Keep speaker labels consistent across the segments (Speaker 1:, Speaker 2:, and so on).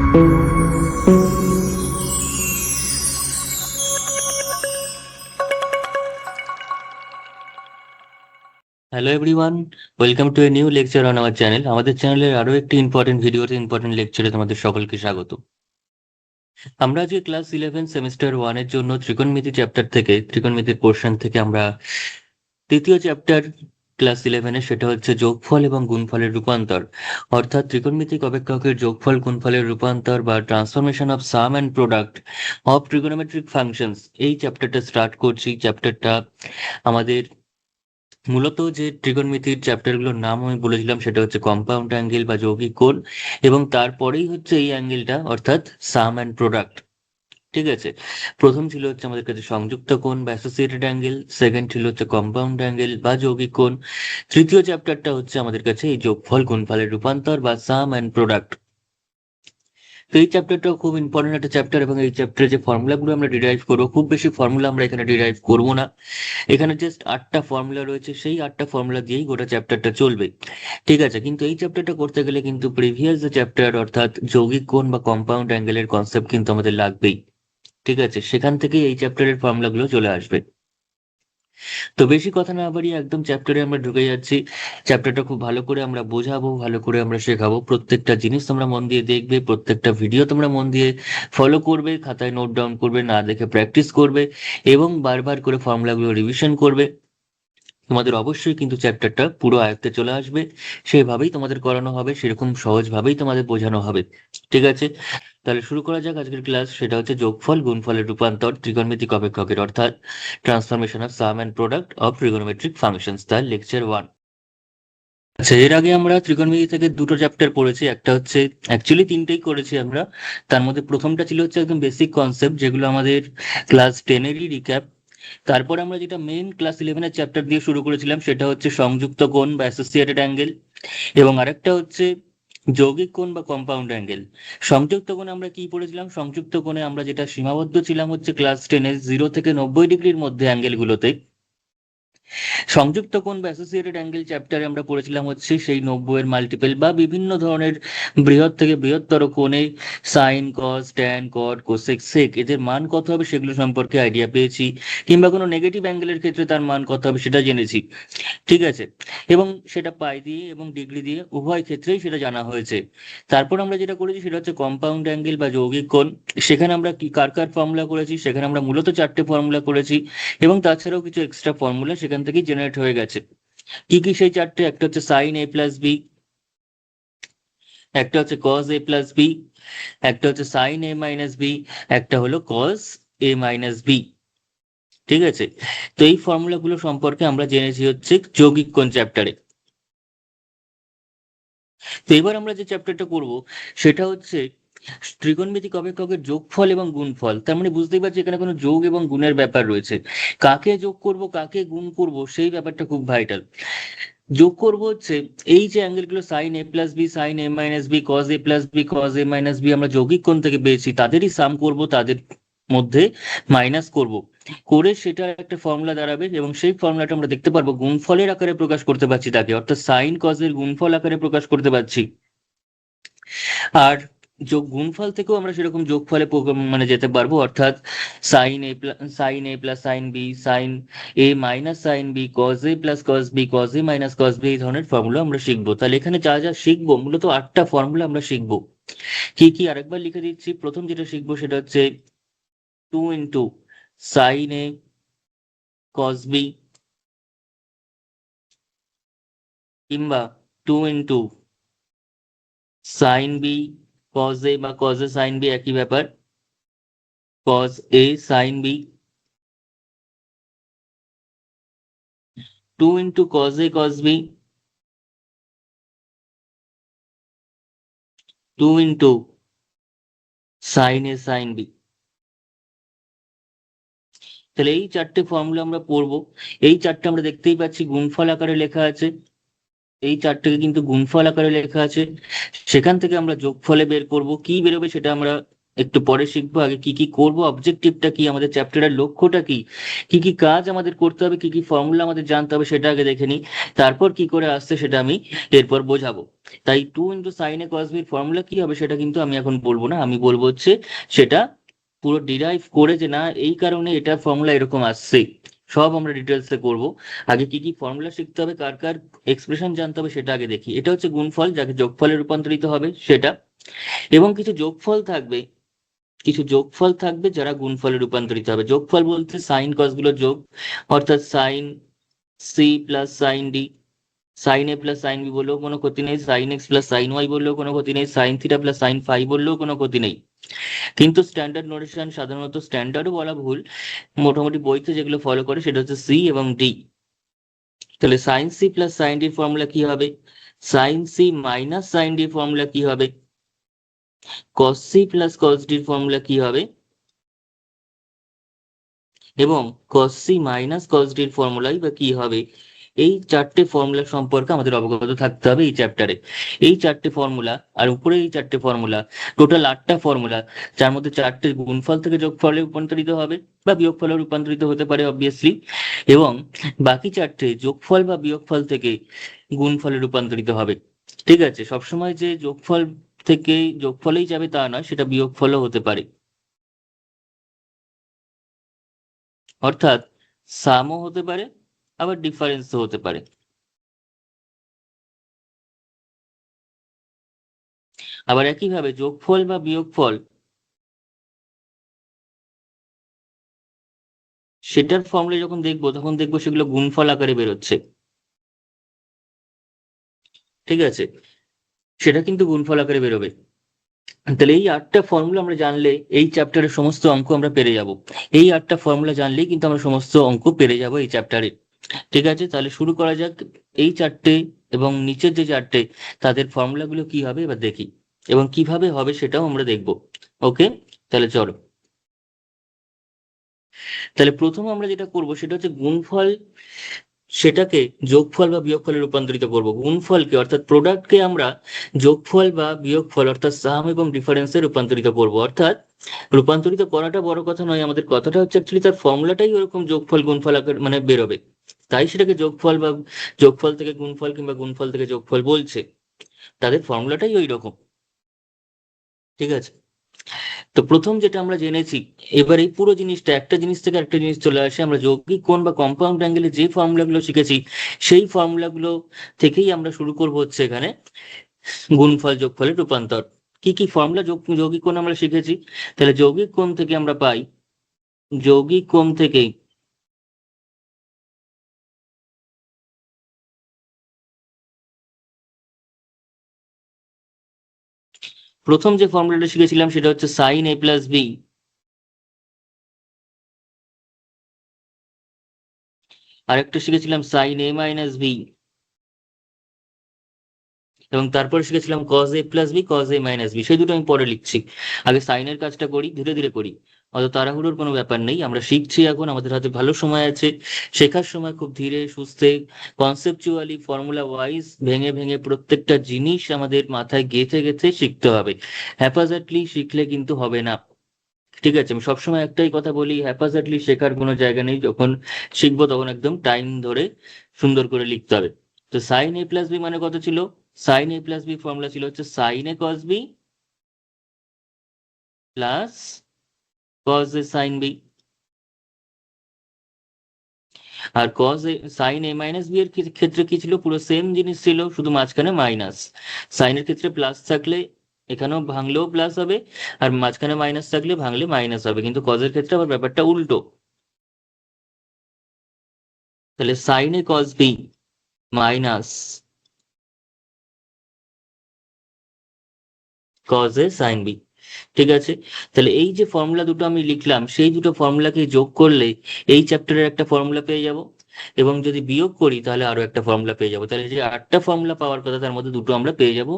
Speaker 1: Hello everyone, welcome to a new lecture on our channel. আমাদের চ্যানেলের আরো একটি ইম্পর্টেন্ট ভিডিওতে ইম্পর্টেন্ট লেকচারে তোমাদের সকলকে স্বাগত। আমরা আজকে ক্লাস 11 সেমিস্টার 1 এর জন্য ত্রিকোণমিতি চ্যাপ্টার থেকে, ত্রিকোণমিতির পোর্শন থেকে আমরা তৃতীয় চ্যাপ্টার ক্লাস 11 সেটা হচ্ছে যোগফল এবং গুণফলের রূপান্তর, অর্থাৎ ত্রিকোণমিতিক অপেক্ষকের যোগফল গুণফলের রূপান্তর বা transformation of some and product of trigonometric functions, এই চ্যাপ্টারটা স্টার্ট করছি। চ্যাপ্টারটা আমাদের মূলত যে ত্রিকোণমিতির চ্যাপ্টারগুলোর নাম আমি বলেছিলাম সেটা হচ্ছে কম্পাউন্ড অ্যাঙ্গেল বা যৌগিক কোণ, এবং তারপরেই হচ্ছে এই অ্যাঙ্গেলটা অর্থাৎ সাম অ্যান্ড প্রোডাক্ট। ঠিক আছে, প্রথম ছিল হচ্ছে আমাদের কাছে সংযুক্ত কোণ বা অ্যাসোসিয়েটেড অ্যাঙ্গেল, সেকেন্ড ছিল হচ্ছে কম্পাউন্ড অ্যাঙ্গেল বা যৌগিক কোণ, তৃতীয় চ্যাপ্টারটা হচ্ছে আমাদের কাছে এই যোগফল গুণফলের রূপান্তর বা সাম অ্যান্ড প্রোডাক্ট। তো এই চ্যাপ্টারটাও খুব ইম্পর্টেন্ট একটা চ্যাপ্টার, এবং এই চ্যাপ্টারে যে ফর্মুলাগুলো আমরা ডিরাইভ করবো, খুব বেশি ফর্মুলা আমরা এখানে ডিরাইভ করবো না। এখানে জাস্ট 8টা ফর্মুলা রয়েছে, সেই 8টা ফর্মুলা দিয়েই গোটা চ্যাপ্টারটা চলবে। ঠিক আছে, কিন্তু এই চ্যাপ্টারটা করতে গেলে কিন্তু প্রিভিয়াস যে চ্যাপ্টার অর্থাৎ যৌগিক কোণ বা কম্পাউন্ড অ্যাঙ্গেলের কনসেপ্ট কিন্তু আমাদের লাগবেই। ঠিক আছে, সেখান থেকেই এই চ্যাপ্টারের ফর্মুলাগুলো চলে আসবে। তো বেশি কথা না বাড়িয়ে একদম চ্যাপ্টারে আমরা ঢুকে যাচ্ছি। চ্যাপ্টারটা খুব ভালো করে আমরা বোঝাবো, ভালো করে আমরা শেখাবো। প্রত্যেকটা জিনিস তোমরা মন দিয়ে দেখবে, প্রত্যেকটা ভিডিও তোমরা মন দিয়ে ফলো করবে, খাতায় নোট ডাউন করবে, না দেখে প্র্যাকটিস করবে, এবং বারবার করে ফর্মুলাগুলো রিভিশন করবে। তোমাদের অবশ্যই কিন্তু চ্যাপ্টারটা পুরো আয়ত্তে চলে আসবে। সেভাবেই তোমাদের করানো হবে, সেরকম সহজভাবেই তোমাদের বোঝানো হবে। ঠিক আছে, তাহলে শুরু করা যাক আজকের ক্লাস। সেটা হচ্ছে যোগফল গুণফলের রূপান্তর ত্রিকোণমিতিক অপেক্ষকের, অর্থাৎ transformation of some and product of trigonometric functions, তার লেকচার 1। আচ্ছা, এর আগে আমরা ত্রিকোণমিতি থেকে দুটো চ্যাপ্টার পড়েছি। একটা হচ্ছে, অ্যাকচুয়ালি তিনটেই করেছি আমরা। তার মধ্যে প্রথমটা ছিল হচ্ছে একদম বেসিক কনসেপ্ট, যেগুলো আমাদের ক্লাস 10-এরই রিক্যাপ। তারপর আমরা যেটা মেন ক্লাস 11-এর চ্যাপ্টার দিয়ে শুরু করেছিলাম সেটা হচ্ছে সংযুক্ত কোণ বা অ্যাসোসিয়েটেড অ্যাঙ্গেল, এবং আরেকটা হচ্ছে যৌগিক কোণ বা কম্পাউন্ড অ্যাঙ্গেল। সংযুক্ত কোণে আমরা কি পড়েছিলাম? সংযুক্ত কোণে আমরা যেটা সীমাবদ্ধ ছিলাম হচ্ছে ক্লাস 10-এ 0 থেকে 90 ডিগ্রির মধ্যে অ্যাঙ্গেলগুলোতে। সংযুক্ত কোণ বা অ্যাসোসিয়েটেড অ্যাঙ্গেল চ্যাপ্টারে আমরা পড়েছিলাম হচ্ছে সেই 90 এর মাল্টিপল বা বিভিন্ন ধরনের বৃহৎ থেকে বৃহত্তর কোণে সাইন, কস, ট্যান, কট, কোসেক, সেক এদের মান কত হবে সেগুলো সম্পর্কে আইডিয়া পেয়েছি, কিংবা কোনো নেগেটিভ অ্যাঙ্গেলের ক্ষেত্রে তার মান কত হবে সেটা জেনেছি। ঠিক আছে, এবং সেটা পাই দিয়ে এবং ডিগ্রি দিয়ে উভয় ক্ষেত্রেই সেটা জানা হয়েছে। তারপর আমরা যেটা করেছি সেটা হচ্ছে কম্পাউন্ড অ্যাঙ্গেল বা যৌগিক কোণ। সেখানে আমরা কি কার কার ফর্মুলা করেছি? সেখানে আমরা মূলত 4টে ফর্মুলা করেছি, এবং তাছাড়াও কিছু এক্সট্রা ফর্মুলা সেখান থেকেই জেনারেট হয়ে গেছে। কি কি সেই 4টে? একটা হচ্ছে সাইন এ প্লাস বি, একটা হচ্ছে কজ এ প্লাস বি, একটা হচ্ছে সাইন এ মাইনাস বি, একটা হলো কজ এ মাইনাস বি। ঠিক আছে, তো এই ফর্মুলাগুলো সম্পর্কে আমরা জেনেছি হচ্ছে যৌগিক কোণ চ্যাপ্টারে। তো এবার আমরা যে চ্যাপ্টারটা করব সেটা হচ্ছে ত্রিকোণমিতিক অপেক্ষকের যোগফল এবং গুণফল। তার মানে বুঝতেই পারছি এখানে কোনো যোগ এবং গুণের ব্যাপার রয়েছে। কাকে যোগ করব কাকে গুণ করব সেই ব্যাপারটা খুব ভাইটাল। যোগ করব হচ্ছে এই যে অ্যাঙ্গেলগুলো সাইন এ প্লাস বি, সাইন এ মাইনাস বি, কজ এ প্লাস বি, কজ এ মাইনাস বি, আমরা যৌগিক কোণ থেকে পেয়েছি, তাদেরই সাম করব, তাদের মধ্যে মাইনাস করব, করে সেটা একটা ফর্মুলা দাঁড়াবে, এবং সেই ফর্মুলাটা আমরা দেখতে পারবো গুণফলের আকারে প্রকাশ করতে পারছি তাকে, অর্থাৎ সাইন কজের গুণফল আকারে প্রকাশ করতে পারছি। আর যোগ গুণফল থেকেও আমরা সেরকম যোগফলে মানে যেতে পারবো, অর্থাৎ সাইন এ প্লাস সাইন বি, সাইন এ মাইনাস সাইন বি, কজ এ প্লাস কজ বি, কজ এ মাইনাস কজ বি, এই ধরনের ফর্মুলা আমরা শিখবো। তাহলে এখানে যা যা শিখবো মূলত 8টা ফর্মুলা আমরা শিখবো। কি কি আরেকবার লিখে দিচ্ছি। প্রথম যেটা শিখবো সেটা হচ্ছে 2 সাইন এ কজ বি, কিংবা 2 সাইন বি কজ এ, বা কজ এ সাইন বি একই ব্যাপার, cos A sine B, 2 cos A cos B, 2 sin A sin B। তাহলে এই 4টে ফর্মুলা আমরা পড়বো। এই 4টে আমরা দেখতেই পাচ্ছি গুণফল আকারে লেখা আছে, এই 4টেকে কিন্তু গুণফল আকারে লেখা আছে। সেখান থেকে আমরা যোগফলে বের করব, কি বেরোবে সেটা আমরা একটু পরে শিখবো। আগে কি কি করবো, অবজেক্টিভটা কি, আমাদের চ্যাপ্টারের লক্ষ্যটা কি, কি কি কাজ আমাদের করতে হবে, কি কি ফর্মুলা আমাদের জানতে হবে সেটা আগে দেখে নিই। তারপর কি করে আসছে সেটা আমি এরপর বোঝাবো। তাই 2 × sin a cos b এর ফর্মুলা কি হবে সেটা কিন্তু আমি এখন বলবো না, আমি বলবো হচ্ছে সেটা পুরো ডিরাইভ করে, যে না এই কারণে এটা ফর্মুলা এরকম আসছে, সব আমরা ডিটেলসে করব। আগে কি কি ফর্মুলা শিখতে হবে, কার কার এক্সপ্রেশন জানতে হবে সেটা আগে দেখি। এটা হচ্ছে গুণফল, যাকে যোগফলে রূপান্তরিত হবে সেটা। এবং কিছু যোগফল থাকবে, কিছু যোগফল থাকবে যারা গুণফলে রূপান্তরিত হবে। যোগফল বলতে সাইন কস গুলো যোগ, অর্থাৎ sine C plus sine D, sine এ প্লাস সাইন বি বললেও কোনো ক্ষতি নেই, sine x plus sine Y বললেও কোনো ক্ষতি নেই, sine theta plus sine phi বললেও কোনো ক্ষতি নেই। কিন্তু স্ট্যান্ডার্ড নোটেশন, সাধারণত স্ট্যান্ডার্ডও বলা ভুল, মোটামুটি বইতে যেগুলো ফলো করে সেটা হচ্ছে সি এবং ডি। তাহলে সাইন সি প্লাস সাইন ডির ফর্মুলা কি হবে, সাইন সি মাইনাস সাইন ডির ফর্মুলা কি হবে, কস সি প্লাস কস ডির ফর্মুলা কি হবে, এবং cos c minus cos d এর ফর্মুলাই বা কি হবে। এই চারটে ফর্মুলা সম্পর্কে আমাদের অবগত থাকতে হবে এই চ্যাপ্টারে। এই চারটে ফর্মুলা আর উপরে এই চারটে ফর্মুলা, টোটাল 8টা ফর্মুলা, যার মধ্যে চারটে গুণফল থেকে যোগফলে রূপান্তরিত হবে বা বিয়োগফলে রূপান্তরিত হতে পারে অবভিয়াসলি, এবং বাকি চারটে যোগফল বা বিয়োগফল থেকে গুণফলে রূপান্তরিত হবে। ঠিক আছে, সবসময় যে যোগফল থেকে যোগফলেই যাবে তা নয়, সেটা বিয়োগফলও হতে পারে, অর্থাৎ সামও হতে পারে আবার ডিফারেন্সও হতে পারে। আবার একইভাবে যোগফল বা বিয়োগফল, সেটার ফর্মুলা যখন দেখবো তখন দেখবো সেগুলো গুণফল আকারে বেরোচ্ছে। ঠিক আছে, সেটা কিন্তু গুণফল আকারে বেরোবে। তাহলে এই 8টা ফর্মুলা আমরা জানলে এই চ্যাপ্টারের সমস্ত অঙ্ক আমরা পেরে যাব। এই 8টা ফর্মুলা জানলেই কিন্তু আমরা সমস্ত অঙ্ক পেরে যাব এই চ্যাপ্টারে। ঠিক আছে, তাহলে শুরু করা যাক। এই চারটে এবং নিচের যে চারটে, তাদের ফর্মুলাগুলো কি হবে এবার দেখি, এবং কিভাবে হবে সেটাও আমরা দেখব। ওকে, তাহলে চলো। তাহলে প্রথম আমরা যেটা করব সেটা হচ্ছে গুণফল, সেটাকে যোগফল বা বিয়োগফলে রূপান্তরিত করব। গুণফলকে অর্থাৎ প্রোডাক্টকে আমরা যোগফল বা বিয়োগফল অর্থাৎ সাম এবং ডিফারেন্সে রূপান্তরিত করব। অর্থাৎ রূপান্তরিত করাটা বড় কথা নয়, আমাদের কথাটা হচ্ছে অ্যাকচুয়ালি তার ফর্মুলাটাই ওরকম যোগফল গুণফল আকার মানে বেরোবে, তাই সেটাকে যোগফল বা যোগফল থেকে গুণফল কিংবা গুণফল থেকে যোগফল বলছে, তাদের ফর্মুলাটাই ওই রকম। ঠিক আছে, তো প্রথম যেটা আমরা জেনেছি, এবার এই পুরো জিনিসটা একটা জিনিস থেকে একটা জিনিস চলে আসে, আমরা যৌগিক কোণ বা কম্পাউন্ড অ্যাঙ্গেলে যে ফর্মুলাগুলো শিখেছি সেই ফর্মুলাগুলো থেকেই আমরা শুরু করব হচ্ছে এখানে গুণফল যোগফলের রূপান্তর। কি কি ফর্মুলা যৌগিক কোণ আমরা শিখেছি, তাহলে যৌগিক কোণ থেকে আমরা পাই, যৌগিক কোণ থেকে প্রথম যে ফর্মুলাটা শিখেছিলাম সেটা হচ্ছে সাইন এ প্লাস বি, আরেকটা শিখেছিলাম সাইন এ মাইনাস বি, এবং তারপরে শিখেছিলাম কজ এ প্লাস বি কজ এ মাইনাস বি। সেই দুটো আমি পরে লিখছি, আগে সাইনের কাজটা করি, ধীরে ধীরে করি, অত তাড়াহুড়োর কোনো ব্যাপার নেই। আমরা শিখছি এখন, আমাদের হাতে ভালো সময় আছে, শেখার সময় খুব ধীরে সুস্থে কনসেপচুয়ালি ফর্মুলা ওয়াইজ ভেঙে ভেঙে প্রত্যেকটা জিনিস আমাদের মাথায় গেঁথে গেঁথে শিখতে হবে। হ্যাপাজার্টলি শিখলে কিন্তু হবে না। ঠিক আছে, আমি সবসময় একটাই কথা বলি, হ্যাপাজার্টলি শেখার কোনো জায়গা নেই। যখন শিখবো তখন একদম টাইম ধরে সুন্দর করে লিখতে হবে। তো সাইন এ প্লাস বি মানে কত ছিল, সাইন এ প্লাস বি ফর্মুলা ছিল হচ্ছে sine A cos B plus cos a sine B. R cos a sign A minus B এর ক্ষেত্রে কি ছিল, পুরো সেম জিনিস ছিল, শুধু মাঝখানে মাইনাস। সাইনের ক্ষেত্রে প্লাস থাকলে এখানেও ভাঙলেও প্লাস হবে, আর মাঝখানে মাইনাস থাকলে ভাঙলে মাইনাস হবে, কিন্তু কজের ক্ষেত্রে আবার ব্যাপারটা উল্টো। তাহলে সাইন এ কস বি মাইনাস কজ এ সাইন বি। ঠিক আছে, তাহলে এই যে ফর্মুলা দুটো আমি লিখলাম সেই দুটো ফর্মুলাকে যোগ করলে এই চ্যাপ্টারের একটা ফর্মুলা পেয়ে যাব, এবং যদি বিয়োগ করি তাহলে আরো একটা ফর্মুলা পেয়ে যাবো। তাহলে যে 8টা ফর্মুলা পাওয়ার কথা তার মধ্যে দুটো আমরা পেয়ে যাব।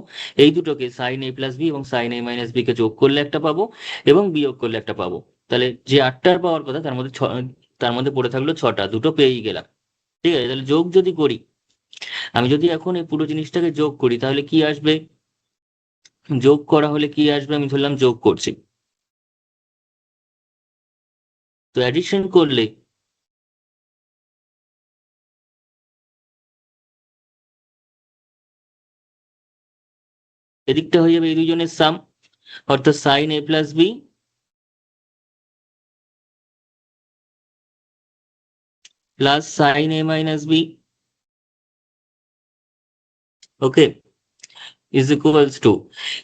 Speaker 1: এই দুটোকে সাইন এ প্লাস বি এবং সাইন এ মাইনাস বি কে যোগ করলে একটা পাবো, এবং বিয়োগ করলে একটা পাবো। তাহলে যে 8টার পাওয়ার কথা তার মধ্যে তার মধ্যে পড়ে থাকলো 6টা, দুটো পেয়েই গেলাম। ঠিক আছে, তাহলে যোগ যদি করি, আমি যদি এখন এই পুরো জিনিসটাকে যোগ করি তাহলে কি আসবে, যোগ করা হলে কি আসবে, আমি ধরলাম যোগ করছি, তো অ্যাডিশন করলে এদিকটা হয়ে যাবে এই দুজনের সাম, অর্থাৎ sine A plus b plus sine A minus b, okay, is equals to,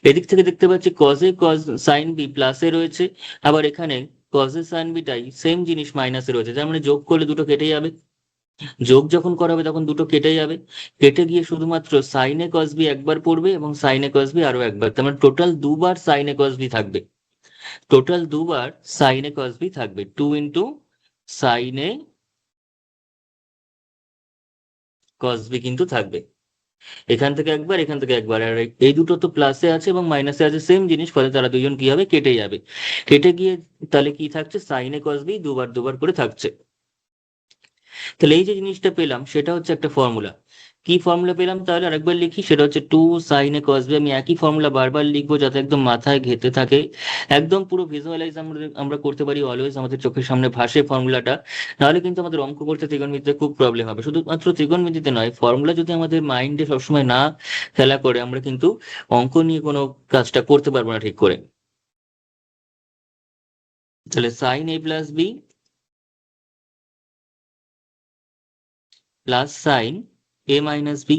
Speaker 1: এদিক থেকে দেখতে পাচ্ছি cos a cos sine b প্লাসে রয়েছে, আবার এখানে কজ এ সাইন বিটাই সেম জিনিস মাইনাসে রয়েছে, তার মানে যোগ করলে দুটো কেটে যাবে। যোগ যখন করা হবে তখন দুটো কেটে যাবে, কেটে গিয়ে শুধুমাত্র সাইনে কস বি একবার পড়বে এবং সাইনে কস বি আরো একবার, তার মানে টোটাল দুবার সাইনে কস বি থাকবে, টোটাল দুবার সাইনে কস বি থাকবে, 2 সাইনে কস বি কিন্তু থাকবে, এখান থেকে একবার এখান থেকে একবার, আর এই দুটো তো প্লাসে আছে এবং মাইনাসে আছে সেম জিনিস, ফলে তারা দুজন কি হবে, কেটে যাবে, কেটে গিয়ে তাহলে কি থাকছে, সাইনে কস বি দুবার দুবার করে থাকছে। তাহলে এই যে জিনিসটা পেলাম সেটা হচ্ছে একটা ফর্মুলা। কি ফর্মুলা পেলাম তাহলে আরেকবার লিখি, সেটা হচ্ছে 2 সাইনে কস বি, আমি একই ফর্মুলা বারবার লিখবো যাতে একদম মাথায় ঘেঁটে থাকে, একদম পুরো ভিজুয়ালাইজ আমরা আমরা করতে পারি, অলওয়েজ আমাদের চোখের সামনে ভাসে ফর্মুলাটা, নাহলে কিন্তু আমাদের অঙ্ক করতে ত্রিকোণমিতিতে খুব প্রবলেম হবে, শুধুমাত্র ত্রিকোণমিতিতে নয়, ফর্মুলা যদি আমাদের মাইন্ডে সবসময় না খেলা করে আমরা কিন্তু অঙ্ক নিয়ে কোনো কাজটা করতে পারবো না ঠিক করে। তাহলে সাইন এ প্লাস বি প্লাস সাইন এ মাইনাস বি,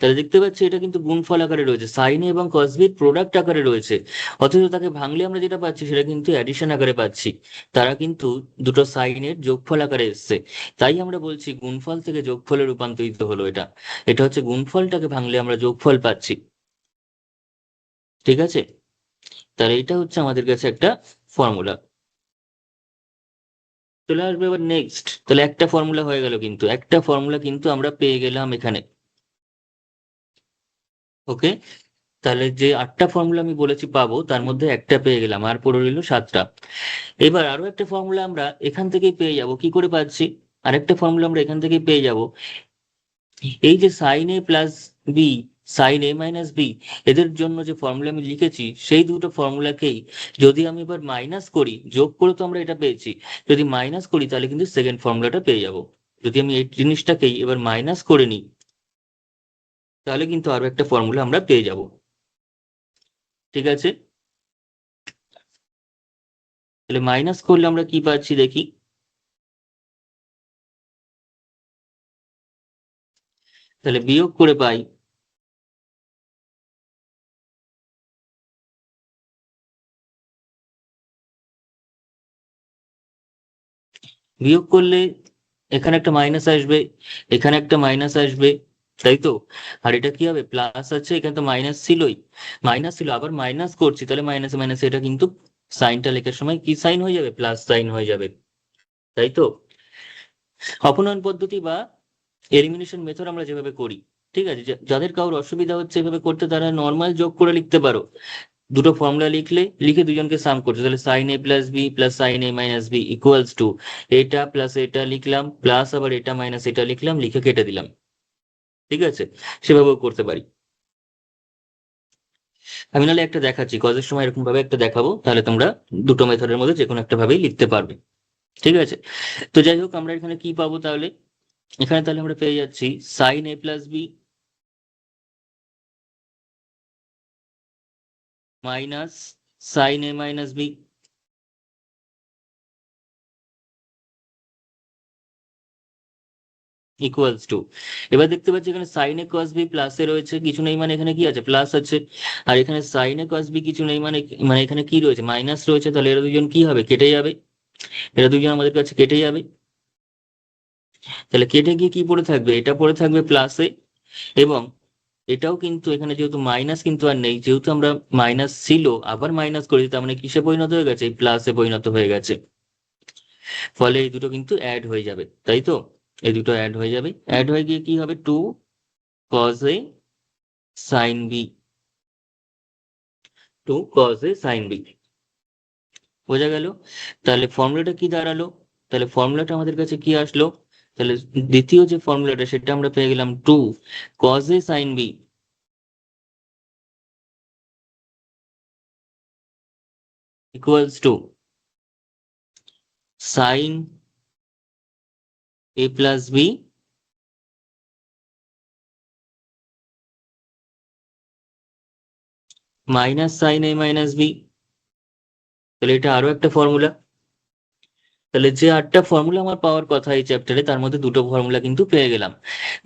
Speaker 1: তাহলে দেখতে পাচ্ছি এটা কিন্তু গুণফল আকারে রয়েছে, সাইনে এবং কসবির প্রোডাক্ট আকারে রয়েছে, অথচ তাকে ভাঙলে আমরা যেটা পাচ্ছি সেটা কিন্তু অ্যাডিশন আকারে পাচ্ছি, তারা কিন্তু দুটো সাইনের যোগফল আকারে এসছে, তাই আমরা বলছি গুণফল থেকে যোগফলে রূপান্তরিত হলো এটা, এটা হচ্ছে গুণফলটাকে ভাঙলে আমরা যোগফল পাচ্ছি, ঠিক আছে। তাহলে এটা হচ্ছে আমাদের কাছে একটা ফর্মুলা। চলে আসবে এবার নেক্সট, তাহলে একটা ফর্মুলা হয়ে গেল, কিন্তু একটা ফর্মুলা কিন্তু আমরা পেয়ে গেলাম এখানে, ওকে। তাহলে যে 8টা ফর্মুলা আমি বলেছি পাবো তার মধ্যে একটা পেয়ে গেলাম, আর পড়ে রইল 7টা। এবার আরো একটা ফর্মুলা আমরা এখান থেকেই পেয়ে যাব, কি করে পাচ্ছি, আরেকটা ফর্মুলা আমরা এখান থেকেই পেয়ে যাব, এই যে সাইন এ প্লাস বি, সাইন এ মাইনাস বি, এদের জন্য যে ফর্মুলা আমি লিখেছি সেই দুটো ফর্মুলাকেই যদি আমি এবার মাইনাস করি, যোগ করে তো আমরা এটা পেয়েছি, যদি মাইনাস করি তাহলে কিন্তু সেকেন্ড ফর্মুলাটা পেয়ে যাব, যদি আমি এই জিনিসটাকেই এবার মাইনাস করে নিই তাহলে কিন্তু আরো একটা ফর্মুলা আমরা পেয়ে যাব, ঠিক আছে। তাহলে মাইনাস করলে আমরা কি পাচ্ছি দেখি, তাহলে বিয়োগ করে পাই, বিয়োগ করলে এখানে একটা মাইনাস আসবে, এখানে একটা মাইনাস আসবে, তাই তো, আর এটা কি হবে, প্লাস আছে, এখানে তো মাইনাস ছিলই, মাইনাস ছিল আবার মাইনাস করছি, তাহলে মাইনাসে মাইনাসে এটা কিন্তু সাইনটা লেখার সময় কি সাইন হয়ে যাবে, প্লাস সাইন হয়ে যাবে, তাই তো। অপনয়ন পদ্ধতি বা এলিমিনেশন মেথড আমরা যেভাবে করি, ঠিক আছে, যাদের কারোর অসুবিধা হচ্ছে এভাবে করতে তারা নর্মাল যোগ করে লিখতে পারো, দুটো ফর্মুলা লিখে দুজনকে সাম করছে, তাহলে sine A plus b plus sine A minus B equals to, এটা প্লাস এটা লিখলাম প্লাস আবার এটা মাইনাস এটা লিখলাম, লিখে কেটে দিলাম, ঠিক আছে, সেভাবেও করতে পারি। আমি নাহলে একটা দেখাচ্ছি, কজের সময় এরকম ভাবে একটা দেখাবো, তাহলে তোমরা দুটো মেথডের মধ্যে যে কোনো একটা ভাবেই লিখতে পারবে, ঠিক আছে। তো যাই হোক আমরা এখানে কি পাবো তাহলে, এখানে তাহলে আমরা পেয়ে যাচ্ছি sine A plus B minus sine A minus B equals to, এবার দেখতে পাচ্ছি এখানে সাইনে কস বি প্লাসে রয়েছে, কিছু নেই মানে এখানে কি আছে, প্লাস আছে, আর এখানে সাইনে কস বি কিছু নেই মানে মানে এখানে কি রয়েছে, মাইনাস রয়েছে, তাহলে এরা দুজন কি হবে, কেটে যাবে, এরা দুজন আমাদের কাছে কেটে যাবে, তাহলে কেটে গিয়ে কি পড়ে থাকবে, এটা পড়ে থাকবে প্লাসে, এবং এটাও কিন্তু এখানে যেহেতু মাইনাস কিন্তু আর নেই, যেহেতু আমরা মাইনাস ছিল আবার মাইনাস করেছি, তার মানে কিসে পরিণত হয়ে গেছে, প্লাসে পরিণত হয়ে গেছে, ফলে এই দুটো কিন্তু অ্যাড হয়ে যাবে, তাই তো, এই দুটো অ্যাড হয়ে যাবে, অ্যাড হয়ে গিয়ে কি হবে, 2 cos a sine B, 2 cos a sine b, বোঝা গেল। তাহলে ফর্মুলাটা কি দাঁড়ালো, তাহলে ফর্মুলাটা আমাদের কাছে কি আসলো, তাহলে দ্বিতীয় যে ফর্মুলাটা সেটা আমরা পেয়ে গেলাম 2 cos a sine b equals to sine A plus B minus sine A minus b. তাহলে এটা আরো একটা ফর্মুলা। তাহলে যে 8টা ফর্মুলা আমার পাওয়ার কথা এই চ্যাপ্টারে, তার মধ্যে দুটো ফর্মুলা কিন্তু পেয়ে গেলাম।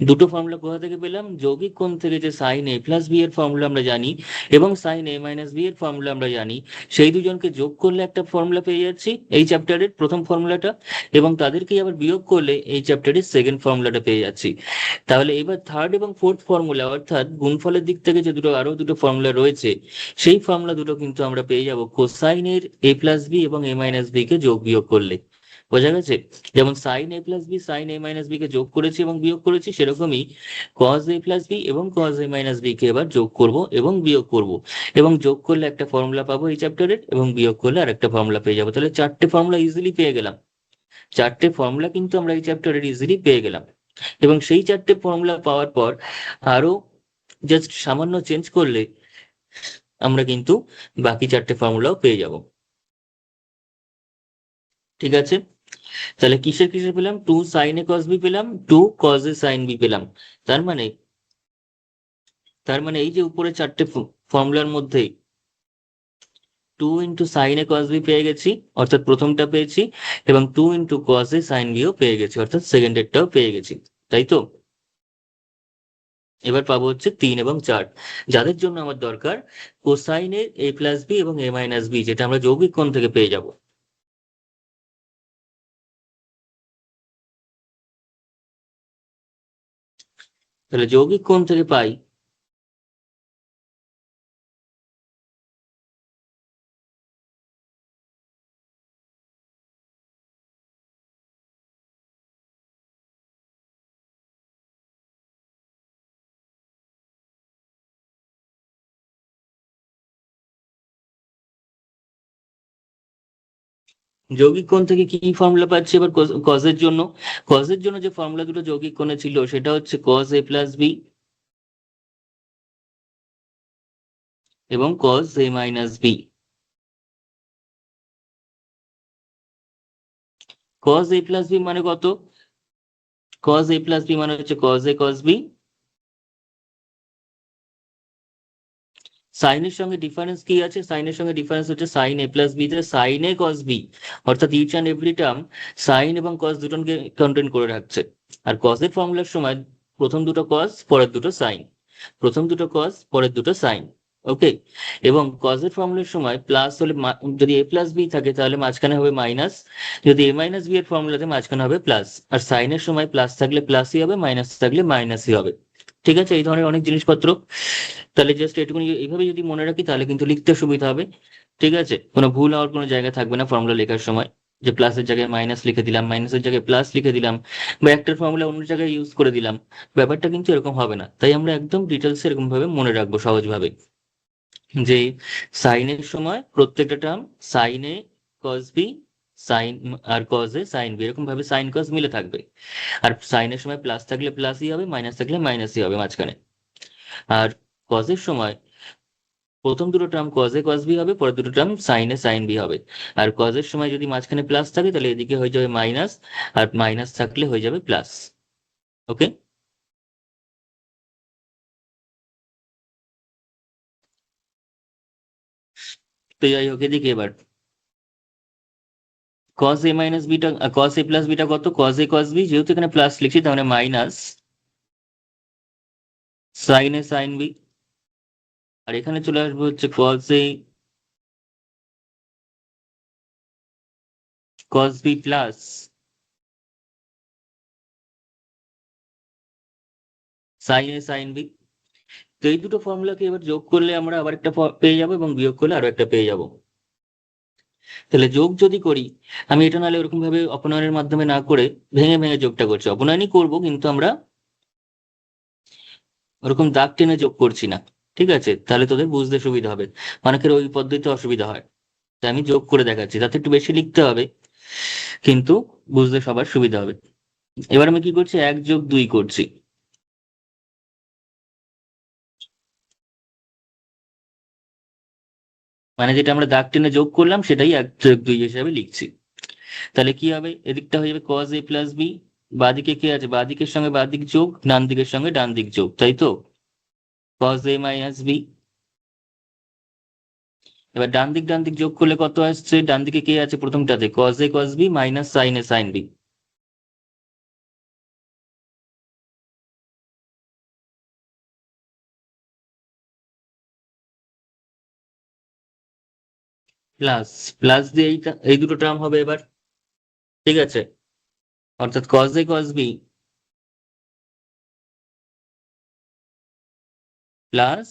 Speaker 1: দুটো ফর্মুলা কোথা থেকে পেলাম? যৌগিক কোণ থেকে যে সাইন এ প্লাস বি এর ফর্মুলা আমরা জানি এবং সাইন এ মাইনাস বি এর ফর্মুলা আমরা জানি, সেই দুজনকে যোগ করলে একটা ফর্মুলা পেয়ে যাচ্ছি এই চ্যাপ্টারের প্রথম ফর্মুলাটা, এবং তাদেরকে আবার বিয়োগ করলে এই চ্যাপ্টারের সেকেন্ড ফর্মুলাটা পেয়ে যাচ্ছি। তাহলে এবার থার্ড এবং ফোর্থ ফর্মুলা, অর্থাৎ গুণফলের দিক থেকে যে আরো দুটো ফর্মুলা রয়েছে, সেই ফর্মুলা দুটো কিন্তু আমরা পেয়ে যাব কোসাইনের এ প্লাস বি এবং এ মাইনাস বি কে যোগ বিয়োগ করলে। বোঝা গেছে? যেমন সাইন এ প্লাস বি সাইন এ মাইনাস বি কে যোগ করেছি এবং বিয়োগ করেছি, সেরকমই কজ এ প্লাস বি এবং কজ এ মাইনাস বি কে এবার যোগ করব এবং বিয়োগ করব, এবং যোগ করলে একটা ফর্মুলা পাবো এই চ্যাপ্টারের, এবং বিয়োগ করলে আরেকটা ফর্মুলা পেয়ে যাবো। তাহলে চারটে ফর্মুলা ইজিলি পেয়ে গেলাম। চারটে ফর্মুলা কিন্তু আমরা এই চ্যাপ্টারের ইজিলি পেয়ে গেলাম, এবং সেই চারটে ফর্মুলা পাওয়ার পর আরো জাস্ট সামান্য চেঞ্জ করলে আমরা কিন্তু বাকি চারটে ফর্মুলাও পেয়ে যাব। ঠিক আছে? তাহলে কিসের কিসের পেলাম? টু সাইন এ কস বি পেলাম, টু কজ এ সাইন বি পেলাম। তার মানে এই যে উপরে চারটে ফর্মুলার মধ্যে টু ইন্টু সাইন এ কস বি পেয়ে গেছি, অর্থাৎ প্রথমটা পেয়েছি, এবং two into cos a sine বিও পেয়ে গেছি, অর্থাৎ সেকেন্ডেরটাও পেয়ে গেছি। তাই তো? এবার পাবো হচ্ছে 3 এবং 4, যাদের জন্য আমার দরকার কোসাইনের এ প্লাস বি এবং এ মাইনাস বি, যেটা আমরা যৌগিক কোণ থেকে পেয়ে যাব। তাহলে যৌগিক কোণ থেকে পাই যৌগিক কোণ থেকে কি কি ফর্মুলা পাচ্ছি এবার কজের জন্য? কজের জন্য যে ফর্মুলা দুটো যৌগিক কোণে ছিল সেটা হচ্ছে কজ এ প্লাস বি এবং কজ এ মাইনাস বি। কজ এ প্লাস বি মানে কত? কজ এ প্লাস বি মানে হচ্ছে কজ এ কজ বি। সাইনের সঙ্গে ডিফারেন্স কি আছে? সাইনের সঙ্গে ডিফারেন্স হচ্ছে সাইন এ প্লাস বি তে সাইন এ কস বি, অর্থাৎ each and every term sine এবং কস দুটোকে কন্টেন করে রাখছে। আর কসের ফর্মুলার সময় প্রথম দুটো কস পরের দুটো সাইন, প্রথম দুটো কস পরের দুটো সাইন। ওকে। এবং কজের ফর্মুলার সময় প্লাস হলে যদি এ প্লাস বি থাকে তাহলে মাঝখানে হবে মাইনাস, যদি এ মাইনাস বি এর ফর্মুলাতে মাঝখানে হবে প্লাস। আর সাইনের সময় প্লাস থাকলে প্লাসই হবে, মাইনাস থাকলে মাইনাসই হবে। ঠিক আছে? এই ধরনের অনেক জিনিসপত্র। তাহলে জাস্ট এটুকুনি এইভাবে যদি মনে রাখি তাহলে কিন্তু লিখতে সুবিধা হবে। ঠিক আছে? কোনো ভুল হওয়ার কোনো জায়গা থাকবে না ফর্মুলা লেখার সময়, যে প্লাসের জায়গায় মাইনাস লিখে দিলাম, মাইনাসের জায়গায় প্লাস লিখে দিলাম, বা একটার ফর্মুলা অন্য জায়গায় ইউজ করে দিলাম। ব্যাপারটা কিন্তু এরকম হবে না, তাই আমরা একদম ডিটেলস এরকম ভাবে মনে রাখবো সহজভাবে, যে সাইনের সময় প্রত্যেকটা টার্ম সাইনে কস বি সাইন, আর কজে সাইন বি, এরকম ভাবে সাইন কস মিলে থাকবে। আর সাইনের সময় প্লাস থাকলে প্লাসই হবে, মাইনাস থাকলে মাইনাসই হবে মাঝখানে। আর কজের সময় প্রথম দুটো টার্ম কজে কস বি হবে, পরের দুটো টার্ম সাইনে সাইন বি হবে। আর কজের সময় যদি মাঝখানে প্লাস থাকে তাহলে এদিকে হয়ে যাবে মাইনাস, আর মাইনাস থাকলে হয়ে যাবে প্লাস। ওকে। তো যাই হোক, এদিকে এবার কস এ মাইনাস বিটা, কস এ প্লাস বিটা কত? কস এ কস বি, যেহেতু এখানে প্লাস লিখছি তাহলে মাইনাস সাইন এ সাইন বি। আর এখানে চলে আসবে হচ্ছে কস বি প্লাস সাইন এ সাইন বি। তো এই দুটো ফর্মুলাকে এবার যোগ করলে আমরা আবার একটা পেয়ে যাবো, এবং বিয়োগ করলে আরো একটা পেয়ে যাবো। তাহলে যোগ যদি করি, আমি এটা নাহলে ওরকম ভাবে অপনয়নের মাধ্যমে না করে ভেঙে ভেঙে যোগটা করছি, অপনয়নই করব কিন্তু আমরা ওরকম দাগ টেনে যোগ করছি না। ঠিক আছে? তাহলে তোদের বুঝতে সুবিধা হবে, অনেকের ওই পদ্ধতিতে অসুবিধা হয়। তাই আমি যোগ করে দেখাচ্ছি, তাতে একটু বেশি লিখতে হবে কিন্তু বুঝতে সবার সুবিধা হবে। এবার আমি কি করছি? 1+2 করছি। মানে যেটা আমরা দাগ টেনে যোগ করলাম সেটাই 1+2 হিসেবে লিখছি। তাহলে কি হবে, এদিকটা হয়ে যাবে cos a প্লাস বি, বাদিকে কি আছে, বাদিকের সঙ্গে বাদিক যোগ, ডান দিকের সঙ্গে ডান দিক যোগ, তাই তো, cos a মাইনাস বি। এবার ডান দিক যোগ করলে কত আসছে, ডান দিকে কে আছে প্রথমটাতে, cos a cos b minus sin a sin b, plus, plus দিয়ে এইটা এই দুটো টার্ম হবে এবার, ঠিক আছে, অর্থাৎ cos a cos b plus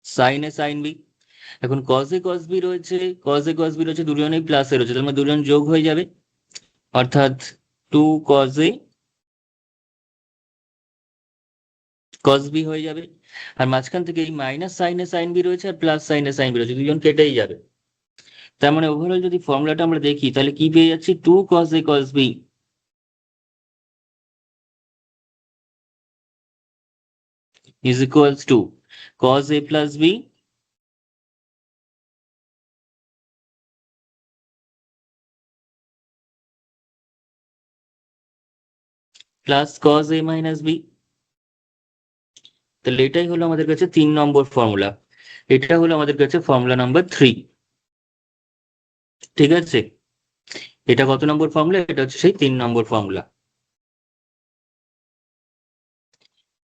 Speaker 1: sin a sin b। এখন cos a cos b রয়েছে, cos a cos b রয়েছে, দুজনেই প্লাসে রয়েছে, তার মানে দুজন যোগ হয়ে যাবে, অর্থাৎ 2 cos a cos b হয়ে যাবে। আর মাঝখান থেকে এই minus sin a sin b রয়েছে আর plus sin a sin b রয়েছে, দুজন কেটেই যাবে। তার মানে ওভারঅল যদি ফর্মুলাটা আমরা দেখি তাহলে কি পেয়ে যাচ্ছি, 2 cos a cos b is equals to cos a plus b plus cos a minus b। তাহলে এটাই হলো আমাদের কাছে 3 নম্বর ফর্মুলা, এটা হলো আমাদের কাছে ফর্মুলা নাম্বার 3। ঠিক আছে, এটা কত নম্বর ফর্মুলা, এটা হচ্ছে সেই 3 নম্বর ফর্মুলা।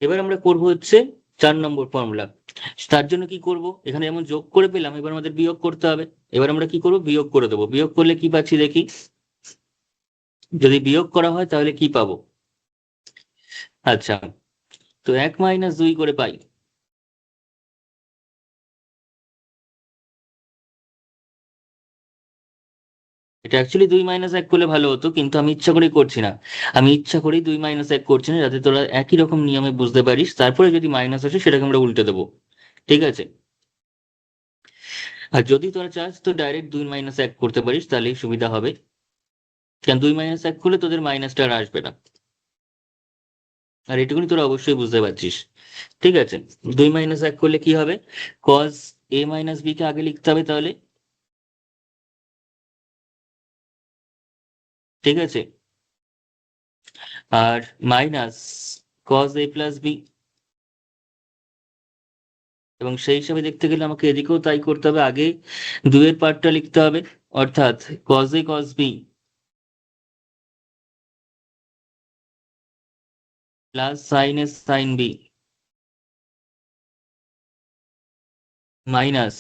Speaker 1: এবার আমরা করব হচ্ছে 4 নম্বর ফর্মুলা। তার জন্য কি করব, এখানে যেমন যোগ করে পেলাম, এবার আমাদের বিয়োগ করতে হবে। এবার আমরা কি করব, বিয়োগ করে দেবো, বিয়োগ করলে কি পাচ্ছি দেখি, যদি বিয়োগ করা হয় তাহলে কি পাবো, আচ্ছা, তো 1 - 2 করে পাই। এটা অ্যাকচুয়ালি 2 - 1 করলে ভালো হতো, কিন্তু আমি ইচ্ছা করেই করছি না, আমি ইচ্ছা করেই 2 - 1 করছি না, যাতে তোরা একই রকম নিয়মে বুঝতে পারিস, তারপরে যদি মাইনাস আসে সেটাকে আমরা উল্টে দেবো, ঠিক আছে। আর যদি তোরা চাস তো ডাইরেক্ট 2 - 1 করতে পারিস, তাহলেই সুবিধা হবে, কারণ 2 - 1 করলে তোদের মাইনাসটা আর আসবে না। আর এটুকুনি তোরা অবশ্যই বুঝতে পারছিস, ঠিক আছে। 2 - 1 করলে কি হবে, cos a মাইনাস বি কে আগে লিখতে হবে তাহলে, ঠিক আছে, আর minus cos a plus B, এবং সেই হিসাবে দেখতে গেলে আমাকে এদিকেও তাই করতে হবে, আগে 2-এর পার্টটা লিখতে হবে, অর্থাৎ cos a cos b plus sin a sin b minus,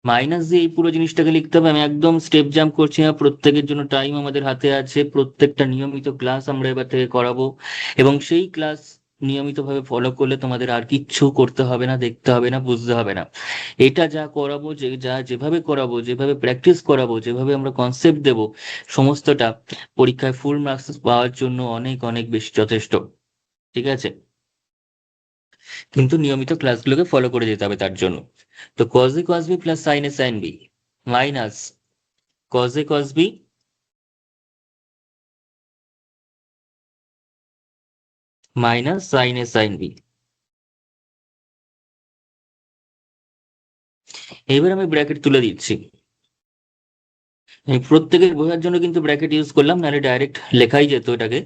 Speaker 1: minus দিয়ে এই পুরো জিনিসটাকে লিখতে হবে। আমি একদম স্টেপ জাম্প করছি না, প্রত্যেকের জন্য টাইম আমাদের হাতে আছে, প্রত্যেকটা নিয়মিত ক্লাস আমরা এবার থেকে করাবো, এবং সেই ক্লাস নিয়মিতভাবে ফলো করলে তোমাদের আর কিচ্ছু করতে হবে না, দেখতে হবে না, বুঝতে হবে না। এটা যা করাবো, যেভাবে করাবো, যেভাবে প্র্যাকটিস করাবো, যেভাবে আমরা কনসেপ্ট দেব, সমস্তটা পরীক্ষায় ফুল মার্কস পাওয়ার জন্য অনেক অনেক বেশি যথেষ্ট, ঠিক আছে। কিন্তু নিয়মিত ক্লাসগুলোকে ফলো করে যেতে হবে তার জন্য। তো cos a cos b plus sin a sin b minus cos a cos b minus sin a sin b। এবার আমি ব্র্যাকেট তুলে দিচ্ছি, আমি প্রত্যেকের বোঝার জন্য কিন্তু ব্র্যাকেট ইউজ করলাম, নাহলে ডাইরেক্ট লেখাই যেত এটাকে।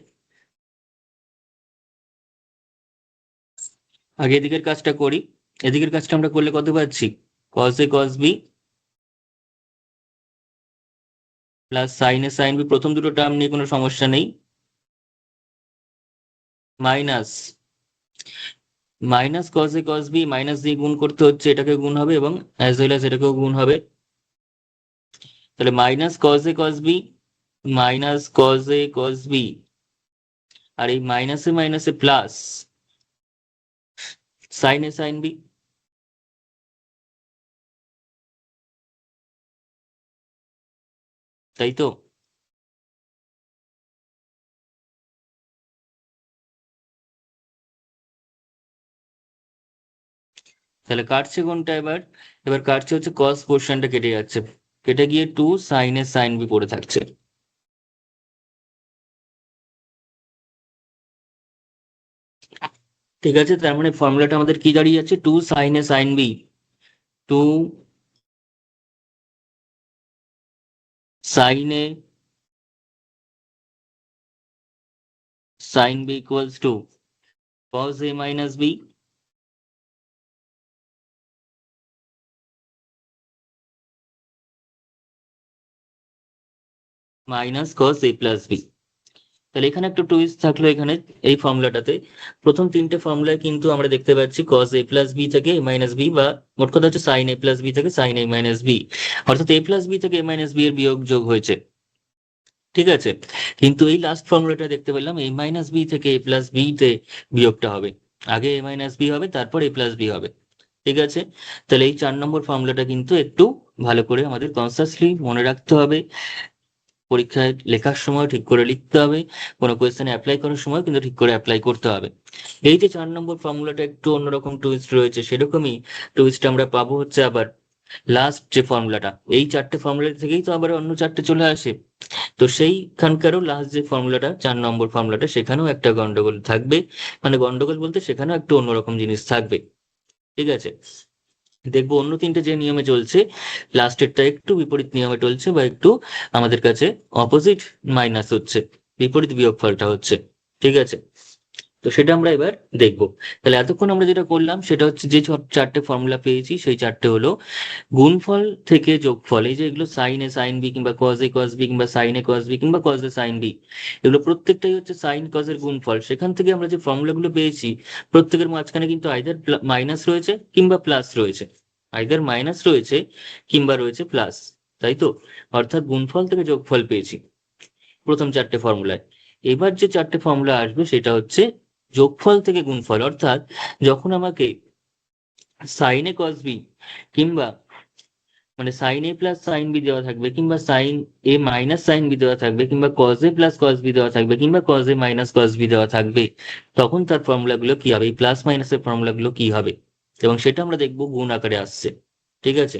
Speaker 1: আগে এদিকের কাজটা করি, এদিকের কাজটা আমরা করলে কত পাচ্ছি, cos a cos b plus sin a sin b, প্রথম দুটো টার্ম নিয়ে কোনো সমস্যা নেই, minus, minus cos a cos b, minus দিয়ে গুণ করতে হচ্ছে, এটাকে গুণ হবে এবং অ্যাজ ওয়েল অ্যাজ এটাকেও গুণ হবে, তাহলে minus cos a cos b minus cos a cos b, আর এই মাইনাসে মাইনাসে plus sin a sin b, তাই তো। তাহলে কাটছে কোনটা এবার, এবার কাটছে হচ্ছে cos পোর্শনটা কেটে যাচ্ছে, কেটে গিয়ে 2 sin a sin b পড়ে থাকছে, ঠিক আছে। তার মানে ফর্মুলাটা আমাদের কি দাঁড়িয়ে যাচ্ছে, 2 sin a sin b, 2 sine a sin b equals to cos a minus b minus cos a plus b। তাহলে এখানে একটা টুইস্ট থাকলো এখানে এই ফর্মুলাটাতে। প্রথম তিনটে ফর্মুলায় কিন্তু আমরা দেখতে পাচ্ছি cos a plus b থেকে a minus b, বা মোট কথা হচ্ছে sin a plus b থেকে sin a minus b, অর্থাৎ a plus b থেকে a minus b এর বিয়োগ যোগ হয়েছে। ঠিক আছে, কিন্তু এই লাস্ট ফর্মুলাটা দেখতে পেলাম a মাইনাস বি থেকে a প্লাস বি তে বিয়োগটা হবে। আগে a মাইনাস বি হবে, তারপর a প্লাস বি হবে। ঠিক আছে, তাহলে এই 4 নম্বর ফর্মুলাটা কিন্তু একটু ভালো করে আমাদের কনসাসলি মনে রাখতে হবে। পরীক্ষায় লেখার সময় ঠিক করে লিখতে হবে, কোনো কোয়েশ্চেনে অ্যাপ্লাই করার সময় কিন্তু ঠিক করে অ্যাপ্লাই করতে হবে। এই যে 4 নম্বর ফর্মুলাটা একটু অন্যরকম টুইস্ট রয়েছে, সেরকমই টুইস্ট আমরা পাবো হচ্ছে আবার লাস্ট যে ফর্মুলাটা। এই 4টে ফর্মুলা থেকেই তো আবার অন্য 4টে চলে আসে। তো সেইখানকারও লাস্ট যে ফর্মুলাটা 4 নম্বর ফর্মুলাটা, সেখানেও একটা গন্ডগোল থাকবে। মানে গন্ডগোল বলতে সেখানেও একটু অন্যরকম জিনিস থাকবে। ঠিক আছে, দেখবো অন্য তিনটে যে নিয়মে চলছে, লাস্টেরটা একটু বিপরীত নিয়মে চলছে, বা একটু আমাদের কাছে অপোজিট মাইনাস হচ্ছে, বিপরীত বিয়োগফলটা হচ্ছে। ঠিক আছে, তো সেটা আমরা এবার দেখবো। তাহলে এতক্ষণ আমরা যেটা করলাম সেটা হচ্ছে যে 4টে ফর্মুলা পেয়েছি, সেই 4টে হলো গুণফল থেকে যোগফল। এই যে এগুলো সাইন এ সাইন বি কিংবা কজ এ কজ বি কিংবা সাইন এ কজ বি কিংবা কজ এ সাইন বি, এগুলো প্রত্যেকটাই হচ্ছে সাইন কজ এর গুণফল। সেখান থেকে আমরা যে ফর্মুলা গুলো পেয়েছি, প্রত্যেকের মাঝখানে কিন্তু আইদার মাইনাস রয়েছে কিংবা প্লাস রয়েছে, আইদার মাইনাস রয়েছে কিংবা রয়েছে প্লাস। তাই তো, অর্থাৎ গুণফল থেকে যোগফল পেয়েছি প্রথম 4টে ফর্মুলায়। এবার যে 4টে ফর্মুলা আসবে সেটা হচ্ছে যোগফল থেকে গুণফল। অর্থাৎ যখন আমাকে সাইন এ কজ বি কিংবা মানে সাইন এ প্লাস সাইন বি দেওয়া থাকবে, কিংবা সাইন এ মাইনাস সাইন বি দেওয়া থাকবে, কিংবা কজ এ প্লাস কজ বি দেওয়া থাকবে, কিংবা কজ এ মাইনাস কজ বি দেওয়া থাকবে, তখন তার ফর্মুলা গুলো কি হবে, এই প্লাস মাইনাসের ফর্মুলা গুলো কি হবে, এবং সেটা আমরা দেখবো গুণ আকারে আসছে। ঠিক আছে,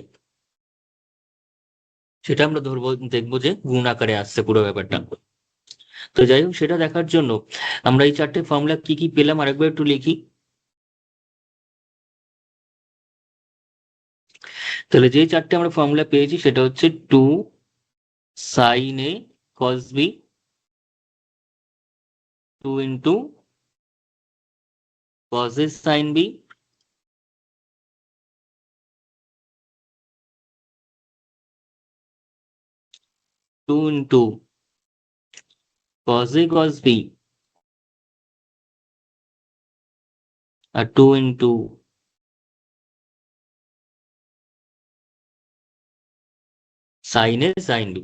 Speaker 1: সেটা আমরা ধরবো, দেখবো যে গুণ আকারে আসছে পুরো ব্যাপারটা। তো যাই হোক, সেটা দেখার জন্য আমরা এই 4টে ফর্মুলা কি কি পেলাম আরেকবার একটু লিখি। তাহলে যে 4টে আমরা ফর্মুলা পেয়েছি সেটা হচ্ছে 2 sin a cos b, 2 cos a sin b, 2 cos a cos b, R 2 sin a sin b।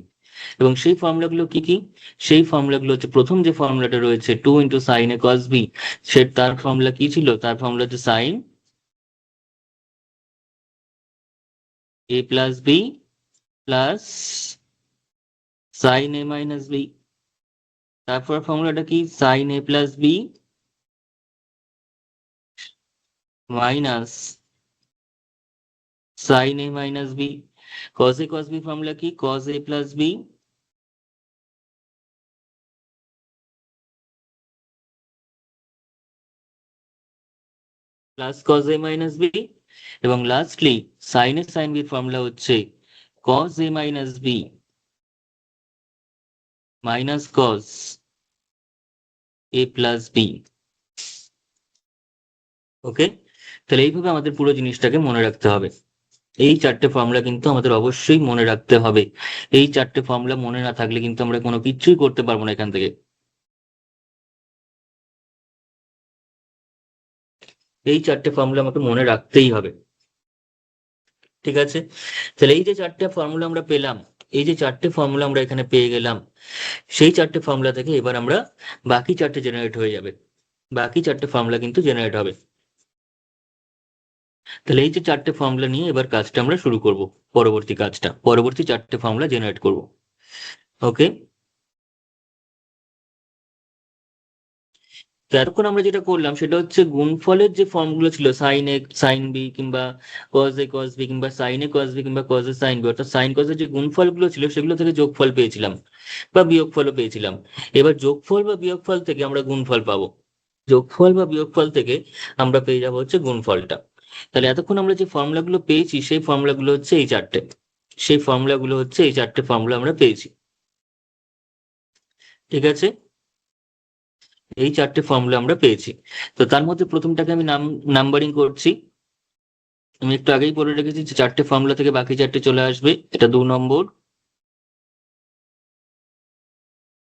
Speaker 1: এবং সেই ফর্মুলা গুলো কি কি? সেই ফর্মুলা গুলো হচ্ছে, প্রথম যে ফর্মুলাটা রয়েছে 2 sin a cos b, সে তার ফর্মুলা কি ছিল? তার ফর্মুলা হচ্ছে sin a plus b plus sin a minus b। তারপর ফর্মুলাটা কি? sin a plus b minus sin a minus b। cos a cos b formula কি? cos a plus b plus cos a minus b। এবং lastly sin a sin b formula হচ্ছে cos a minus b minus cos a plus b। ওকে, তাহলে এইভাবে আমাদের পুরো জিনিসটাকে মনে রাখতে হবে। এই 4টে ফর্মুলা কিন্তু আমাদের অবশ্যই মনে রাখতে হবে। এই 4টে ফর্মুলা মনে না থাকলে কিন্তু আমরা কোনো কিছুই করতে পারবো না এখান থেকে। এই 4টে ফর্মুলা আমাকে মনে রাখতেই হবে। ঠিক আছে, তাহলে এই যে 4টে ফর্মুলা আমরা পেলাম, এই যে 4টে ফর্মুলা আমরা এখানে পেয়ে গেলাম, সেই 4টে ফর্মুলা থেকে এবার আমরা বাকি 4টে জেনারেট হয়ে যাবে। বাকি 4টে ফর্মুলা কিন্তু জেনারেট হবে। তাহলে এই যে 4টে ফর্মুলা নিয়ে এবার কাজটা আমরা শুরু করব। পরবর্তী কাজটা, পরবর্তী 4টে ফর্মুলা জেনারেট করব। ওকে, তো এতক্ষণ আমরা যেটা করলাম সেটা হচ্ছে গুণফলের যে ফর্মগুলো ছিল, সাইন এ সাইন বি কিংবা কজ এ কজ বি কিংবা সাইন এ কজ বি কিংবা কজ এ সাইন বি, অর্থাৎ সাইন কজের যে গুণফলগুলো ছিল সেগুলো থেকে যোগফল পেয়েছিলাম বা বিয়োগফলও পেয়েছিলাম। এবার যোগফল বা বিয়োগফল থেকে আমরা গুণফল পাবো, যোগফল বা বিয়োগফল থেকে আমরা পেয়ে যাবো হচ্ছে গুণফলটা। তাহলে এতক্ষণ আমরা যে ফর্মুলাগুলো পেয়েছি সেই ফর্মুলাগুলো হচ্ছে এই 4টে। সেই ফর্মুলাগুলো হচ্ছে এই চারটে ফর্মুলা আমরা পেয়েছি। ঠিক আছে, এই চারটে ফর্মুলা আমরা পেয়েছি। তো তার মধ্যে প্রথমটাকে আমি নাম্বারিং করছি। আমি একটু আগেই বলে রেখেছি যে চারটে ফর্মুলা থেকে বাকি চারটে চলে আসবে। এটা 2 নম্বর,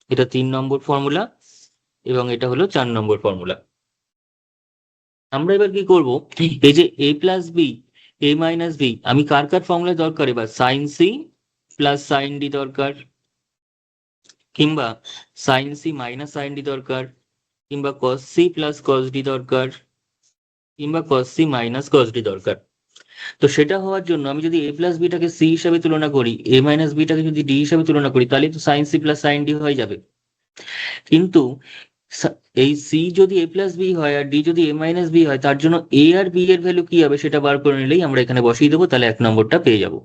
Speaker 1: এটা 3 নম্বর ফর্মুলা, এবং এটা হলো 4 নম্বর ফর্মুলা। আমরা এবার কি করব, এই যে a plus b, a minus b, আমি কার কার ফর্মুলা দরকার, এবার sine C plus sine d দরকার, কিংবা sine C minus sine d দরকার, কিংবা cos C plus cos d দরকার, কিংবা cos C minus cos d দরকার। তো সেটা হওয়ার জন্য আমি যদি এ প্লাস বিটাকে সি হিসাবে তুলনা করি, এ মাইনাস বিটাকে যদি ডি হিসাবে তুলনা করি, তাহলে তো sine C plus sine d হয়ে যাবে। কিন্তু এই সি যদি এ প্লাস বি হয় আর ডি যদি এ মাইনাস বি হয়, তার জন্য এ আর বি এর ভ্যালু কি হবে সেটা বার করে নিলেই আমরা এখানে বসিয়ে দেবো, তাহলে 1 নম্বরটা পেয়ে যাব।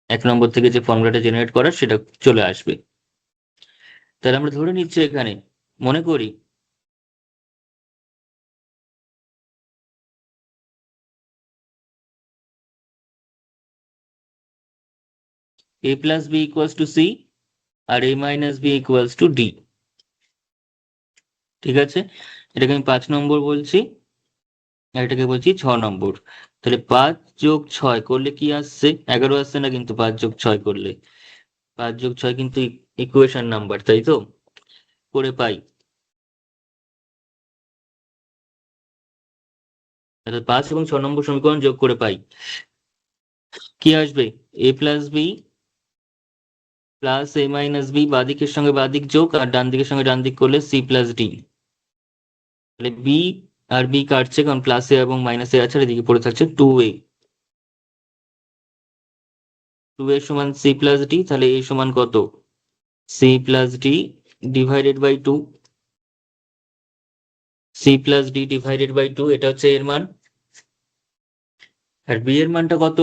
Speaker 1: 1 নম্বর থেকে যে ফর্মুলাটা জেনারেট করার সেটা চলে আসবে। তাহলে আমরা ধরে নিচ্ছি এখানে, মনে করি A plus B equals to C আর A minus B equals to D. ঠিক আছে, এটাকে আমি 5 নম্বর বলছি, আর এটাকে বলছি 6 নম্বর। তাহলে 5 + 6 করলে কি আসছে, 11 আসছে না, কিন্তু 5 + 6 করলে, 5 + 6 কিন্তু ইকুয়েশন নাম্বার, তাই তো, করে পাই। অর্থাৎ 5 এবং 6 নম্বর সমীকরণ যোগ করে পাই কি আসবে, এ প্লাস বি প্লাস এ মাইনাস বি, বাদিকের সঙ্গে বাদিক যোগ, আর ডান দিকের সঙ্গে ডান দিক করলে সি প্লাস ডি। তাহলে বি আর বি কাটছে, কারণ প্লাস এ এবং মাইনাস এ আছে, আর এদিকে পড়ে থাকছে 2a। 2a সমান সি প্লাস ডি, তাহলে এ সমান কত, c plus d divided by 2, c plus d divided by 2, এটা হচ্ছে এর মান। আর বি এর মানটা কত,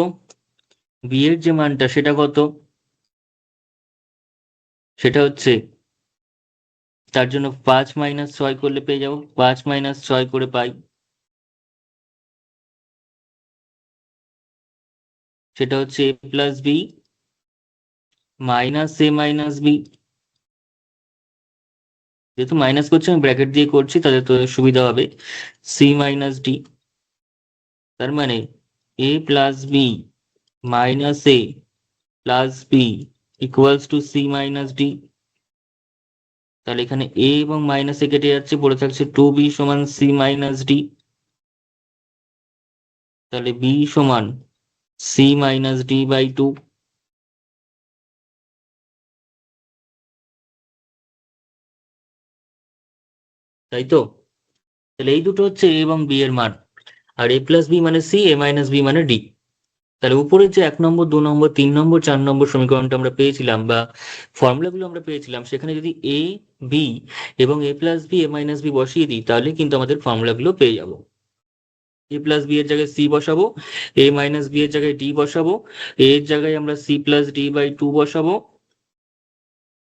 Speaker 1: বি এর যে মানটা সেটা কত, সেটা হচ্ছে, তার জন্য 5 - 6 করলে পেয়ে যাবো, 5 - 6 করে পাই, সেটা হচ্ছে এ প্লাস বি মাইনাস এ মাইনাস বি। যেহেতু মাইনাস করছি আমি ব্র্যাকেট দিয়ে করছি, তাদের তো সুবিধা হবে, সি মাইনাস ডি। তার মানে A plus B minus A plus B equals to C minus D. তাহলে এখানে এ এবং মাইনাস এ কেটে যাচ্ছে, পড়ে থাকছে 2b সমান সি মাইনাস ডি। তাহলে বি সমান সি মাইনাস ডি বাই 2। তাই তো, তাহলে এই দুটো হচ্ছে এ এবং বি এর মান, আর এ প্লাস বি মানে সি, এ মাইনাস বি মানে ডি। তাহলে উপরে যে 1 নম্বর, 2 নম্বর, 3 নম্বর, 4 নম্বর সমীকরণটা আমরা পেয়েছিলাম, বা ফর্মুলাগুলো আমরা পেয়েছিলাম, সেখানে যদি এ, বি এবং এ প্লাস বি, এ মাইনাস বি বসিয়ে দিই, তাহলে কিন্তু আমাদের ফর্মুলাগুলো পেয়ে যাব। এ প্লাস বি এর জায়গায় সি বসাবো, এ মাইনাস বি এর জায়গায় ডি বসাবো, এ এর জায়গায় আমরা সি প্লাস ডি বাই 2 বসাবো,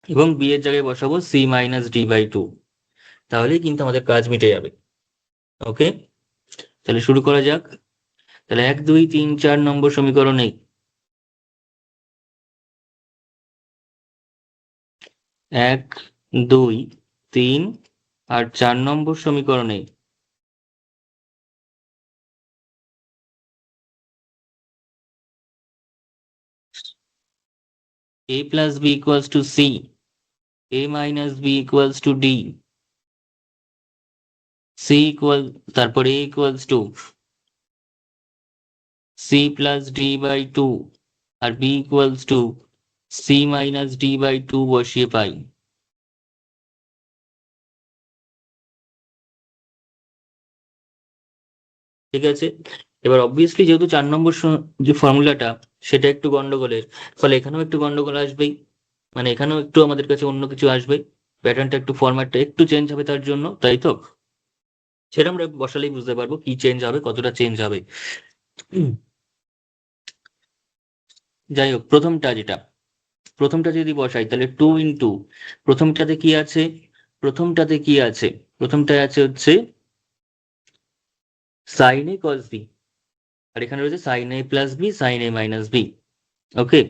Speaker 1: এবং বি এর জায়গায় বসাবো সি মাইনাস ডি বাই 2। তাহলেই কিন্তু আমাদের কাজ মিটে যাবে। ওকে, তাহলে শুরু করা যাক। তাহলে 1, 2, 3, 4 নম্বর সমীকরণে 1, 2, 3 আর 4 নম্বর সমীকরণে a plus B equals to C, A minus B equals to D, C equal, তারপর A equals to C plus D by 2, আর B equals to C minus D by 2 বসিয়ে পাই। ঠিক আছে, এবার অবভিয়াসলি যেহেতু 4 নম্বর যে ফর্মুলাটা সেটা একটু গন্ডগোলের, ফলে এখানেও একটু গন্ডগোল আসবেই, মানে এখানেও একটু আমাদের কাছে অন্য কিছু আসবে, প্যাটার্নটা একটু, ফরম্যাটটা একটু চেঞ্জ হবে তার জন্য, তাই তো। সেটা আমরা বসালেই বুঝতে পারবো কি চেঞ্জ হবে, কতটা চেঞ্জ হবে। উম, যাই হোক, প্রথমটা যদি বসাই, তাহলে 2 × প্রথমটাতে কি আছে, প্রথমটাতে কি আছে, প্রথমটায় আছে হচ্ছে সাইন এ কস বি, আর এখানে রয়েছে সাইন এ প্লাস বি, সাইন এ মাইনাস বি। ওকে,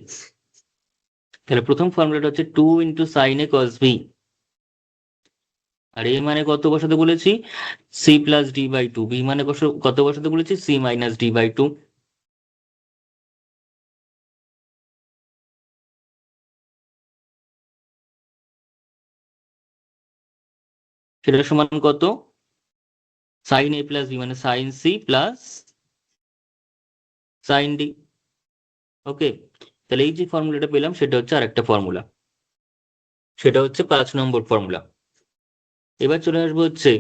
Speaker 1: তাহলে প্রথম ফর্মুলাটা হচ্ছে 2 × sin A cos B, আর এ মানে কত বসাতে বলেছি, C+D/2, বি মানে কত বসাতে বলেছি, C-D/2। সেটা সমান কত, sin A+B মানে sin C+sin D। ওকে, তাহলে এই যে ফর্মুলাটা পেলাম সেটা হচ্ছে আরেকটা ফর্মুলা, সেটা হচ্ছে 5 নম্বর ফর্মুলা। এবার চলে আসবো হচ্ছে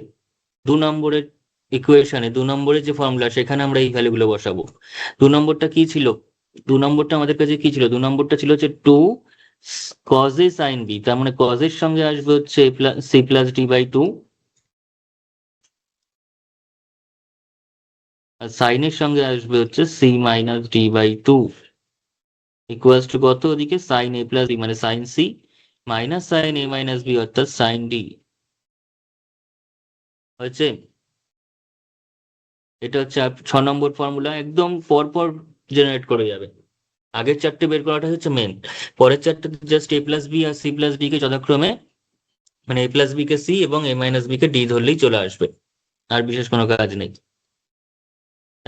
Speaker 1: 2 নম্বরের ইকুয়েশনে, 2 নম্বরের যে ফর্মুলা সেখানে আমরা এই ভ্যালুগুলো বসাবো। 2 নম্বরটা কি ছিল, 2 নম্বরটা আমাদের কাছে কি ছিল, 2 নম্বরটা ছিল হচ্ছে 2 cos A sin B, তার মানে cos এর সঙ্গে আসবে হচ্ছে C+D/2, আর সাইন এর সঙ্গে আসবে হচ্ছে C-D/2, ইকুয়ালস টু কত, ওদিকে sin A+B মানে sin C minus sin A-B অর্থাৎ sin D হয়েছে। এটা হচ্ছে 6 নম্বর ফর্মুলা, একদম পরপর জেনারেট করে যাবে। আগের চারটে বের করাটা হচ্ছে মেন, পরের চারটে জাস্ট A+B আর C+D কে যথাক্রমে, মানে A+B কে সি এবং A-B কে ডি ধরলেই চলে আসবে, আর বিশেষ কোনো কাজ নেই।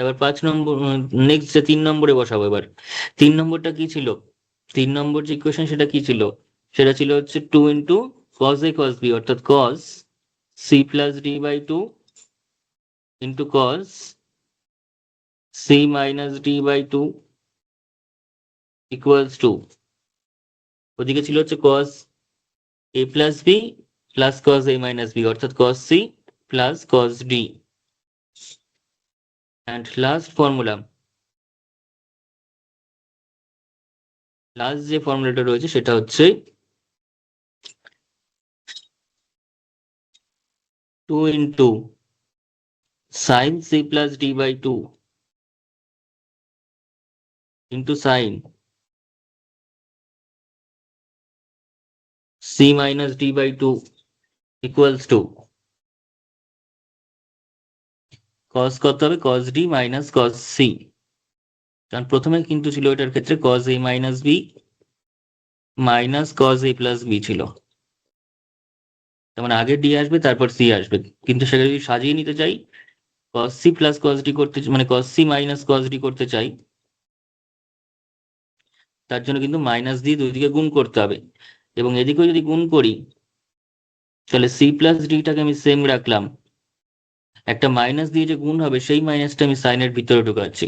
Speaker 1: এবার 5 নম্বর, নেক্সট যে 3 নম্বরে বসাবো এবার। 3 নম্বরটা কি ছিল, 3 নম্বর যে ইকুয়েশন সেটা কি ছিল, সেটা ছিল হচ্ছে 2 × cos A cos B অর্থাৎ cos C+D/2 into cos C-D/2 equals to, ওদিকে ছিল হচ্ছে cos A+B plus cos A-B অর্থাৎ cos C plus cos D। And last formula, last যে ফর্মুলাটা রয়েছে সেটা হচ্ছে 2 × sin C+D/2 into sin C-D/2 equals to cos কত হবে, cos D minus cos C, কারণ প্রথমে কিন্তু ছিল এটার ক্ষেত্রে cos A-B minus cos A+B ছিল, তার মানে আগে D আসবে তারপর C আসবে, কিন্তু সেটা যদি সাজিয়ে নিতে চাই, cos C plus cos D করতে, মানে cos C minus cos D করতে চাই, তার জন্য কিন্তু মাইনাস দিয়ে দুই দিকে গুণ করতে হবে, এবং এদিকেও যদি গুণ করি তাহলে C+D-টাকে আমি সেম রাখলাম, একটা মাইনাস দিয়ে যে গুণ হবে সেই মাইনাসটা আমি সাইনের ভিতরে ঢুকাচ্ছি।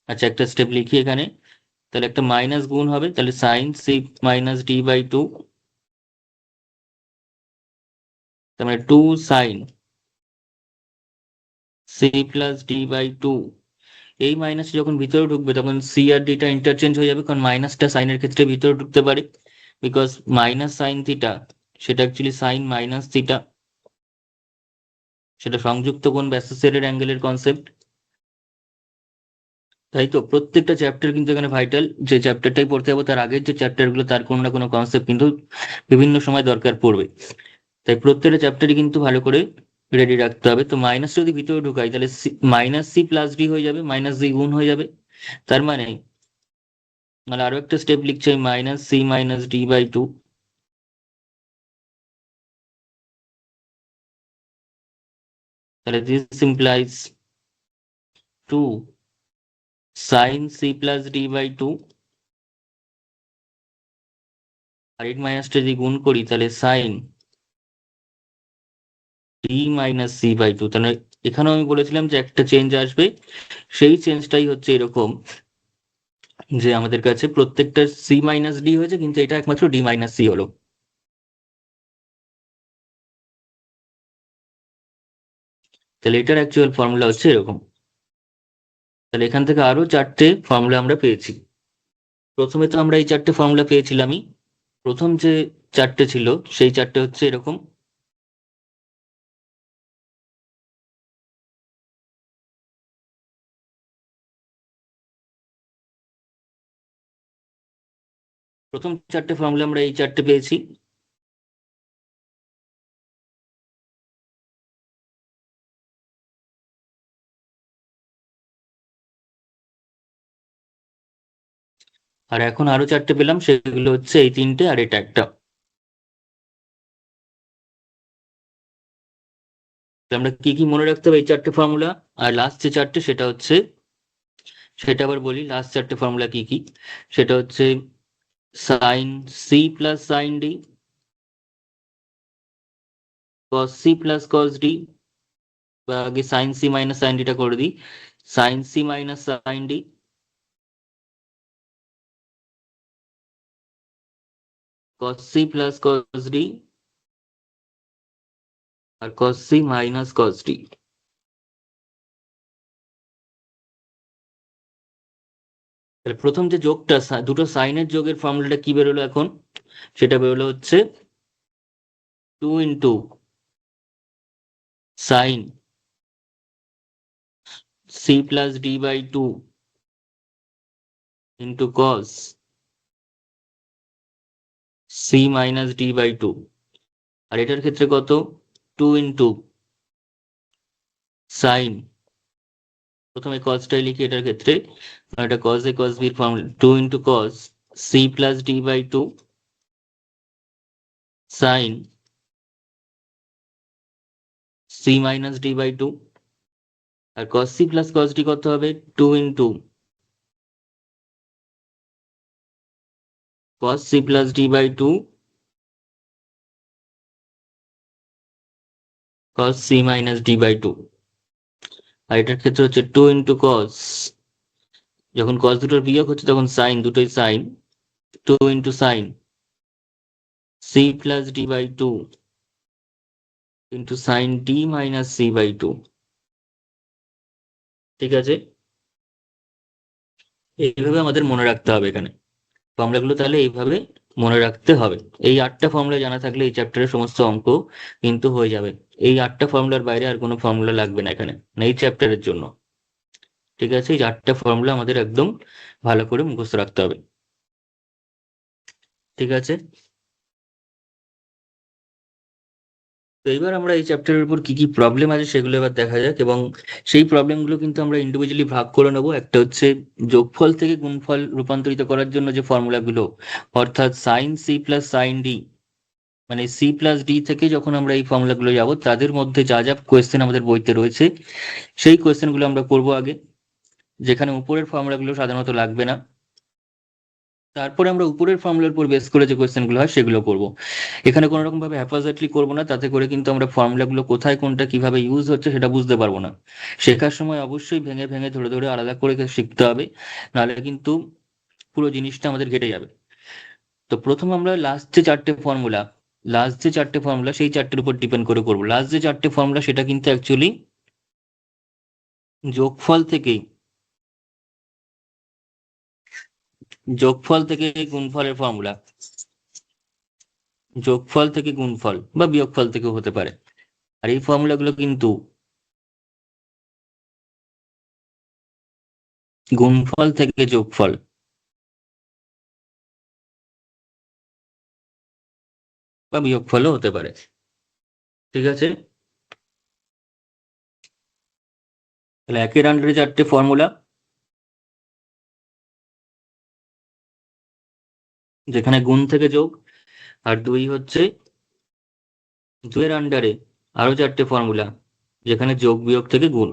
Speaker 1: আচ্ছা, একটা স্টেপ লিখি এখানে, তাহলে একটা মাইনাস গুণ হবে, তাহলে সাইন C-D/2, তার মানে 2 sin C+D/2, এই মাইনাসটা যখন ভিতরে ঢুকবে তখন সি আর ডিটা ইন্টারচেঞ্জ হয়ে যাবে, কারণ মাইনাসটা সাইনের ক্ষেত্রে ভিতরে ঢুকতে পারে, বিকজ মাইনাস সাইন থিটা সেটা অ্যাকচুয়ালি সাইন মাইনাস থিটা, সেটা সংযুক্ত কোণ ব্যাসার্ধের অ্যাঙ্গেলের কনসেপ্ট। তাই তো প্রত্যেকটা চ্যাপ্টার কিন্তু এখানে ভাইটাল, যে চ্যাপ্টারটাই পড়তে যাবো তার আগের যে চ্যাপ্টারগুলো তার কোনো না কোনো কনসেপ্ট কিন্তু বিভিন্ন সময় দরকার পড়বে, তাই প্রত্যেকটা চ্যাপ্টারই কিন্তু ভালো করে রেডি রাখতে হবে। তো মাইনাস যদি ভিতরে ঢুকাই তাহলে মাইনাস C+D হয়ে যাবে, মাইনাস D গুণ হয়ে যাবে, তার মানে, মানে আরো একটা স্টেপ লিখছি আমি, মাইনাস C-D/2, তাহলে দিস ইমপ্লাইজ 2 sin C+D/2, আর এই মাইনাসটা যদি গুণ করি তাহলে sin D-C/2, তাহলে এখানেও আমি বলেছিলাম যে একটা চেঞ্জ আসবে, সেই চেঞ্জটাই হচ্ছে এরকম, যে আমাদের কাছে প্রত্যেকটা C-D হয়েছে কিন্তু এটা একমাত্র D-C হলো। তাহলে এটার অ্যাকচুয়াল ফর্মুলা হচ্ছে এরকম। তাহলে এখান থেকে আরো চারটে ফর্মুলা আমরা পেয়েছি। প্রথমে তো আমরা এই চারটে ফর্মুলা পেয়েছিলামই, প্রথম যে চারটে ছিল সেই চারটে হচ্ছে এরকম। প্রথম চারটে ফর্মুলা আমরা এই চারটে পেয়েছি। আর এখন আরো 4টে পেলাম, সেগুলো হচ্ছে এই 3টে আর এটা একটা। আমরা কি কি মনে রাখতে হবে? এই 4টে ফর্মুলা। আর লাস্ট যে 4টে সেটা হচ্ছে, সেটা আবার বলি, লাস্ট 4টে ফর্মুলা কি কি। সেটা হচ্ছে sine C plus sine D, cos C plus cos D, বা আগে সাইন সি মাইনাস সাইন ডিটা করে দিই, sine C minus sine D, cos C plus cos D, আর cos C minus cos D. তাহলে প্রথম যে যোগটা, দুটো সাইনের যোগের ফর্মুলাটা কি বেরোলো এখন? সেটা বেরোলো হচ্ছে 2 sine C plus D by 2 cos C minus D by 2। আর এটার ক্ষেত্রে কত? 2 সাইন, প্রথমে কসটাই লিখি এটার ক্ষেত্রে, কারণ এটা কস এ কস বির formula. 2 cos C plus D by 2 sine C minus D by 2। আর cos C plus cos d কত হবে? 2 cos C plus D by 2 cos C minus D by 2। আর এটার ক্ষেত্রে হচ্ছে 2 যখন কস দুটোর বিয়োগ হচ্ছে তখন সাইন, দুটোই sine, 2 c plus D by 2 sine d minus C by 2। ঠিক আছে, এইভাবে আমাদের মনে রাখতে হবে এখানে ফর্মুলাগুলো। তাহলে এইভাবে মনে রাখতে হবে। এই 8টা ফর্মুলা জানা থাকলে এই চ্যাপ্টারের সমস্ত অঙ্ক কিন্তু হয়ে যাবে। এই 8টা ফর্মুলার বাইরে আর কোনো ফর্মুলা লাগবে না এখানে, না এই চ্যাপ্টারের জন্য। ঠিক আছে, এই 8টা ফর্মুলা আমাদের একদম ভালো করে মুখস্থ রাখতে হবে। ঠিক আছে, তো এইবার আমরা এই চ্যাপ্টারের উপর কি কি প্রবলেম আছে সেগুলো এবার দেখা যাক, এবং সেই প্রবলেমগুলো কিন্তু আমরা ইন্ডিভিজুয়ালি ভাগ করে নেবো। একটা হচ্ছে যোগফল থেকে গুণফল রূপান্তরিত করার জন্য যে ফর্মুলাগুলো, অর্থাৎ sine C plus sine d, মানে সি প্লাস ডি থেকে যখন আমরা এই ফর্মুলাগুলো যাব, তাদের মধ্যে যা যা কোয়েশ্চেন আমাদের বইতে রয়েছে সেই কোয়েশ্চেনগুলো আমরা করব আগে, যেখানে উপরের ফর্মুলাগুলো সাধারণত লাগবে না। তারপরে আমরা উপরের ফর্মুলার উপর বেস করে যে কোয়েশ্চেনগুলো হয় সেগুলো করব। এখানে কোনো রকম ভাবে হ্যাপাজার্ডলি করবো না, তাতে করে কিন্তু আমরা ফর্মুলাগুলো কোথায় কোনটা কিভাবে ইউজ হচ্ছে সেটা বুঝতে পারবো না। শেখার সময় অবশ্যই ভেঙে ভেঙে ধরে ধরে আলাদা করে শিখতে হবে, নাহলে কিন্তু পুরো জিনিসটা আমাদের ঘেটে যাবে। তো প্রথম আমরা লাস্ট যে চারটে ফর্মুলা সেই চারটের উপর ডিপেন্ড করে করবো। লাস্ট যে চারটে ফর্মুলা সেটা কিন্তু অ্যাকচুয়ালি যোগফল থেকেই, যোগফল থেকে গুণফলের ফর্মুলা, যোগফল থেকে গুণফল বা বিয়োগফল থেকেও হতে পারে। আর এই ফর্মুলাগুলো কিন্তু গুণফল থেকে যোগফল বা বিয়োগফলও হতে পারে। ঠিক আছে, তাহলে একের আন্ডারে চারটে ফর্মুলা, যেখানে গুণ থেকে যোগ, আর দুই হচ্ছে দুইয়ের আন্ডারে আরো চারটে ফর্মুলা, যেখানে যোগ বিয়োগ থেকে গুণ।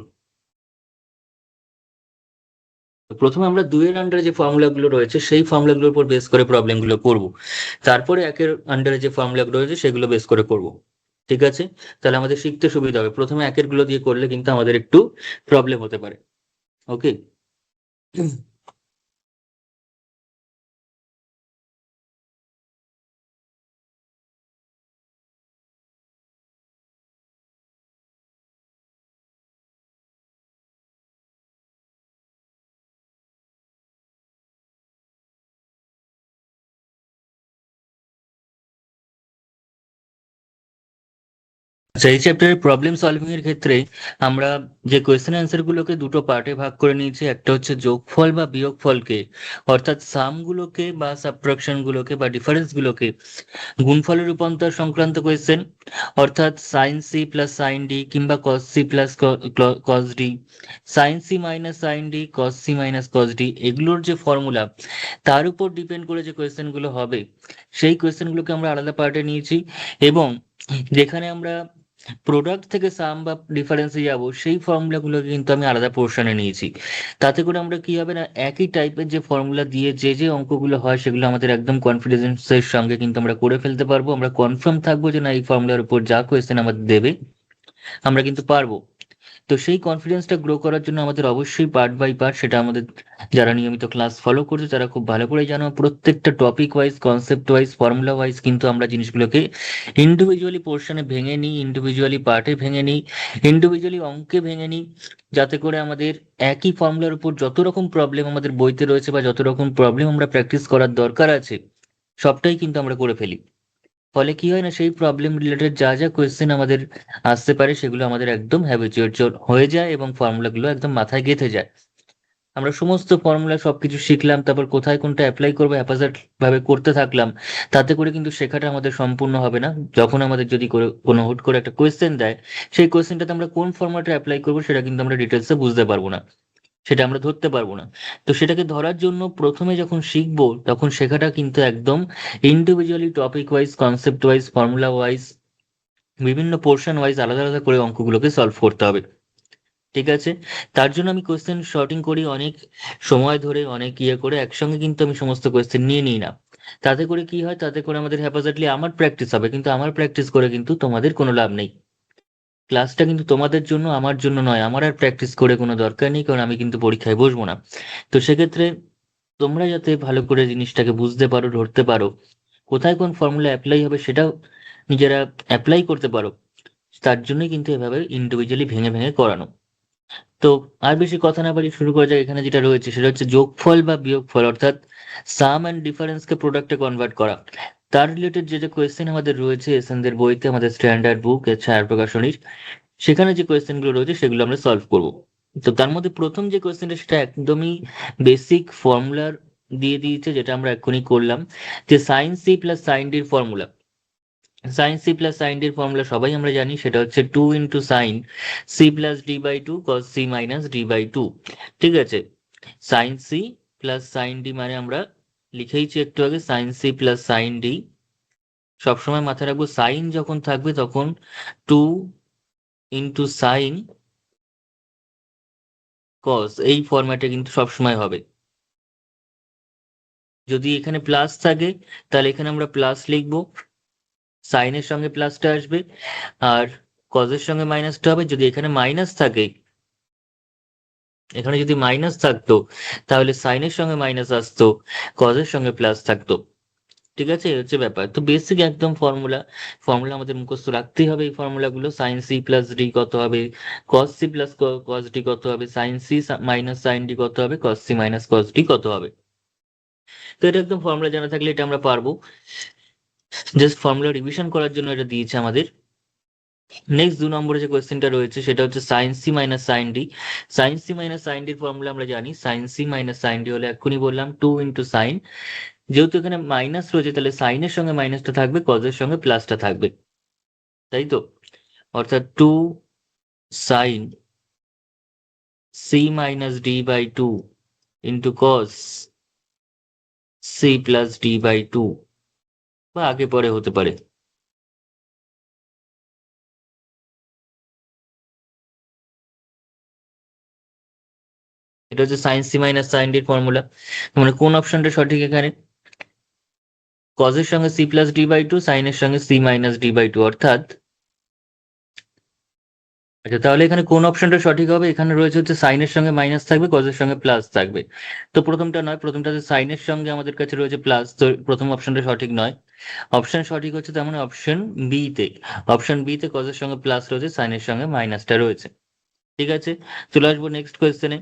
Speaker 1: তো প্রথমে আমরা দুইয়ের আন্ডারে যে ফর্মুলাগুলো রয়েছে সেই ফর্মুলাগুলোর উপর বেস করে প্রবলেমগুলো করব, তারপরে একের আন্ডারে যে ফর্মুলাগুলো রয়েছে সেগুলো বেস করে করব। ঠিক আছে, তাহলে আমাদের শিখতে সুবিধা হবে। প্রথমে একের গুলো দিয়ে করলে কিন্তু আমাদের একটু প্রবলেম হতে পারে। ওকে, আচ্ছা, এই চ্যাপ্টারের প্রবলেম সলভিং এর ক্ষেত্রে আমরা যে কোয়েশ্চেন অ্যান্সার গুলোকে দুটো পার্টে ভাগ করে নিয়েছি, একটা হচ্ছে যোগফল বা বিয়োগফলকে, অর্থাৎ সাম গুলোকে বা সাবট্রাকশন গুলোকে বা ডিফারেন্স গুলোকে গুণফলে রূপান্তর সংক্রান্ত কোয়েশ্চেন, অর্থাৎ sine C plus sine D কিংবা cos C plus cos D, sine C minus sine D, cos C minus cos D, এগুলোর যে ফর্মুলা তার উপর ডিপেন্ড করে যে কোয়েশ্চেন গুলো হবে, সেই কোয়েশ্চেন গুলোকে আমরা আলাদা পার্টে নিয়েছি। এবং যেখানে আমরা প্রোডাক্ট থেকে সাম বা ডিফারেন্সে যাব, সেই ফর্মুলাগুলোকে কিন্তু আমি আলাদা পোর্শনে নিয়েছি। তাতে করে আমরা কি হবে না, একই টাইপের যে ফর্মুলা দিয়ে যে অঙ্কগুলো হয় সেগুলো আমাদের একদম কনফিডেন্সের সঙ্গে কিন্তু আমরা করে ফেলতে পারবো। আমরা কনফার্ম থাকবো যে না, এই ফর্মুলার উপর যা কোয়েশ্চেন আমাদের দেবে আমরা কিন্তু পারবো। তো সেই কনফিডেন্সটা গ্রো করার জন্য আমাদের অবশ্যই পার্ট বাই পার্ট, সেটা আমাদের যারা নিয়মিত ক্লাস ফলো করছে তারা খুব ভালো করে জানো, প্রত্যেকটা topic wise, concept wise, formula wise কিন্তু আমরা জিনিসগুলোকে ইন্ডিভিজুয়ালি পোর্শনে ভেঙে নিই, ইন্ডিভিজুয়ালি পার্টে ভেঙে নিই, ইন্ডিভিজুয়ালি অঙ্কে ভেঙে নিই, যাতে করে আমাদের একই ফর্মুলার উপর যত রকম প্রবলেম আমাদের বইতে রয়েছে বা যত রকম প্রবলেম আমরা প্র্যাকটিস করার দরকার আছে, সবটাই কিন্তু আমরা করে ফেলি। ফলে কি হয় না, সেই প্রবলেম রিলেটেড যা কোয়েশ্চেন আমাদের আসতে পারে সেগুলো আমাদের একদম হ্যাবিচুয়েট হয়ে যায় এবং ফর্মুলাগুলো একদম মাথায় গেঁথে যায়। আমরা সমস্ত ফর্মুলা সবকিছু শিখলাম, তারপর কোথায় কোনটা অ্যাপ্লাই করবো হ্যাপাজার্ড ভাবে করতে থাকলাম, তাতে করে কিন্তু শেখাটা আমাদের সম্পূর্ণ হবে না। যখন আমাদের যদি কোনো হুট করে একটা কোয়েশ্চেন দেয়, সেই কোয়েশ্চেনটাতে আমরা কোন ফর্ম্যাটে অ্যাপ্লাই করবো সেটা কিন্তু আমরা ডিটেলসে বুঝতে পারবো না, সেটা আমরা ধরতে পারবো না। তো সেটাকে ধরার জন্য প্রথমে যখন শিখবো তখন শেখাটা কিন্তু একদম individually topic wise, concept wise, formula wise, বিভিন্ন পোর্শন ওয়াইজ আলাদা আলাদা করে অঙ্কগুলোকে সলভ করতে হবে। ঠিক আছে? তার জন্য আমি কোয়েশ্চেন শর্টিং করি অনেক সময় ধরে, অনেক করে একসঙ্গে কিন্তু আমি সমস্ত কোয়েশ্চেন নিয়ে নিই না। তাতে করে কি হয়, তাতে করে আমাদের হ্যাপাজার্ডলি আমার প্র্যাকটিস হবে, কিন্তু আমার প্র্যাকটিস করে কিন্তু তোমাদের কোনো লাভ নেই। ক্লাসটা কিন্তু তোমাদের জন্য, আমার জন্য নয়। আমার আর প্র্যাকটিস করে কোনো দরকার নেই, কারণ আমি কিন্তু পরীক্ষায় বসবো না। তো সেক্ষেত্রে তোমরা যাতে ভালো করে জিনিসটাকে বুঝতে পারো, ধরতে পারো, কোথায় কোন ফর্মুলা অ্যাপ্লাই হবে সেটাও নিজেরা অ্যাপ্লাই করতে পারো, তার জন্যই কিন্তু এভাবে ইন্ডিভিজুয়ালি ভেঙে ভেঙে করানো। তো আর বেশি কথা না বাড়িয়ে শুরু করা যাক। এখানে যেটা রয়েছে সেটা হচ্ছে যোগফল বা বিয়োগফল, অর্থাৎ সাম অ্যান্ড ডিফারেন্সকে প্রোডাক্টে কনভার্ট করা। তার রিলেটেড যে কোয়েশ্চেন আমাদের রয়েছে এসএনদের বইতে, আমাদের স্ট্যান্ডার্ড বুক ছায়া প্রকাশনীর, সেখানে যে কোয়েশ্চেনগুলো রয়েছে সেগুলো আমরা সলভ করব। তো তার মধ্যে প্রথম যে কোয়েশ্চেনটা সেটা একদমই বেসিক ফর্মুলার দিয়ে দিয়েছে, যেটা আমরা এক্ষুনি করলাম, যে সাইন সি প্লাস সাইন ডির formula. Sine C plus sine ডির ফর্মুলা সবাই আমরা জানি, সেটা হচ্ছে 2 × sin c+d/2 cos c - d/2। ঠিক আছে? Sine C plus sine d মানে আমরা লিখেইছি একটু আগে, sine C plus sine d. সবসময় মাথায় রাখবো সাইন যখন থাকবে তখন 2 × sin cos, এই ফরম্যাটে কিন্তু সবসময় হবে। যদি এখানে প্লাস থাকে তাহলে এখানে আমরা প্লাস লিখবো, সাইনের সঙ্গে প্লাসটা আসবে, আর কজের সঙ্গে মাইনাসটা হবে। যদি এখানে মাইনাস থাকে, এখানে যদি মাইনাস থাকতো তাহলে সাইনের সঙ্গে মাইনাস আসতো, কজের সঙ্গে প্লাস থাকতো। ঠিক আছে? এই হচ্ছে ব্যাপার। তো বেসিক একদম ফর্মুলা, ফর্মুলা আমাদের মুখস্থ রাখতেই হবে। এই ফর্মুলাগুলো সাইন সি প্লাস ডি কত হবে, cos C plus cos d কত হবে, sine C minus sine d কত হবে, cos C minus cos d কত হবে। তো এটা একদম ফর্মুলা জানা থাকলে এটা আমরা পারবো। জাস্ট ফর্মুলা রিভিশন করার জন্য এটা দিয়েছে আমাদের। নেক্সট 2 নম্বরে যে কোয়েশ্চেনটা রয়েছে সেটা হচ্ছে sine C minus sine D. Sine C minus sine ডির ফর্মুলা আমরা জানি, sine C minus sine d হলে এক্ষুনি বললাম 2 × sin। যেহেতু এখানে মাইনাস রয়েছে তাহলে সাইনের সঙ্গে মাইনাসটা থাকবে, কজের সঙ্গে প্লাসটা থাকবে, তাই তো? অর্থাৎ 2 sin c - d/2 into cos c+d/2, বা আগে পরে হতে পারে। এটা হচ্ছে সাইন সি মাইনাস সাইন ডির ফর্মুলা। মানে কোন অপশনটা সঠিক এখানে? কজের সঙ্গে c+d/2, সাইনের সঙ্গে c - d/2, অর্থাৎ আচ্ছা, তাহলে এখানে কোন অপশনটা সঠিক হবে? এখানে রয়েছে হচ্ছে সাইনের সঙ্গে মাইনাস থাকবে, কজের সঙ্গে প্লাস থাকবে। তো প্রথমটা নয়, প্রথমটাতে সাইনের সঙ্গে আমাদের কাছে রয়েছে প্লাস, তো প্রথম অপশনটা সঠিক নয়। অপশন সঠিক হচ্ছে তার মানে অপশন বি তে। অপশন বি তে কজের সঙ্গে প্লাস রয়েছে, সাইনের সঙ্গে মাইনাসটা রয়েছে। ঠিক আছে? চলে আসবো নেক্সট কোয়েশ্চেনে।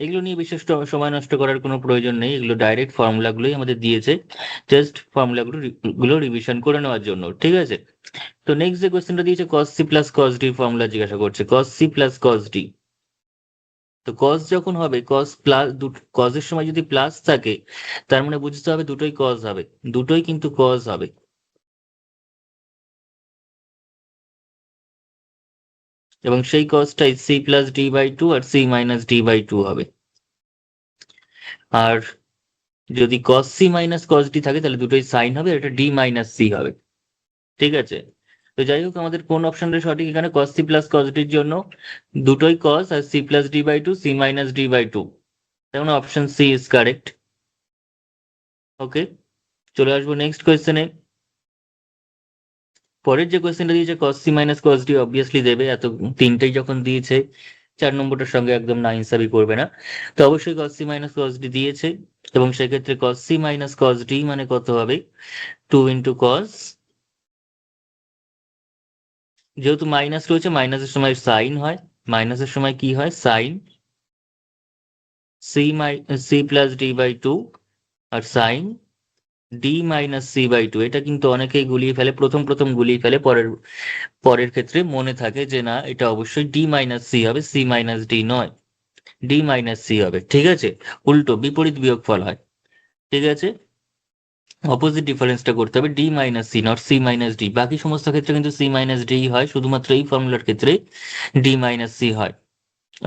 Speaker 1: এগুলো নিয়ে বিশেষ সময় নষ্ট করার কোনো প্রয়োজন নেই, এগুলো ডাইরেক্ট ফর্মুলাগুলোই আমাদের দিয়েছে, জাস্ট ফর্মুলাগুলো রিভিশন করে নেওয়ার জন্য, ঠিক আছে? তো নেক্সট যে কোয়েশ্চেনটা দিয়েছে cos c plus cos d formula জিজ্ঞাসা করছে, cos c plus cos d। তো cos যখন হবে, cos প্লাস cos এর সময় যদি প্লাস থাকে, তার মানে বুঝতে হবে দুটোই cos হবে, দুটোই কিন্তু cos হবে। এবং সেই cosটাই c plus d by two আর c minus d by two হবে। আর যদি cos c minus cos d থাকে তাহলে দুটোই সাইন হবে, এটা d মাইনাস c হবে, ঠিক আছে? তো যাই হোক, আমাদের কোন অপশনটা সঠিক এখানে? cos c plus cos d এর জন্য দুটোই cos আর c plus d by two, c minus d by two, তেমন option c is correct. Okay, চলে আসবো নেক্সট কোয়েশ্চেনে। পরের যে কোয়েশ্চেনটা দিয়েছে cos c minus cos d obviously দেবে, এত তিনটেই যখন দিয়েছে 4 নম্বরটার সঙ্গে একদম না ইনসাবি করবে না। তো অবশ্যই cos c minus cos d দিয়েছে, এবং সেক্ষেত্রে cos c minus cos d মানে কত হবে? 2 ইন্টু cos, যেহেতু মাইনাস রয়েছে মাইনাসের সময় সাইন হয়, মাইনাসের সময় কি হয়? Sine c plus d by two আর sine d minus c by two. এটা কিন্তু অনেকেই গুলিয়ে ফেলে, প্রথম প্রথম গুলিয়ে ফেলে, পরের পরের ক্ষেত্রে মনে থাকে যে না, এটা অবশ্যই d মাইনাস c হবে, c মাইনাস d নয়, d মাইনাস c হবে, ঠিক আছে? উল্টো বিপরীত বিয়োগফল হয়, ঠিক আছে? অপোজিট ডিফারেন্সটা করতে হবে, d minus c not c minus d। বাকি সমস্ত ক্ষেত্রে কিন্তু c মাইনাস d হয়, শুধুমাত্র এই ফর্মুলার ক্ষেত্রে d মাইনাস c হয়।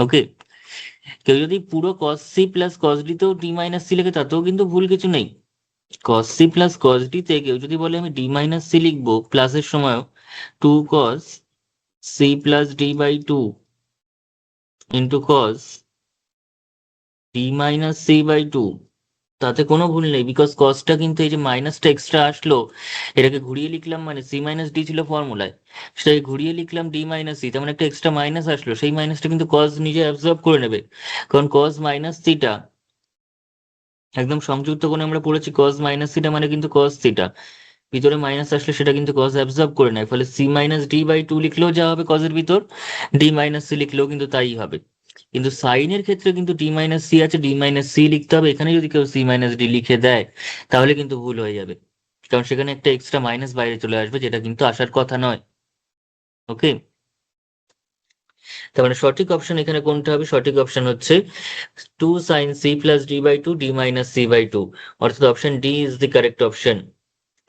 Speaker 1: ওকে, কেউ যদি পুরো cos c plus cos d তেও d মাইনাস c লেখে তাতেও কিন্তু ভুল কিছু নেই। cos c plus cos d তে কেউ যদি বলে আমি d মাইনাস c লিখবো প্লাসের সময়ও, 2 cos c plus d by two into cos d minus c by two, তাতে কোনো ভুল নেই, বিকজ কসটা কিন্তু এই যে মাইনাসটা এক্সট্রা আসলো, এটাকে ঘুরিয়ে লিখলাম, মানে সি মাইনাস ডি ছিল ফর্মুলায়, সেটাকে ঘুরিয়ে লিখলাম ডি মাইনাস সি, তার মানে একটা এক্সট্রা মাইনাস আসলো, সেই মাইনাসটা কিন্তু কস নিজে অ্যাবজর্ব করে নেবে, কারণ কস মাইনাস থিটা একদম সংযুক্ত কোণে আমরা পড়েছি, কস মাইনাস থিটা মানে কিন্তু কস থিটা, ভিতরে মাইনাস আসলে সেটা কিন্তু কস অ্যাবজর্ব করে নেয়, ফলে C minus D by two লিখলেও যা হবে কসের ভিতর, ডি মাইনাস সি লিখলেও কিন্তু তাই হবে। কিন্তু সাইনের ক্ষেত্রে কিন্তু ডি মাইনাস সি আছে, ডি মাইনাস সি লিখতে হবে, এখানে যদি কেউ সি মাইনাস ডি লিখে দেয় তাহলে কিন্তু ভুল হয়ে যাবে, কারণ সেখানে একটা এক্সট্রা মাইনাস বাইরে চলে আসবে, যেটা কিন্তু আসার কথা নয়। ওকে, তার মানে সঠিক অপশন এখানে কোনটা হবে? সঠিক অপশন হচ্ছে 2 sine C plus D by two, D minus C by two, অর্থাৎ option D is the correct option.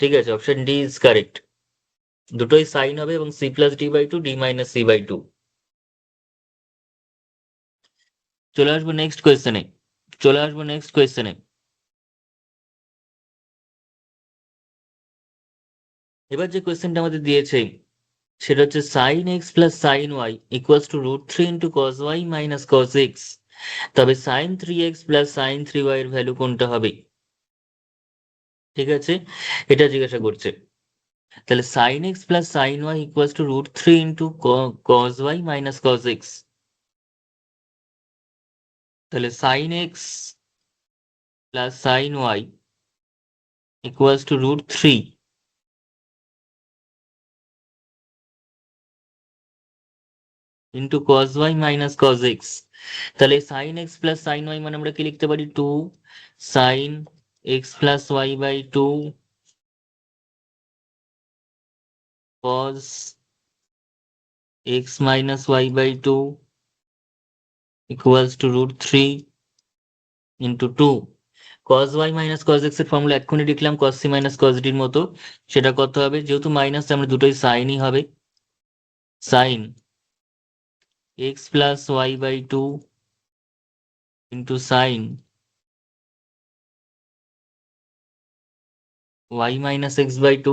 Speaker 1: ঠিক আছে, অপশন ডি ইজ কারেক্ট, দুটোই সাইন হবে এবং C plus D by two, D minus C by two. চলে আসবো next কোয়েশ্চেনে, চলে আসবো নেক্সট কোয়েশ্চেনে। এবার যে কোয়েশ্চেনটা আমাদের দিয়েছে সেটা হচ্ছে sine x plus sine Y equals to root three into cos Y minus cos X, তবে sine three X plus sine three Y এর ভ্যালু কোনটা হবে? ঠিক আছে, এটা জিজ্ঞাসা করছে। তাহলে sine x plus sine Y equals to root three into cos Y minus cos X, তাহলে sine x plus sine Y equals to root three into cos Y minus cos X. তাহলে sine x plus sine y মানে আমরা কি লিখতে পারি? Two sine x plus Y by two cos x minus Y by two equals to root three into two cos Y minus cos x এর formula এক্ষুনি লিখলাম, কস C minus কস ডির মতো। সেটা কত হবে? যেহেতু মাইনাস আমরা দুটোই সাইনই হবে, sine x plus Y by two into sine Y minus X by two.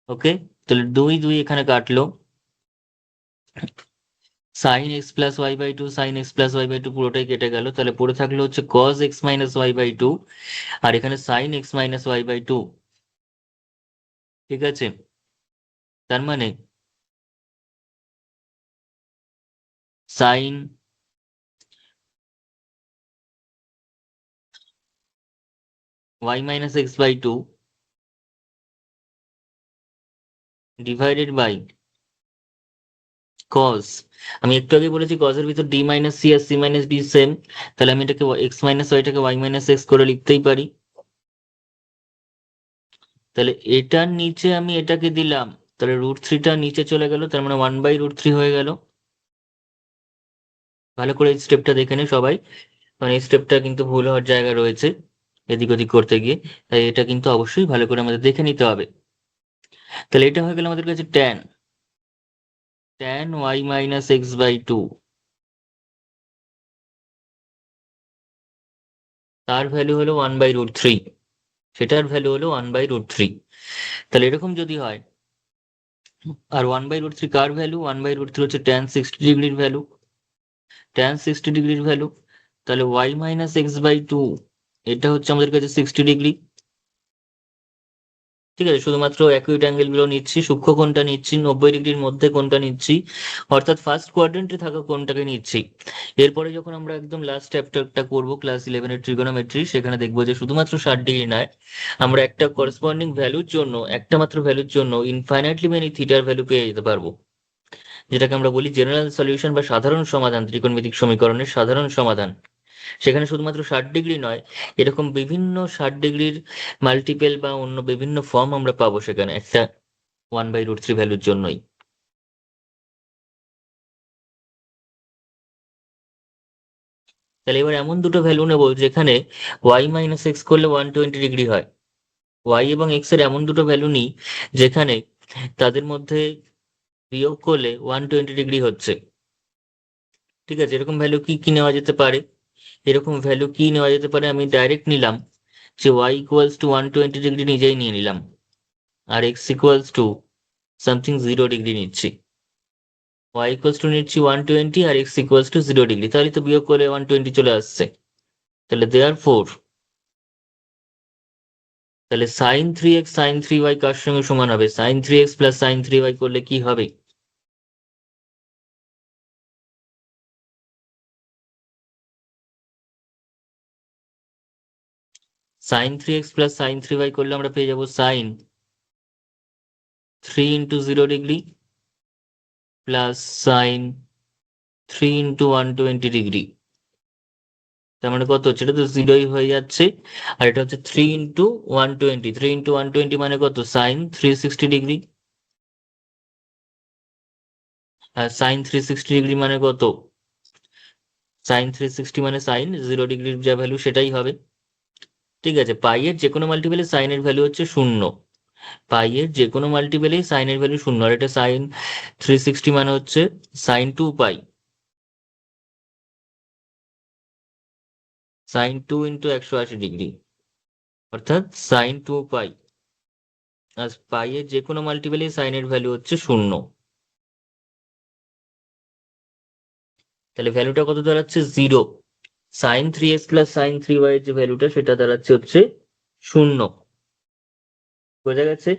Speaker 1: Okay, তাহলে দুই দুই এখানে কাটলো, sine x plus Y by two, sine x plus Y by two পুরোটাই কেটে গেল, তাহলে পড়ে থাকলো হচ্ছে cos x minus Y by two, আর এখানে sine X minus Y by two. ঠিক আছে, তার মানে sine Y minus X by two divided by cos, আমি একটু আগে বলেছি কজের ভিতর ডি মাইনাস সি আর সি মাইনাস ডি সেম, তাহলে আমি এটাকে এক্স মাইনাস ওয়াইটাকে ওয়াই মাইনাস এক্স করে লিখতেই পারি। তাহলে এটার নিচে আমি এটাকে দিলাম, তাহলে √3টা নিচে চলে গেল, তার মানে 1/√3 হয়ে গেল। ভালো করে এই স্টেপটা দেখে নে সবাই, কারণ এই স্টেপটা কিন্তু ভুল হওয়ার জায়গা রয়েছে এদিক ওদিক করতে গিয়ে, তাই এটা কিন্তু অবশ্যই ভালো করে আমাদের দেখে নিতে হবে। তাহলে এটা হয়ে গেল আমাদের কাছে tan y মাইনাস x/2, তার ভ্যালু হলো 1/√3, সেটার ভ্যালু হলো 1/√3। তাহলে এরকম যদি হয়, আর 1/√3 কার ভ্যালু, 1/√3 হচ্ছে tan 60 ডিগ্রির ভ্যালু, tan 60 ডিগ্রির ভ্যালু। তাহলে y মাইনাস x/2 এটা হচ্ছে আমাদের কাছে 60 ডিগ্রি। ঠিক আছে, শুধুমাত্র অ্যাকিউট অ্যাঙ্গেল গুলো নিচ্ছি, সূক্ষ্ম কোণটা নিচ্ছি, 90 ডিগ্রির মধ্যে কোণটা নিচ্ছি, অর্থাৎ ফার্স্ট কোয়াড্রেন্টে থাকা কোণটাকে নিচ্ছি। এরপরে যখন আমরা একদম লাস্ট চ্যাপ্টারটা করবো ক্লাস 11-এর ট্রিগোনোমেট্রি, সেখানে দেখবো যে শুধুমাত্র 60 ডিগ্রি নয়, আমরা একটা করেসপন্ডিং ভ্যালুর জন্য, একটা মাত্র ভ্যালুর জন্য ইনফাইনাইটলি মেনি থিটার ভ্যালু পেয়ে যেতে পারবো, যেটাকে আমরা বলি জেনারেল সলিউশন বা সাধারণ সমাধান, ত্রিকোণমিতিক সমীকরণের সাধারণ সমাধান। সেখানে শুধুমাত্র 60 ডিগ্রি নয়, এরকম বিভিন্ন 60 ডিগ্রির মাল্টিপেল বা অন্য বিভিন্ন ফর্ম আমরা পাবো সেখানে একটা 1/√3 ভ্যালুর জন্যই। তাহলে এবার এমন দুটো ভ্যালু নেবো যেখানে y মাইনাস এক্স করলে 120 ডিগ্রি হয়, y এবং x এর এমন দুটো ভ্যালু নিই যেখানে তাদের মধ্যে বিয়োগ করলে 120 ডিগ্রি হচ্ছে। ঠিক আছে, এরকম ভ্যালু কি কি নেওয়া যেতে পারে, এরকম ভ্যালু কি নেওয়া যেতে পারে, আমি ডাইরেক্ট নিলাম যে y ইকুয়ালস টু 120 ডিগ্রি নিজেই নিয়ে নিলাম, আর x equals to something 0 degree নিচ্ছি। y ইকুয়ালস টু নিচ্ছি 120 আর x ইকুয়ালস টু 0 ডিগ্রি, তাহলে তো বিয়োগ করে 120 চলে আসছে। তাহলে দেয়ারফোর, তাহলে sin 3x sin 3y কার সঙ্গে সমান হবে, sin 3x plus sin 3y করলে কি হবে, sin 3x plus sin 3y করলে আমরা পেয়ে যাবো sin 3 × 0 degree plus sin 3 × 120 degree. তার মানে কত হচ্ছে, এটা তো জিরোই হয়ে যাচ্ছে, আর এটা হচ্ছে 3 × 120, 3 × 120 মানে কত, sin 360 ডিগ্রি, আর sin 360 ডিগ্রি মানে কত, sin 360 মানে sin 0 ডিগ্রির যা ভ্যালু সেটাই হবে। ঠিক আছে, পাই এর যে কোনো মাল্টিপেলে সাইনের ভ্যালু হচ্ছে 0, পাই এর যে কোনো মাল্টিপেলেই সাইনের ভ্যালু 0, আর এটা sin 360 মানে হচ্ছে sin 2 পাই, sin 2 × 180 ডিগ্রি, অর্থাৎ sin 2 পাই। আর পাই এর যে কোনো মাল্টিপেলেই সাইনের ভ্যালু হচ্ছে 0, তাহলে ভ্যালুটা কত দাঁড়াচ্ছে, 0। sin 3x plus sin 3y এর যে ভ্যালুটা সেটা দাঁড়াচ্ছে হচ্ছে 0। বোঝা গেছে,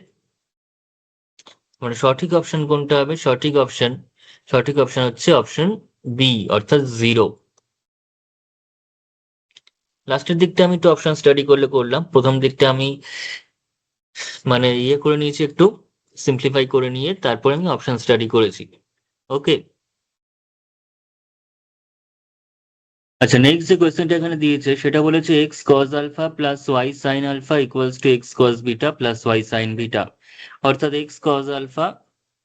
Speaker 1: মানে সঠিক অপশন কোনটা হবে, সঠিক অপশন হচ্ছে অপশন বি, অর্থাৎ 0। লাস্টের দিকটা আমি একটু অপশন স্টাডি করলাম, প্রথম দিকটা আমি মানে ইয়ে করে নিয়েছি, একটু সিম্পলিফাই করে নিয়ে তারপরে আমি অপশন স্টাডি করেছি। ওকে, আচ্ছা, নেক্সট যে কোয়েশ্চেনটা এখানে দিয়েছে সেটা বলেছে X cos alpha plus Y sine alpha equals to X cos beta plus Y sine beta, অর্থাৎ এক্স কজ আলফা,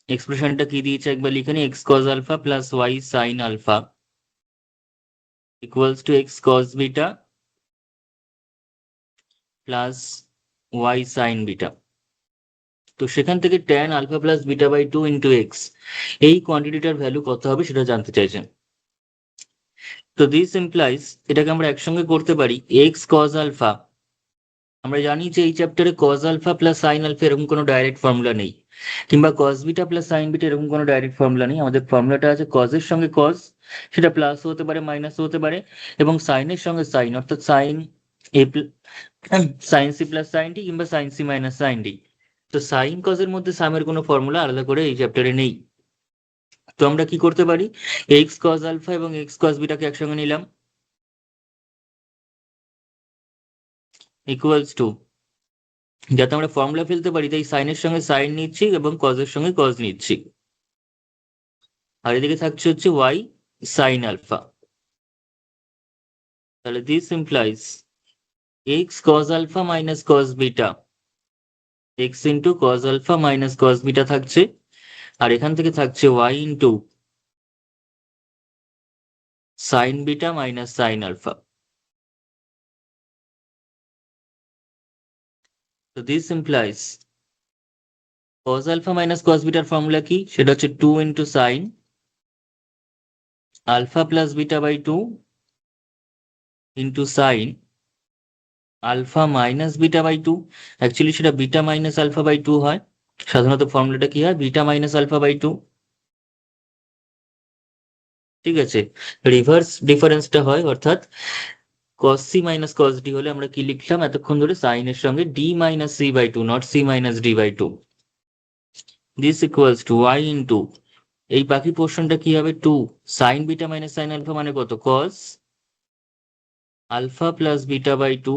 Speaker 1: এক্সপ্রেশনটা কি দিয়েছে একবার লিখে নি, X cos alpha plus Y sine alpha equals to X cos beta plus Y sine beta. তো সেখান থেকে tan alpha plus beta into X, এই কোয়ান্টিটিটার ভ্যালু কত হবে সেটা জানতে চাইছেন। তো দিস ইমপ্লাইজ, এটাকে আমরা একসঙ্গে করতে পারি এক্স কজ আলফা, আমরা জানি যে এই চ্যাপ্টারে cos alpha plus sine alpha এরকম কোনো ডাইরেক্ট ফর্মুলা নেই, কিংবা cos beta plus sine beta এরকম কোনো ডাইরেক্ট ফর্মুলা নেই। আমাদের ফর্মুলাটা আছে কজের সঙ্গে কজ, সেটা প্লাস হতে পারে মাইনাস হতে পারে, এবং সাইনের সঙ্গে সাইন, অর্থাৎ এ sine C plus sine D কিংবা sine C minus sine D. তো সাইন কজের মধ্যে সামের কোনো ফর্মুলা আলাদা করে এই চ্যাপ্টারে নেই। তো আমরা কি করতে পারি, এক্স কজ আলফা এবং এক্স কজ বিটাকে একসঙ্গে নিলাম, ইকুয়ালস টু, যাতে আমরা ফর্মুলা ফেলতে পারি তাই সাইনের সঙ্গে সাইন নিচ্ছি এবং কজের সঙ্গে কজ নিচ্ছি। আর এদিকে থাকছে হচ্ছে ওয়াই সাইন আলফা। তাহলে this implies X cos alpha minus cos beta, X into cos alpha minus cos beta থাকছে, আর এখান থেকে থাকছে Y into sine beta minus sine alpha. তো this implies cos alpha minus cos বিটার formula কি, সেটা হচ্ছে 2 into sine alpha plus beta by 2 into sine alpha minus beta by 2। Actually সেটা বিটা মাইনাস আলফা বাই 2 হয়। সাধারণত ফর্মুলাটা কি হয়, বিটা মাইনাস আলফা বাই 2। ঠিক আছে, রিভার্স ডিফারেন্সটা হয়, অর্থাৎ cos c minus cos d হলে আমরা কি লিখলাম এতক্ষণ ধরে, সাইনের সঙ্গে d minus c by 2, not c minus d by 2। This equals to y into এই বাকি পোর্শনটা কি হবে, 2 sine beta minus sine alpha মানে কত, cos alpha plus beta by 2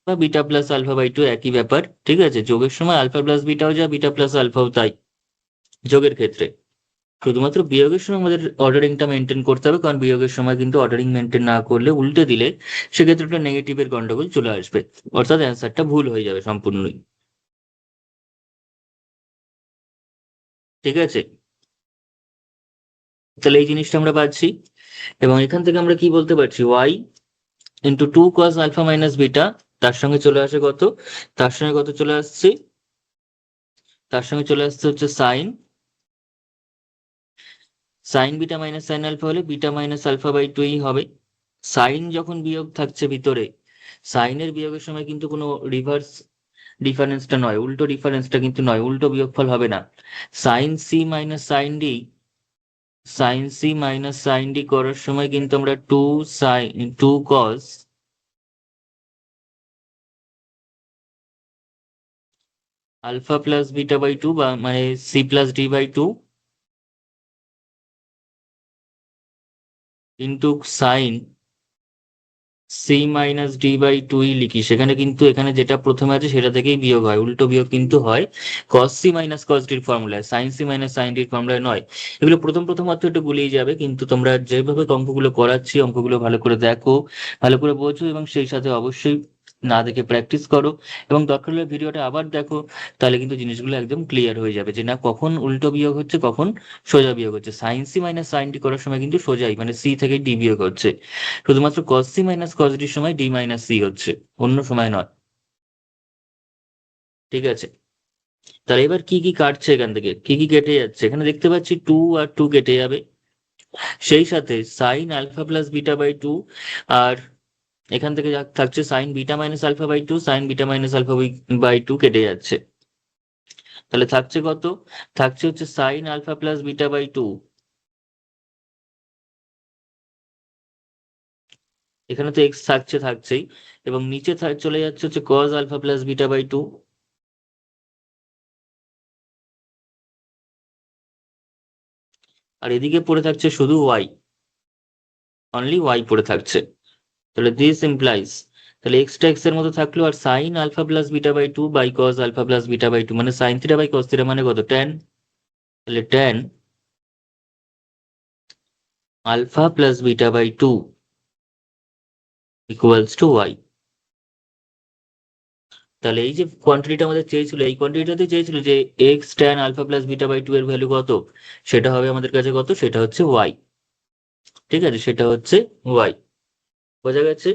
Speaker 1: বা বিটা প্লাস আলফা বাই 2, একই ব্যাপার। ঠিক আছে, যোগের সময় আলফা প্লাস বিটাও যা, বিটা প্লাস আলফাও তাই যোগের ক্ষেত্রে। শুধুমাত্র বিয়োগের সময় আমাদের অর্ডারিংটা মেনটেন করতে হবে, কারণ বিয়োগের সময় কিন্তু অর্ডারিং মেনটেন না করলে, উল্টে দিলে সেক্ষেত্রে একটা নেগেটিভের গন্ডগোল চলে আসবে, অর্থাৎ অ্যান্সারটা ভুল হয়ে যাবে সম্পূর্ণই। ঠিক আছে, তাহলে এই জিনিসটা আমরা পাচ্ছি, এবং এখান থেকে আমরা কি বলতে পারছি, y into 2 cos alpha minus beta, তার সঙ্গে চলে আসে কত, তার সঙ্গে কত চলে আসছে, তার সঙ্গে চলে আসছে হচ্ছে sine, sine beta minus sine alpha হলে বিটা মাইনাস আলফা বাই 2 হবে। সাইন যখন বিয়োগ থাকছে ভিতরে, সাইনের বিয়োগের সময় কিন্তু কোনো রিভার্স ডিফারেন্সটা নয়, উল্টো ডিফারেন্সটা কিন্তু নয়, উল্টো বিয়োগফল হবে না। Sine C minus sine D, sine C minus sine d করার সময় কিন্তু আমরা 2 cos alpha plus beta by 2 বা মানে c plus D by 2 into sine C minus D by 2 লিখি, সেখানে কিন্তু এখানে যেটা প্রথমে আছে সেটা থেকেই বিয়োগ হয়, উল্টো বিয়োগ কিন্তু হয় কস সি মাইনাস কস ডির ফর্মুলায়, সাইন সি মাইনাস সাইন ডির ফর্মুলায় নয়। এগুলো প্রথম প্রথম অর্থ একটু গুলিয়ে যাবে, কিন্তু তোমরা যেভাবে অঙ্কগুলো করাচ্ছি অঙ্কগুলো ভালো করে দেখো, ভালো করে বোঝো, এবং সেই সাথে অবশ্যই না দেখে প্র্যাকটিস করো, এবং দরকার হলে ভিডিওটা আবার দেখো। তাহলে কিন্তু জিনিসগুলো একদম ক্লিয়ার হয়ে যাবে, যে না কখন উল্টো বিয়োগ হচ্ছে, কখন সোজা বিয়োগ হচ্ছে। Sine C minus sine d করার সময় কিন্তু সোজাই, মানে সি থেকে ডি বিয়োগ হচ্ছে, শুধুমাত্র cos c minus cos d সময় d মাইনাস c হচ্ছে, অন্য সময় নয়। ঠিক আছে, তাহলে এবার কি কি কাটছে, এখান থেকে কি কি কেটে যাচ্ছে, এখানে দেখতে পাচ্ছি 2 আর 2 কেটে যাবে, সেই সাথে sine alpha plus beta by 2, আর এখান থেকে যা থাকছে sine beta minus alpha by 2, sine beta minus alpha by 2 কেটে যাচ্ছে। তাহলে থাকছে কত, থাকছে হচ্ছে sine alpha plus beta by 2, এখানে তো এক্স থাকছে থাকছেই, এবং নিচে চলে যাচ্ছে হচ্ছে cos alpha plus beta by 2, আর এদিকে পড়ে থাকছে শুধু ওয়াই, অনলি ওয়াই পড়ে থাকছে। তাহলে দিস ইমপ্লাইজ, তাহলে এক্সট্রা এক্স এর মতো থাকলো, আর sine alpha plus beta by 2 by cos alpha plus beta by 2, মানে sine theta by cos theta মানে কত, ট্যান। তাহলে tan alpha plus beta by 2 equals to Y. তাহলে এই যে কোয়ান্টিটিটা আমাদের চেয়েছিল, এই কোয়ান্টিটিটাতে চেয়েছিল যে x tan alpha plus beta by 2 এর ভ্যালু কত, সেটা হবে আমাদের কাছে কত, সেটা হচ্ছে ওয়াই। ঠিক আছে, সেটা হচ্ছে ওয়াই, বোঝা গেছে।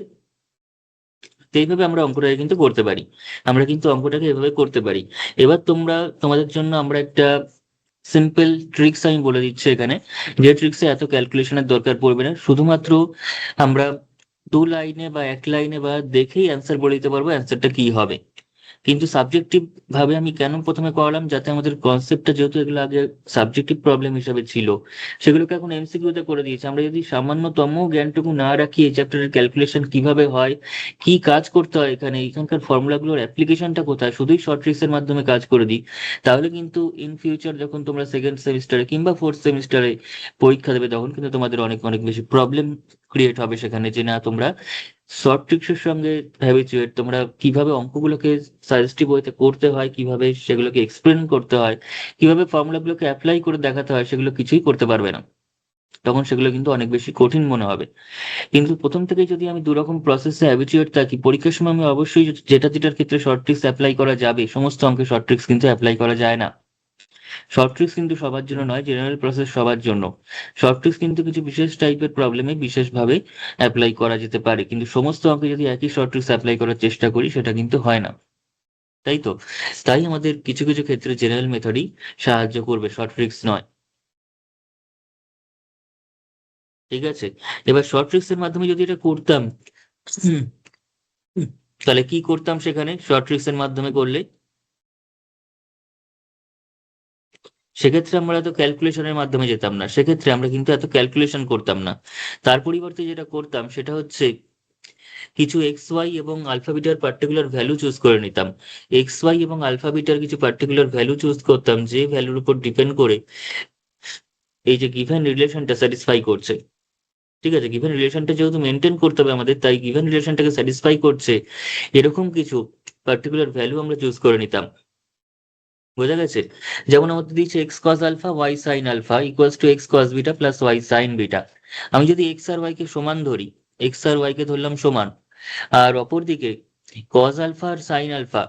Speaker 1: তো এইভাবে আমরা অঙ্কটাকে কিন্তু করতে পারি, আমরা কিন্তু অঙ্কটাকে এভাবে করতে পারি। এবার তোমরা, তোমাদের জন্য আমরা একটা সিম্পল ট্রিক্স আমি বলে দিচ্ছি এখানে, যে ট্রিক্সে এত ক্যালকুলেশনের দরকার পড়বে না, শুধুমাত্র আমরা 2 লাইনে বা 1 লাইনে বা দেখেই অ্যান্সার বলে দিতে পারবো অ্যান্সারটা কি হবে। কিন্তু সাবজেক্টিভ ভাবে আমি কেন প্রথমে করালাম, যাতে আমাদের কনসেপ্টটা, যেহেতু এগুলো আগে সাবজেক্টিভ প্রবলেম হিসেবে ছিল, সেগুলোকে এখন এমসিকিউ তে করে দিয়েছে। আমরা যদি সামান্যতম জ্ঞানটুকু না রাখি এই চ্যাপ্টারের ক্যালকুলেশন কিভাবে হয়, কি কাজ করতে হয়, এখানে এখানকার ফর্মুলাগুলোর অ্যাপ্লিকেশনটা কোথায়, শুধুই শর্ট ট্রিক্স এর মাধ্যমে কাজ করে দিই, তাহলে কিন্তু ইন ফিউচার যখন তোমরা সেকেন্ড সেমিস্টারে কিংবা ফোর্থ সেমিস্টারে পরীক্ষা দেবে, তখন কিন্তু তোমাদের অনেক অনেক বেশি প্রবলেম ক্রিয়েট হবে সেখানে, যে না তোমরা শর্ট ট্রিক্সের সঙ্গে হ্যাবিচুয়েট, তোমরা কিভাবে অঙ্কগুলোকে সাজেস্টিভ ওয়েতে করতে হয়, কিভাবে সেগুলোকে এক্সপ্লেন করতে হয়, কিভাবে ফর্মুলাগুলোকে অ্যাপ্লাই করে দেখাতে হয়, সেগুলো কিছুই করতে পারবে না। তখন সেগুলো কিন্তু অনেক বেশি কঠিন মনে হবে। কিন্তু প্রথম থেকে যদি আমি দুরকম প্রসেসে হ্যাবিচুয়েট থাকি, পরীক্ষার সময় আমি অবশ্যই যেটা যেটার ক্ষেত্রে শর্ট ট্রিক্স অ্যাপ্লাই করা যাবে, সমস্ত অঙ্কে শর্ট ট্রিক্স কিন্তু অ্যাপ্লাই করা যায় না। শর্ট ট্রিক্স কিন্তু সবার জন্য নয়, জেনারেল প্রসেস সবার জন্য। শর্ট ট্রিক্স কিন্তু কিছু বিশেষ টাইপের প্রবলেমে বিশেষভাবে অ্যাপ্লাই করা যেতে পারে, কিন্তু সমস্ত অঙ্কে যদি একই শর্ট ট্রিক্স অ্যাপ্লাই করার চেষ্টা করি সেটা কিন্তু হয় না, তাই তো? তাই আমাদের কিছু কিছু ক্ষেত্রে জেনারেল মেথডই সাহায্য করবে, শর্ট ট্রিক্স নয়। ঠিক আছে, এবার শর্ট ট্রিক্স এর মাধ্যমে যদি এটা করতাম, হুম, হুম, তাহলে কি করতাম সেখানে শর্ট ট্রিক্স এর মাধ্যমে করলে? সেক্ষেত্রে আমরা এত ক্যালকুলেশনের মাধ্যমে যেতাম না, সেক্ষেত্রে আমরা কিন্তু এত ক্যালকুলেশন করতাম না। তার পরিবর্তে যেটা করতাম সেটা হচ্ছে কিছু এক্স ওয়াই এবং আলফা বিটার পার্টিকুলার ভ্যালু চুজ করে নিতাম। এক্স ওয়াই এবং আলফা বিটার কিছু পার্টিকুলার ভ্যালু চুজ করতাম, যে ভ্যালুর উপর ডিপেন্ড করে এই যে গিভেন রিলেশনটা স্যাটিসফাই করছে। ঠিক আছে, গিভেন রিলেশনটা যেহেতু মেনটেন করতে হবে আমাদের, তাই গিভেন রিলেশনটাকে স্যাটিসফাই করছে এরকম কিছু পার্টিকুলার ভ্যালু আমরা চুজ করে নিতাম। বোঝা গেছে? যেমন আমাদের দিচ্ছে x cos alpha y sine alpha equals to x cos beta plus Y sine beta. আমি যদি এক্স আর ওয়াই কে সমান ধরি, এক্স আর ওয়াই কে ধরলাম সমান, আর অপরদিকে কস আলফা আর সাইন আলফা,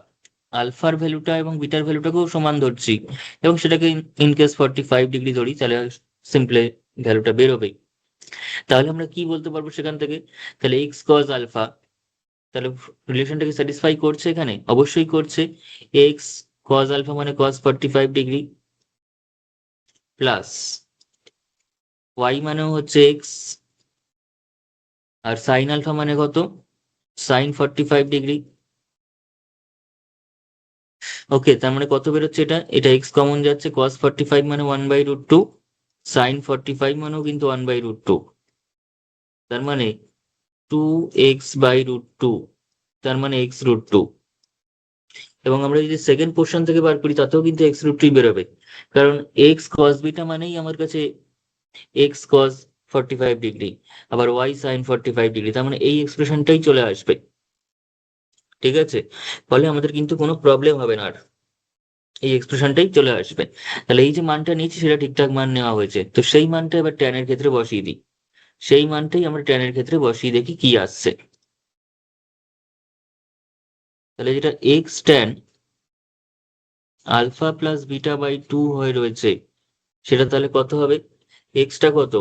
Speaker 1: আলফার ভ্যালুটা এবং বিটার ভ্যালুটাকেও সমান ধরছি, এবং সেটাকে ইন কেস 45 ডিগ্রি ধরি, তাহলে সিম্পলে ভ্যালুটা বেরোবে। তাহলে আমরা কি বলতে পারবো সেখান থেকে? তাহলে এক্স কস আলফা, তাহলে রিলেশনটাকে স্যাটিসফাই করছে এখানে, অবশ্যই করছে। এক্স কস আলফা মানে কস 45 ডিগ্রি, প্লাস ওয়াই মানেও হচ্ছে এক্স, আর সাইন আলফা মানে কত? Sign 45 degree. ওকে, তার মানে কত বেরোচ্ছে? এটা এটা এক্স কমন যাচ্ছে, কস 45 মানে 1/√2, সাইন 45 মানেও কিন্তু 1/√2, তার মানে 2x/√2, তার মানে x√2। এবং আমরা যদি সেকেন্ড পোর্শন থেকে বার করি তাতেও কিন্তু x√2 বেরোবে, কারণ এক্স কস বিটা মানেই আমার কাছে এক্স কস 45 ডিগ্রি, আবার ওয়াই সাইন 45 ডিগ্রি, তার মানে এই এক্সপ্রেশনটাই চলে আসবে। ঠিক আছে, ফলে আমাদের কিন্তু কোনো প্রবলেম হবে না আর, এই এক্সপ্রেশনটাই চলে আসবে। তাহলে এই যে মানটা নিয়েছি সেটা ঠিকঠাক মান নেওয়া হয়েছে, তো সেই মানটা এবার ট্যান এর ক্ষেত্রে বসিয়ে দিই। সেই মানটাই আমরা ট্যান এর ক্ষেত্রে বসিয়ে দেখি কি আসছে। তাহলে যেটা এক্স ট্যান আলফা প্লাস বিটা/2 হয়ে রয়েছে, সেটা তাহলে কত হবে? এক্সটা কত?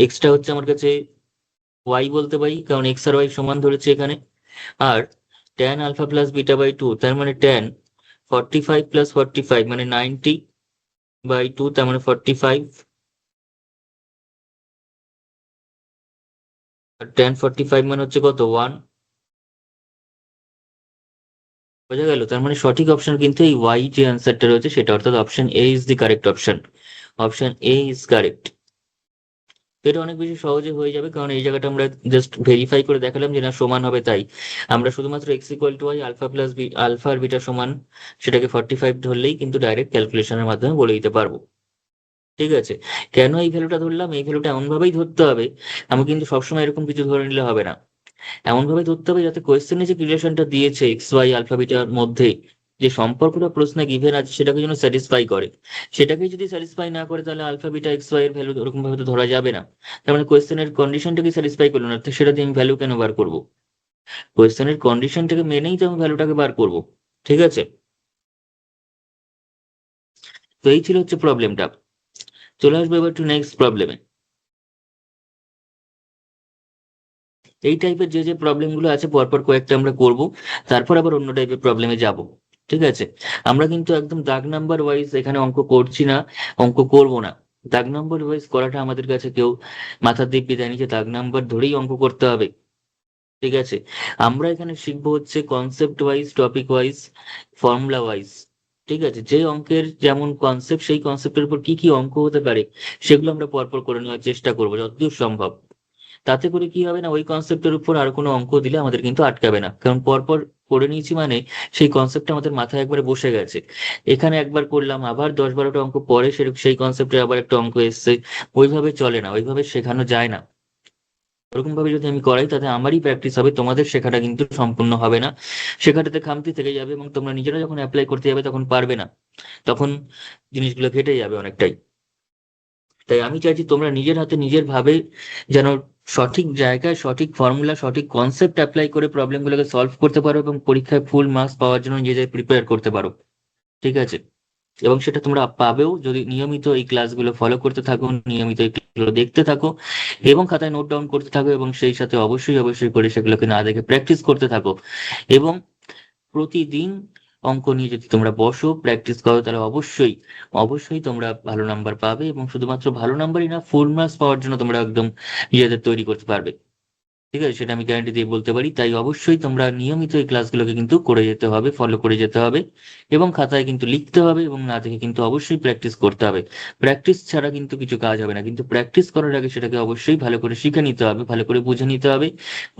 Speaker 1: এক্সটা হচ্ছে আমার কাছে ওয়াই বলতে পারি, কারণ এক্স আর ওয়াই সমান ধরেছে এখানে। আর ট্যান আলফা প্লাস বিটা/2, তার মানে ট্যান 45 + 45 মানে 90/2, তার মানে 45। আর ট্যান 45 মানে হচ্ছে কত? 1। বোঝা গেল? তার মানে সঠিক অপশন কিন্তু এই ওয়াই যে অ্যান্সারটা রয়েছে সেটা, অর্থাৎ option A is the correct option. Option A is correct. এটা অনেক বেশি সহজে হয়ে যাবে, কারণ এই জায়গাটা আমরা জাস্ট ভেরিফাই করে দেখালাম যে না সমান হবে, তাই আমরা শুধুমাত্র x equal to y, alpha plus b, alpha আর বিটা সমান, সেটাকে 45 ধরলেই কিন্তু ডাইরেক্ট ক্যালকুলেশনের মাধ্যমে বলে দিতে পারবো। ঠিক আছে, কেন এই ভ্যালুটা ধরলাম? এই ভ্যালুটা এমন ভাবেই ধরতে হবে, আমি কিন্তু সবসময় এরকম কিছু ধরে নিলে হবে না। এমন ভাবে ধরতে হবে যাতে কোয়েশ্চেনে যে রিলেশনটা দিয়েছে এক্স ওয়াই আলফা বিটার মধ্যে, যে সম্পর্কটা প্রশ্নে গিভেন আছে সেটাকে যেন স্যাটিসফাই করে। সেটাকে যদি স্যাটিসফাই না করে তাহলে আলফা বিটা এক্স ওয়াই এর ভ্যালু ওরকম ভাবে তো ধরা যাবে না। তার মানে কোয়েশ্চেনের কন্ডিশনটাকে স্যাটিসফাই করলো না, তো সেটা দিয়ে আমি ভ্যালু কেন বার করবো? কোয়েশ্চেনের কন্ডিশনটাকে মেনেই তো আমি ভ্যালুটাকে বার করবো। ঠিক আছে, তো এই ছিল হচ্ছে প্রবলেমটা। চলে আসবো এবার টু নেক্সট প্রবলেমে। এই টাইপের যে যে প্রবলেমগুলো আছে পরপর কয়েকটা আমরা করব, তারপর আবার অন্য টাইপের প্রবলেমে যাব। ঠিক আছে, আমরা কিন্তু একদম দাগ নাম্বার ওয়াইজ এখানে অঙ্ক করছি না, অঙ্ক করব না। দাগ নাম্বার ওয়াইজ করাটা আমাদের কাছে কেউ মাথার দিব্যি দেয়নি যে দাগ নাম্বার ধরেই অঙ্ক করতে হবে। ঠিক আছে, আমরা এখানে শিখবো হচ্ছে concept wise, topic wise, formula wise. ঠিক আছে, যে অঙ্কের যেমন কনসেপ্ট, সেই কনসেপ্টের উপর কি কি অঙ্ক হতে পারে সেগুলো আমরা পরপর করে নেওয়ার চেষ্টা করবো যতদূর সম্ভব। তাতে করে কি হবে না, ওই কনসেপ্টের উপর আর কোনো অঙ্ক দিলে আমাদের কিন্তু আটকাবে না, কারণ পরপর করে নিয়েছি মানে সেই কনসেপ্টটা আমাদের মাথায় একবারে বসে গেছে। এখানে একবার করলাম, আবার 10-12টা অঙ্ক পরে সেই কনসেপ্টে আবার একটা অঙ্ক এসছে, ওইভাবে চলে না, ওইভাবে শেখানো যায় না। ওরকম ভাবে যদি আমি করাই তাতে আমারই প্র্যাকটিস হবে, তোমাদের শেখাটা কিন্তু সম্পূর্ণ হবে না, শেখাটাতে খামতি থেকে যাবে, এবং তোমরা নিজেরা যখন অ্যাপ্লাই করতে যাবে তখন পারবে না, তখন জিনিসগুলো ঘেটে যাবে অনেকটাই। তাই আমি চাইছি তোমরা নিজের হাতে নিজের ভাবে যেন সঠিক জায়গায় সঠিক ফর্মুলা সঠিক কনসেপ্ট অ্যাপ্লাই করে প্রবলেমগুলোকে সলভ করতে পারো এবং পরীক্ষায় ফুল মার্কস পাওয়ার জন্য নিজেদের প্রিপেয়ার করতে পারো। ঠিক আছে? এবং সেটা তোমরা পাবেও যদি নিয়মিত এই ক্লাসগুলো ফলো করতে থাকো, নিয়মিত এই ক্লাসগুলো দেখতে থাকো এবং খাতায় নোট ডাউন করতে থাকো, এবং সেই সাথে অবশ্যই অবশ্যই করে সেগুলোকে না দেখে প্র্যাকটিস করতে থাকো। এবং প্রতিদিন অঙ্ক নিয়ে যদি তোমরা বসো প্র্যাকটিস করো, তাহলে অবশ্যই অবশ্যই তোমরা ভালো নাম্বার পাবে, এবং শুধুমাত্র ভালো নাম্বারই না, ফুল মার্কস পাওয়ার জন্য তোমরা একদম নিজেদের তৈরি করতে পারবে। ঠিক আছে? সেটা আমি গ্যারান্টি দিয়ে বলতে পারি। তাই অবশ্যই তোমরা নিয়মিত এই ক্লাসগুলোকে কিন্তু করে যেতে হবে, ফলো করে যেতে হবে, এবং খাতায় কিন্তু লিখতে হবে, এবং না দেখে কিন্তু অবশ্যই প্র্যাকটিস করতে হবে। প্র্যাকটিস ছাড়া কিন্তু কিছু কাজ হবে না, কিন্তু প্র্যাকটিস করার আগে সেটাকে অবশ্যই ভালো করে শিখে নিতে হবে, ভালো করে বুঝে নিতে হবে।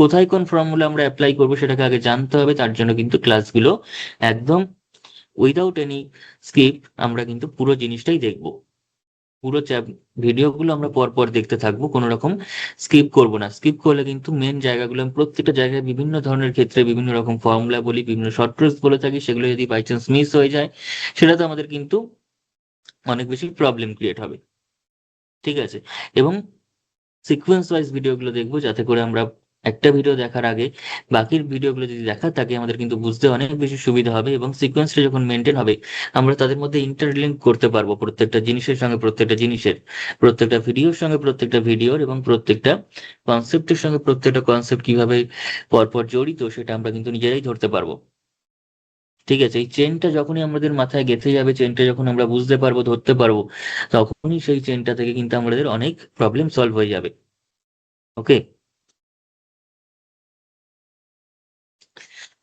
Speaker 1: কোথায় কোন ফর্মুলা আমরা অ্যাপ্লাই করবো সেটাকে আগে জানতে হবে। তার জন্য কিন্তু ক্লাসগুলো একদম উইদাউট এনি স্কিপ আমরা কিন্তু পুরো জিনিসটাই দেখবো। পুরো ভিডিওগুলো আমরা পর পর দেখতে থাকবো, কোনো রকম স্কিপ করব না। স্কিপ করলে কিন্তু মেন জায়গাগুলো আমি প্রত্যেকটা জায়গায় বিভিন্ন ধরনের ক্ষেত্রে বিভিন্ন রকম ফর্মুলা বলি, বিভিন্ন শর্ট ট্রিক্স বলে থাকি, সেগুলো যদি বাই চান্স মিস হয়ে যায় সেটা তো আমাদের কিন্তু অনেক বেশি প্রবলেম ক্রিয়েট হবে। ঠিক আছে? এবং সিকোয়েন্স ওয়াইজ ভিডিওগুলো দেখবো, যাতে করে আমরা একটা ভিডিও দেখার আগে বাকির ভিডিওগুলো যদি দেখা থাকে আমাদের কিন্তু বুঝতে অনেক বেশি সুবিধা হবে, এবং সিকোয়েন্সটা যখন মেনটেন হবে আমরা তাদের মধ্যে ইন্টারলিঙ্ক করতে পারবো, প্রত্যেকটা জিনিসের সঙ্গে প্রত্যেকটা জিনিসের, প্রত্যেকটা ভিডিওর সঙ্গে প্রত্যেকটা ভিডিওর, এবং প্রত্যেকটা কনসেপ্টের সঙ্গে প্রত্যেকটা কনসেপ্ট কিভাবে পরপর জড়িত সেটা আমরা কিন্তু নিজেরাই ধরতে পারবো। ঠিক আছে? এই চেনটা যখনই আমাদের মাথায় গেঁথে যাবে, চেনটা যখন আমরা বুঝতে পারবো, ধরতে পারবো, তখনই সেই চেনটা থেকে কিন্তু আমাদের অনেক প্রবলেম সলভ হয়ে যাবে। ওকে?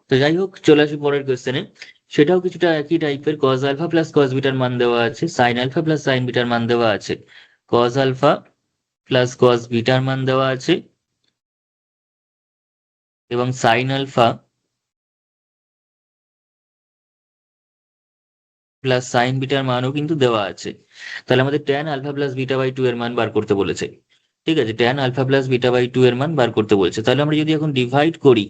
Speaker 1: তো যাই হোক, চলে আসি পরের কোয়েশ্চেনে। সেটাও কিছুটা একই টাইপের। কজ আলফা প্লাস কজ বিটার মান দেওয়া আছে, সাইন আলফা প্লাস সাইন বিটার মান দেওয়া আছে, কজ আলফা প্লাস কজ বিটার মান দেওয়া আছে, এবং সাইন আলফা প্লাস সাইন বিটার মানও কিন্তু দেওয়া আছে। তাহলে আমাদের tan alpha plus beta by two এর মান বার করতে বলেছে। ঠিক আছে? Tan alpha plus beta by two এর মান বার করতে বলেছে। তাহলে আমরা যদি এখন ডিভাইড করি,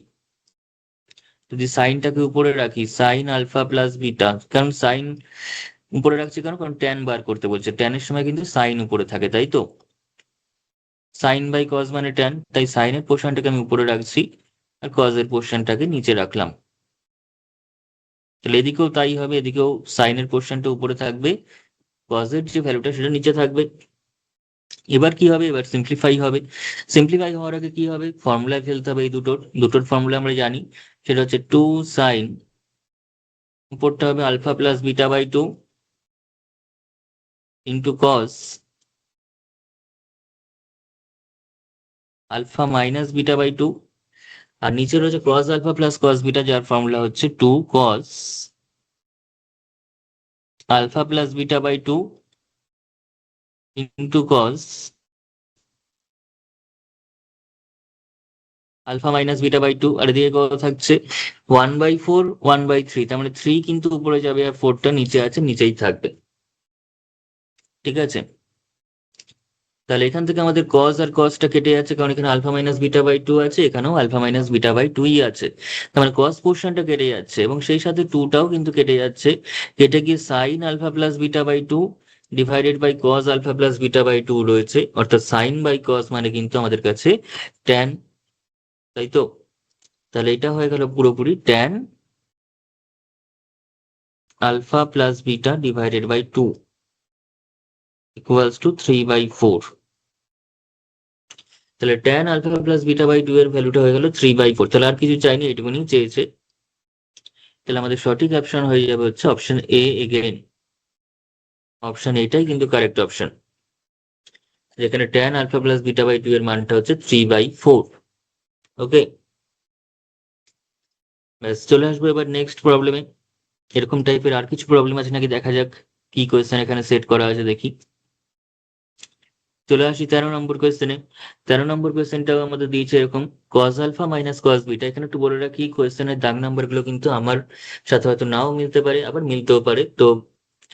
Speaker 1: যদি সাইনটাকে উপরে রাখি, সাইন আলফা প্লাস বিটা, কারণ সাইন উপরে রাখছি কেন, কারণ ট্যান বার করতে বলছে, ট্যানের সময় কিন্তু সাইন উপরে থাকে, তাই তো? সাইন বাই কজ মানে ট্যান, তাই সাইনের পোর্শনটাকে আমি উপরে রাখছি আর কজের পোর্শনটাকে নিচে রাখলাম। তাহলে এদিকেও তাই হবে, এদিকেও সাইনের পোর্শনটা উপরে থাকবে, কজের যে ভ্যালুটা সেটা নিচে থাকবে। এবার কি হবে, এবার সিম্পলিফাই হবে। সিম্পলিফাই হওয়ার আগে কি হবে, ফর্মুলায় ফেলতে হবে। এই দুটোর দুটোর ফর্মুলা আমরা জানি, সেটা হচ্ছে টু সাইন, উপরটা হবে alpha plus beta by two into cos alpha minus beta by two, আর নিচে রয়েছে cos alpha plus cos beta, যার ফর্মুলা হচ্ছে two cos alpha plus beta by two into cos alpha minus beta by two. আর এদিকে কত থাকছে, 1/4 1/3, তার মানে 3 কিন্তু উপরে যাবে আর 4টা নিচে আছে, নিচেই থাকবে। ঠিক আছে? তাহলে এখান থেকে আমাদের কস আর কসটা কেটে যাচ্ছে, কারণ এখানে alpha minus beta by two আছে, এখানেও আলফা মাইনাস বিটা বাই টুই আছে। তার মানে কস পোর্শনটা কেটে যাচ্ছে, এবং সেই সাথে টুটাও কিন্তু কেটে যাচ্ছে। কেটে গিয়ে sine alpha plus beta by two divided by cos alpha plus beta by two রয়েছে, অর্থাৎ সাইন বাই কস মানে কিন্তু আমাদের কাছে ট্যান, তাই তো? তাহলে এটা হয়ে গেল পুরোপুরি tan alpha plus beta divided by two equals to 3/4। তাহলে tan alpha plus beta by two এর ভ্যালুটা হয়ে গেল 3/4। তাহলে আর কিছু চাইনি, এটুকুনি চেয়েছে। তাহলে আমাদের সঠিক অপশন হয়ে যাবে হচ্ছে অপশন এ এগেইন। অপশন এটাই কিন্তু কারেক্ট অপশন, যেখানে tan alpha plus beta by two এর মানটা হচ্ছে 3/4। ওকে? ব্যাস, চলে আসবো এবার নেক্সট প্রবলেমে। এরকম টাইপের আর কিছু প্রবলেম আছে নাকি দেখা যাক, কি কোয়েশ্চেন এখানে সেট করা আছে দেখি। চলে আসি 13 নম্বর কোয়েশ্চেনে। 13 নম্বর কোয়েশ্চেনটাও আমাদের দিয়েছে এরকম, cos alpha minus cos beta. এখানে একটু বলে রাখি, কোয়েশ্চেনের দাগ নাম্বার গুলো কিন্তু আমার সাথে হয়তো নাও মিলতে পারে, আবার মিলতেও পারে। তো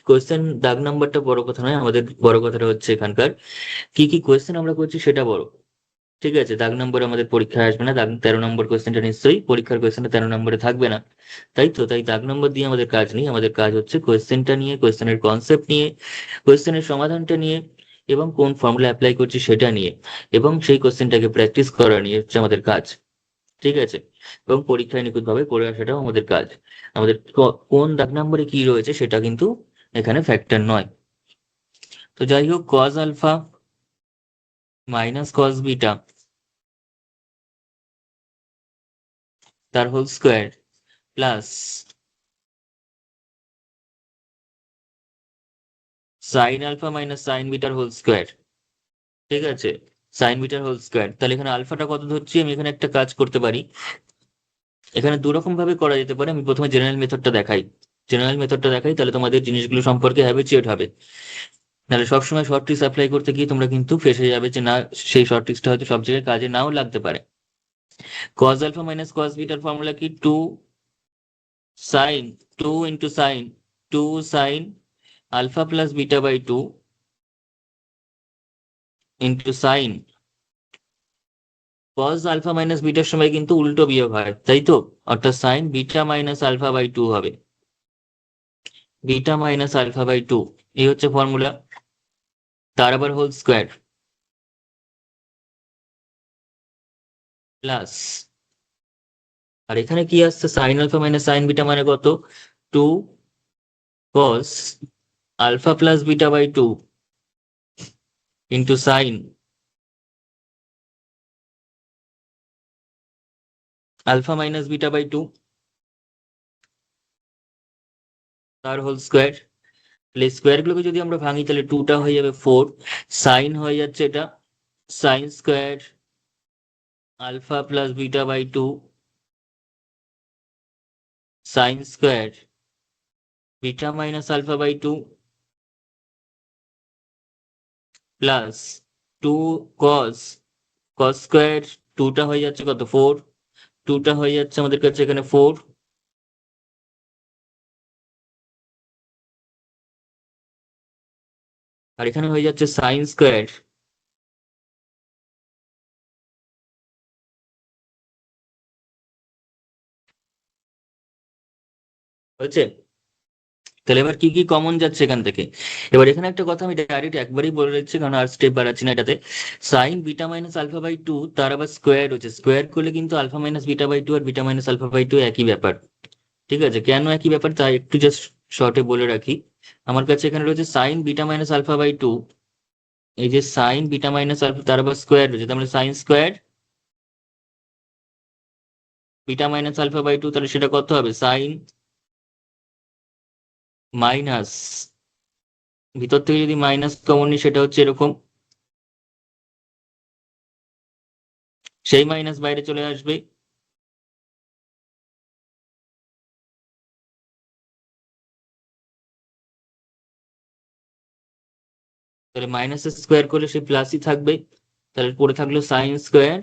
Speaker 1: কোয়েশ্চেন দাগ নাম্বারটা বড় কথা নয়, আমাদের বড় কথাটা হচ্ছে এখানকার কি কি কোয়েশ্চেন আমরা করছি সেটা বড়। ঠিক আছে? দাগ নম্বর আমাদের পরীক্ষায় আসবে না, দাগ 13 নম্বর কোয়েশ্চেনটা নিশ্চয়ই পরীক্ষার কোয়েশ্চেনটা 13 নম্বরে থাকবে না, তাই তো? তাই দাগ নম্বর দিয়ে আমাদের কাজ নেই, আমাদের কাজ হচ্ছে কোয়েশ্চেনটা নিয়ে, কোয়েশ্চেনের কনসেপ্ট নিয়ে, কোয়েশ্চেনের সমাধানটা নিয়ে, এবং কোন ফর্মুলা অ্যাপ্লাই করছি সেটা নিয়ে, এবং সেই কোশ্চেনটাকে প্র্যাকটিস করা নিয়ে হচ্ছে আমাদের কাজ। ঠিক আছে, এবং পরীক্ষায় নিখুঁতভাবে করে আসাটাও আমাদের কাজ। আমাদের কোন দাগ নম্বরে কি রয়েছে সেটা কিন্তু এখানে ফ্যাক্টর নয়। তো যাই হোক, cos alpha minus cos beta তার whole square plus sine alpha minus sine বিটার হোল স্কোয়ার। ঠিক আছে, সাইন বিটার হোল স্কোয়ার। তাহলে এখানে আলফাটা কত ধরছি, আমি এখানে একটা কাজ করতে পারি, এখানে দু রকম ভাবে করা যেতে পারে। আমি প্রথমে জেনারেল মেথডটা দেখাই, তাহলে তোমাদের জিনিসগুলো সম্পর্কে হ্যাবিচুয়েট হবে। নাহলে সবসময় শর্ট ট্রিক্স অ্যাপ্লাই করতে গিয়ে তোমরা কিন্তু ফেসে যাবে যে না, সেই শর্ট ট্রিক্সটা হয়তো সব জায়গায় কাজে নাও লাগতে পারে। কজ আলফা মাইনাস কজ বিটার ফর্মুলা কি, two sine, two into sine, two sine alpha plus beta by two into sine cos alpha minus বিটার সময় কিন্তু উল্টো বিয়োগ হয়, তাই তো? অর্থাৎ sine beta minus alpha by two হবে, beta minus alpha by two, এই হচ্ছে ফর্মুলা। তার আবার হোল স্কোয়ার প্লাস, আর এখানে কি আসছে, sine alpha minus sine beta মানে কত, two cos alpha plus beta by two into sine alpha minus beta by two তার হোল স্কোয়ার। তাহলে স্কোয়ার গুলোকে যদি আমরা ভাঙি তাহলে টুটা হয়ে যাবে ফোর, সাইন হয়ে যাচ্ছে এটা sine square alpha plus beta by two sine square beta minus alpha by two plus two cos, cos square, টুটা হয়ে যাচ্ছে কত, ফোর, টুটা হয়ে যাচ্ছে আমাদের কাছে এখানে ফোর, আর এখানে হয়ে যাচ্ছে সাইন স্কোয়ার হয়েছে। তাহলে এবার কি কি কমন যাচ্ছে এখান থেকে? এবার এখানে একটা কথা আমি ডাইরেক্ট একবারই বলে দিচ্ছি, কারণ আর স্টেপ বাড়াচ্ছি না এটাতে। Sine beta minus alpha by two তার আবার স্কোয়ার হচ্ছে, স্কোয়ার করলে কিন্তু alpha minus beta by two আর beta minus alpha by two একই ব্যাপার। ঠিক আছে, কেন একই ব্যাপার তা একটু জাস্ট শর্টে বলে রাখি। আমার কাছে এখানে রয়েছে sine beta minus alpha by two, এই যে সাইন বিটা মাইনাস আলফা তার আবার স্কোয়ার রয়েছে, তার মানে sine square beta minus alpha by two, তাহলে সেটা কত হবে, সাইন মাইনাস, ভিতর থেকে যদি মাইনাস কমন নিই সেটা হচ্ছে এরকম, সেই মাইনাস বাইরে চলে আসবে, তাহলে মাইনাস স্কোয়ার করলে সেই প্লাসই থাকবে। তাহলে পড়ে থাকলো sine square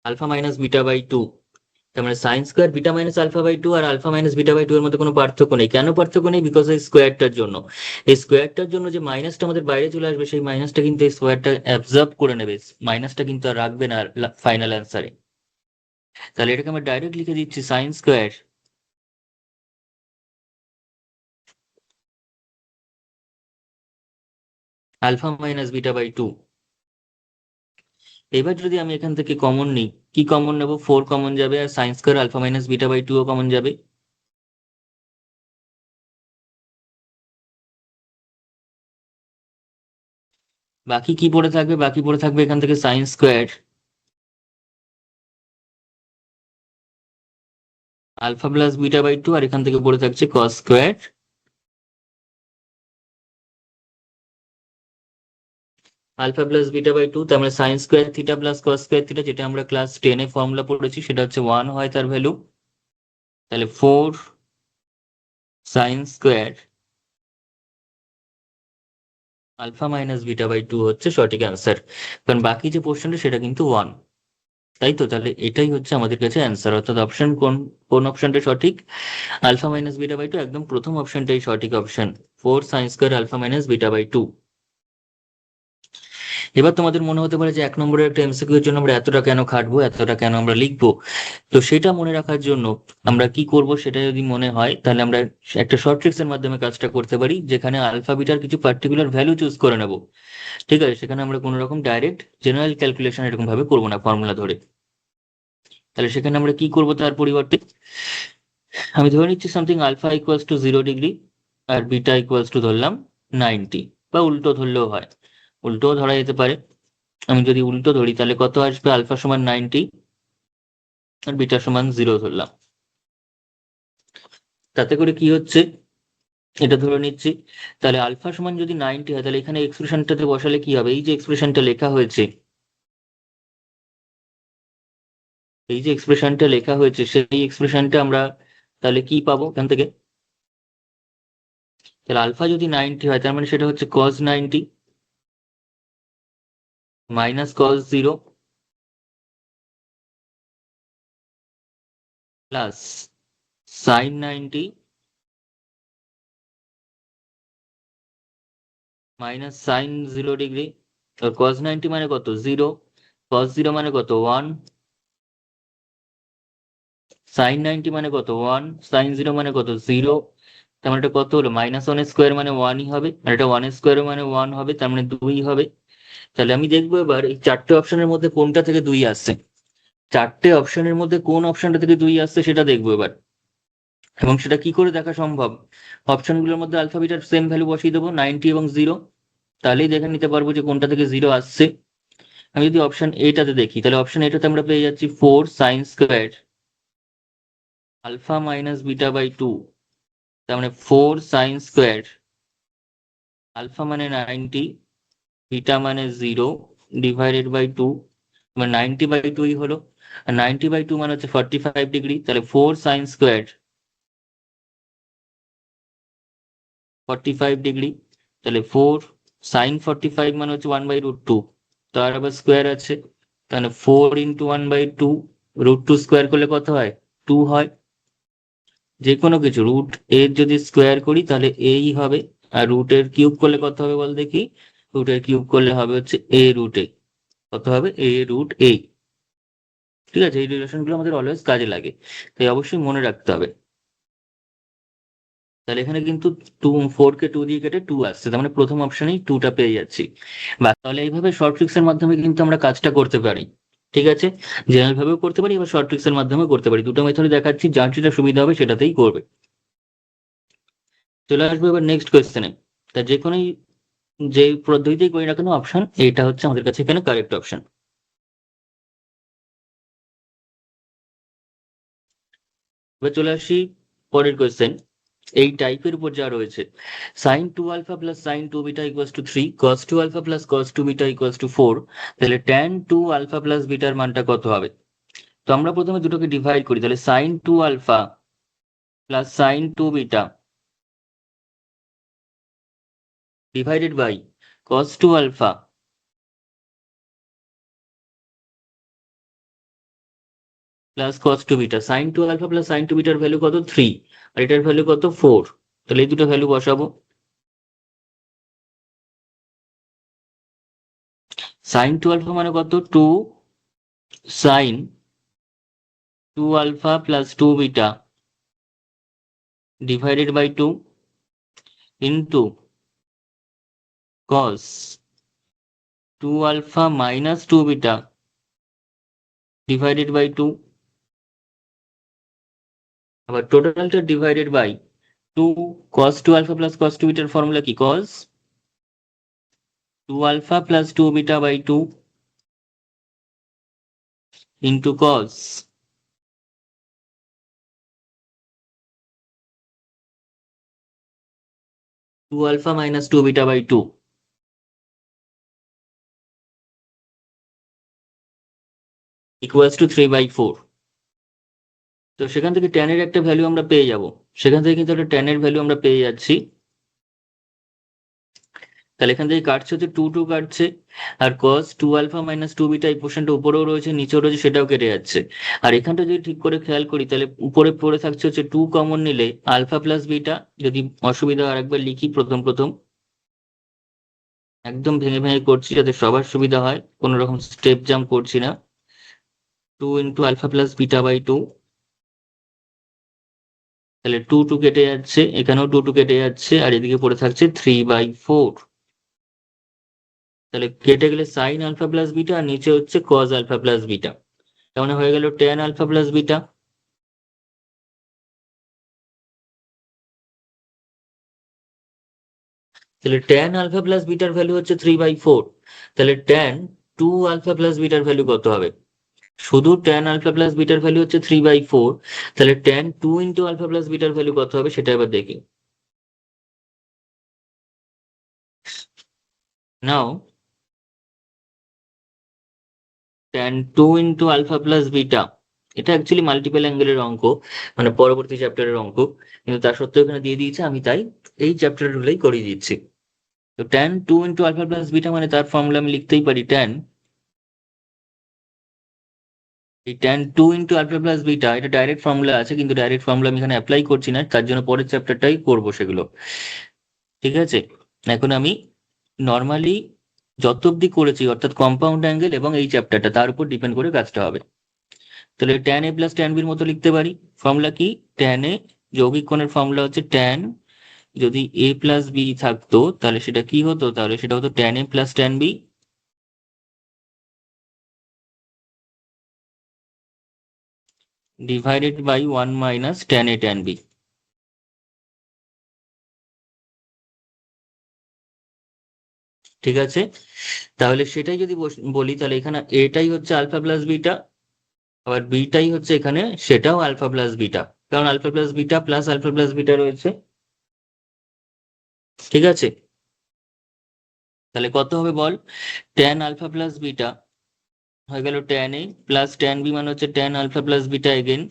Speaker 1: alpha minus beta by two. তার মানে sine square beta minus alpha by two আর alpha minus beta by two এর মধ্যে কোনো পার্থক্য নেই। কেন পার্থক্য নেই? বিকজ এই স্কোয়ারটার জন্য, এই স্কোয়ারটার জন্য যে মাইনাসটা আমাদের বাইরে চলে আসবে, সেই মাইনাসটা কিন্তু এই স্কোয়ারটা অ্যাবজর্ব করে নেবে, মাইনাসটা কিন্তু আর রাখবে না ফাইনাল অ্যান্সারে। তাহলে এটাকে আমরা ডাইরেক্ট লিখে দিচ্ছি sine square alpha minus beta by two. এবার যদি আমি এখান থেকে কমন নিই, কি কমন নেবো, ফোর কমন যাবে, আর sine square alpha minus beta by two ও কমন যাবে। বাকি কি পড়ে থাকবে, বাকি পড়ে থাকবে এখান থেকে sine square alpha plus beta by two, আর এখান থেকে পড়ে থাকছে cos square alpha plus beta by two. তার মানে sine square theta plus cos square theta, যেটা আমরা ক্লাস টেনে ফর্মুলা পড়েছি, সেটা হচ্ছে ওয়ান হয় তার ভ্যালু। তাহলে four sine square alpha minus beta by two হচ্ছে সঠিক অ্যান্সার, কারণ বাকি যে পোর্শনটা সেটা কিন্তু ওয়ান। তাই তো, তাহলে এটাই হচ্ছে আমাদের কাছে অ্যান্সার। অর্থাৎ অপশন কোন, কোন অপশনটা সঠিক, alpha minus beta by two, একদম প্রথম অপশনটাই সঠিক option, four sine square alpha minus beta by two. এবার তোমাদের মনে হতে পারে যে 1 নম্বরের একটা এমসিকিউ এর জন্য আমরা এতটা কেন খাটবো, এতটা কেন আমরা লিখবো। তো সেটা মনে রাখার জন্য আমরা কি করব, সেটা যদি মনে হয় তাহলে আমরা একটা শর্ট ট্রিক্স এর মাধ্যমে কাজটা করতে পারি, যেখানে আলফা বিটার কিছু পার্টিকুলার ভ্যালু চুজ করে নেব। ঠিক আছে, সেখানে আমরা কোনো রকম ডাইরেক্ট জেনারেল ক্যালকুলেশন এরকম ভাবে করবো না ফর্মুলা ধরে। তাহলে সেখানে আমরা কি করব তার পরিবর্তে, আমি ধরে নিচ্ছি something alpha equals to 0 degree আর বিটা ইকুয়ালস টু ধরলাম 90, বা উল্টো ধরলেও হয়, উল্টোও ধরা যেতে পারে। আমি যদি উল্টো ধরি তাহলে কত আসবে, আলফা সমান 90 আর বিটা সমান 0 ধরলাম। তাতে করে কি হচ্ছে, এটা ধরে নিচ্ছি, তাহলে আলফা সমান যদি 90 হয় তাহলে এখানে এক্সপ্রেশনটাতে বসালে কি হবে, এই যে এক্সপ্রেশনটা লেখা হয়েছে, এই যে এক্সপ্রেশনটা লেখা হয়েছে সেই এক্সপ্রেশনটা আমরা তাহলে কি পাবো এখান থেকে, তাহলে আলফা যদি 90 হয় তার মানে সেটা হচ্ছে cos 90 minus cos 0 plus sin 90 minus sin 0 degree. আর cos 90 মানে কত, 0, cos 0 মানে কত 1, sin 90 মানে কত 1, sin 0 মানে কত 0। তার মানে এটা কত হলো, -1 স্কোয়ার মানে 1ই হবে, আর এটা 1 স্কোয়ার মানে 1 হবে, তার মানে 2 হবে। তাহলে আমি দেখবো এবার এই চারটে অপশনের মধ্যে কোনটা থেকে 2 আসছে, চারটে অপশনের মধ্যে কোন অপশনটা থেকে 2 আসছে সেটা দেখবো এবার। এবং সেটা কি করে দেখা সম্ভব, অপশনগুলোর মধ্যে আলফা বিটার সেম ভ্যালু বসিয়ে দেবো 90 এবং 0, তাহলেই দেখে নিতে পারবো যে কোনটা থেকে 0 আসছে। আমি যদি অপশন এটাতে দেখি তাহলে অপশন এটাতে আমরা পেয়ে যাচ্ছি 4 sin² alpha minus beta by 2, তার মানে 4 sin² আলফা মানে 90, বিটা মানে 0 ডিভাইডেড বাই 2, মানে 90/2ই হলো। আর 90/2 মানে হচ্ছে 45 ডিগ্রি, তাহলে 4 sin² 45 ডিগ্রি, তাহলে 4 sin 45 মানে হচ্ছে 1/√2, তার আবার স্কোয়ার আছে, তাহলে 4 × 1/2, √2 স্কোয়ার করলে কত হয়, 2 হয়। যে কোনো কিছু রুট এর যদি স্কোয়ার করি তাহলে এই হবে, আর রুট এর কিউব করলে কত হবে বল দেখি, রুট এর কিউব করলে হবে হচ্ছে a√a, কত হবে a√a। ঠিক আছে, এই রিলেশন গুলো আমাদের অলওয়েজ কাজে লাগে, তাই অবশ্যই মনে রাখতে হবে। তাহলে এখানে কিন্তু 4 কে 2 দিয়ে কেটে 2 আসছে, তার মানে প্রথম অপশনেই 2টা পেয়ে যাচ্ছি। বা তাহলে এইভাবে শর্ট ট্রিক্স এর মাধ্যমে কিন্তু আমরা কাজটা করতে পারি। ঠিক আছে, জেনারেল ভাবেও করতে পারি, এবার শর্ট ট্রিক্স এর মাধ্যমে করতে পারি, দুটো মেথডে দেখাচ্ছি, যার যেটা সুবিধা হবে সেটাতেই করবে। চলে আসবো এবার নেক্সট কোয়েশ্চেনে। তা যে কোনোই যে পদ্ধতিতেই করি না কেন অপশন এইটা হচ্ছে আমাদের কাছে এখানে কারেক্ট অপশন। এবার চলে আসি পরের কোয়েশ্চেন, এই টাইপের উপর যা রয়েছে, sin 2α plus sin 2β equals to 3, cos 2α plus cos 2β equals to 4, তাহলে tan 2α প্লাস বিটার মানটা কত হবে। তো আমরা প্রথমে দুটোকে ডিভাইড করি, তাহলে sin 2α plus sin 2β divided by cos 2α plus cos 2β। sin 2α plus sin 2β value কত 3, আর এটার ভ্যালু কত 4, তাহলে এই দুটো ভ্যালু বসাবো। sin 2α মানে কত 2 sin 2α plus 2β divided by 2 into cos 2α minus 2β divided by 2, আবার টোটালটা divided by 2। cos 2α plus cos 2β এর ফর্মুলা কি, cos 2α plus 2β by 2 into cos 2α minus 2β by 2 equals to 3/4। তো সেখান থেকে tan এর একটা ভ্যালু আমরা পেয়ে যাব, সেখান থেকে কিন্তু একটা tan এর ভ্যালু আমরা পেয়ে যাচ্ছি। তাহলে এখান থেকে কাটছে হচ্ছে 2 কাটছে, আর cos 2α মাইনাস 2β এই পোর্শনটা উপরেও রয়েছে নিচেও রয়েছে, সেটাও কেটে যাচ্ছে। আর এখানটা যদি ঠিক করে খেয়াল করি তাহলে উপরে পড়ে থাকছে হচ্ছে 2 কমন নিলে আলফা প্লাস বিটা, যদি অসুবিধা হয় আরেকবার লিখি প্রথম প্রথম, একদম ভেঙে ভেঙে করছি যাতে সবার সুবিধা হয়, কোনো রকম স্টেপ জাম্প করছি না। 2 × α+β/2, তাহলে 2 কেটে যাচ্ছে, এখানেও 2 কেটে যাচ্ছে, আর এদিকে পড়ে থাকছে 3/4। তাহলে কেটে গেলে সাইন আলফা প্লাস বিটা, আর নিচে হচ্ছে কজ আলফা প্লাস বিটা, তাহলে হয়ে গেল ট্যান আলফা প্লাস বিটা। তাহলে ট্যান আলফা প্লাস বিটার ভ্যালু হচ্ছে 3/4, তাহলে ট্যান 2 α+β ভ্যালু কত হবে? শুধু ট্যান আলফা প্লাস বিটার ভ্যালু হচ্ছে 3/4, তাহলে ট্যান 2 × α+β ভ্যালু কত হবে সেটা এবার দেখি। নাও tan 2 × α+β, এটা অ্যাকচুয়ালি মাল্টিপল অ্যাঙ্গেলের অঙ্ক, মানে পরবর্তী চ্যাপ্টারের অঙ্ক, কিন্তু তার সত্ত্বেও এখানে দিয়ে দিয়েছে, আমি তাই এই চ্যাপ্টার গুলোই করিয়ে দিচ্ছি। তো tan 2 × α+β মানে তার ফর্মুলা আমি লিখতেই পারি ট্যান, এই tan 2 × α+β, এটা ডাইরেক্ট ফর্মুলা আছে, কিন্তু ডাইরেক্ট ফর্মুলা আমি এখানে অ্যাপ্লাই করছি না, তার জন্য পরের চ্যাপ্টারটাই করবো সেগুলো। ঠিক আছে, এখন আমি নর্মালি যত অব্দি করেছি, অর্থাৎ কম্পাউন্ড অ্যাঙ্গেল এবং এই চ্যাপ্টারটা, তার উপর ডিপেন্ড করে কাজটা হবে। তাহলে tan a + tan b এর মতো লিখতে পারি। ফর্মুলা কি? tan a, যৌগিক কোণের ফর্মুলা হচ্ছে tan, যদি a + b থাকতো তাহলে সেটা কি হতো? তাহলে সেটা হতো tan a + tan b divided by 1 - tan a tan b। ঠিক আছে, তাহলে সেটাই যদি বলি, তাহলে এখানে এটাই হচ্ছে আলফা প্লাস বিটা, আবার বিটাই হচ্ছে এখানে সেটাও আলফা প্লাস বিটা, কারণ alpha plus beta plus alpha plus beta রয়েছে। ঠিক আছে, তাহলে কত হবে বল? tan আলফা প্লাস বিটা হয়ে গেল tan a plus tan b, মানে হচ্ছে tan alpha plus beta again,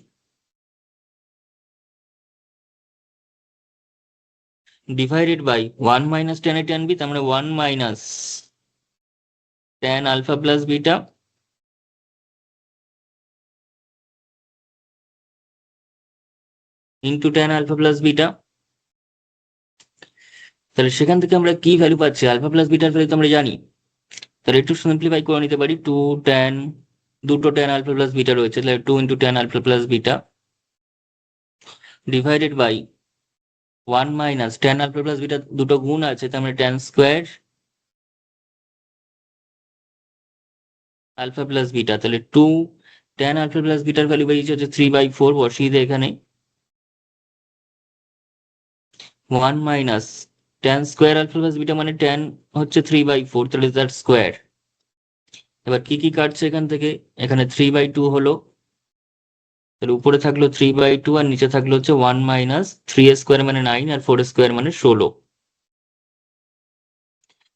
Speaker 1: divided by 1 - tan a tan b, তার মানে 1 - tan alpha plus beta into tan alpha plus beta. তাহলে সেখান থেকে আমরা কি ভ্যালু পাচ্ছি? আলফা প্লাস বিটার ভ্যালু তো আমরা জানি, তাহলে একটু সিম্পলিফাই করে নিতে পারি। tan, দুটো tan আলফা প্লাস বিটা রয়েছে, তাহলে 2 × tan alpha plus beta divided by 1 - tan alpha plus beta, দুটো গুণ আছে, তার মানে tan square alpha plus beta, তাহলে 2 tan আলফা প্লাস বিটার ভ্যালু বেরিয়েছে হচ্ছে 3/4, বসিয়ে দেয় এখানে। 1 - tan square alpha plus beta, মানে tan হচ্ছে 3/4, তাহলে তার স্কোয়ার। এবার কি কি কাটছে এখান থেকে? এখানে 3/2 হলো, তাহলে উপরে থাকলো 3/2, আর নিচে থাকলো হচ্ছে 1 - 3 স্কোয়ার মানে 9, আর 4 স্কোয়ার মানে 16।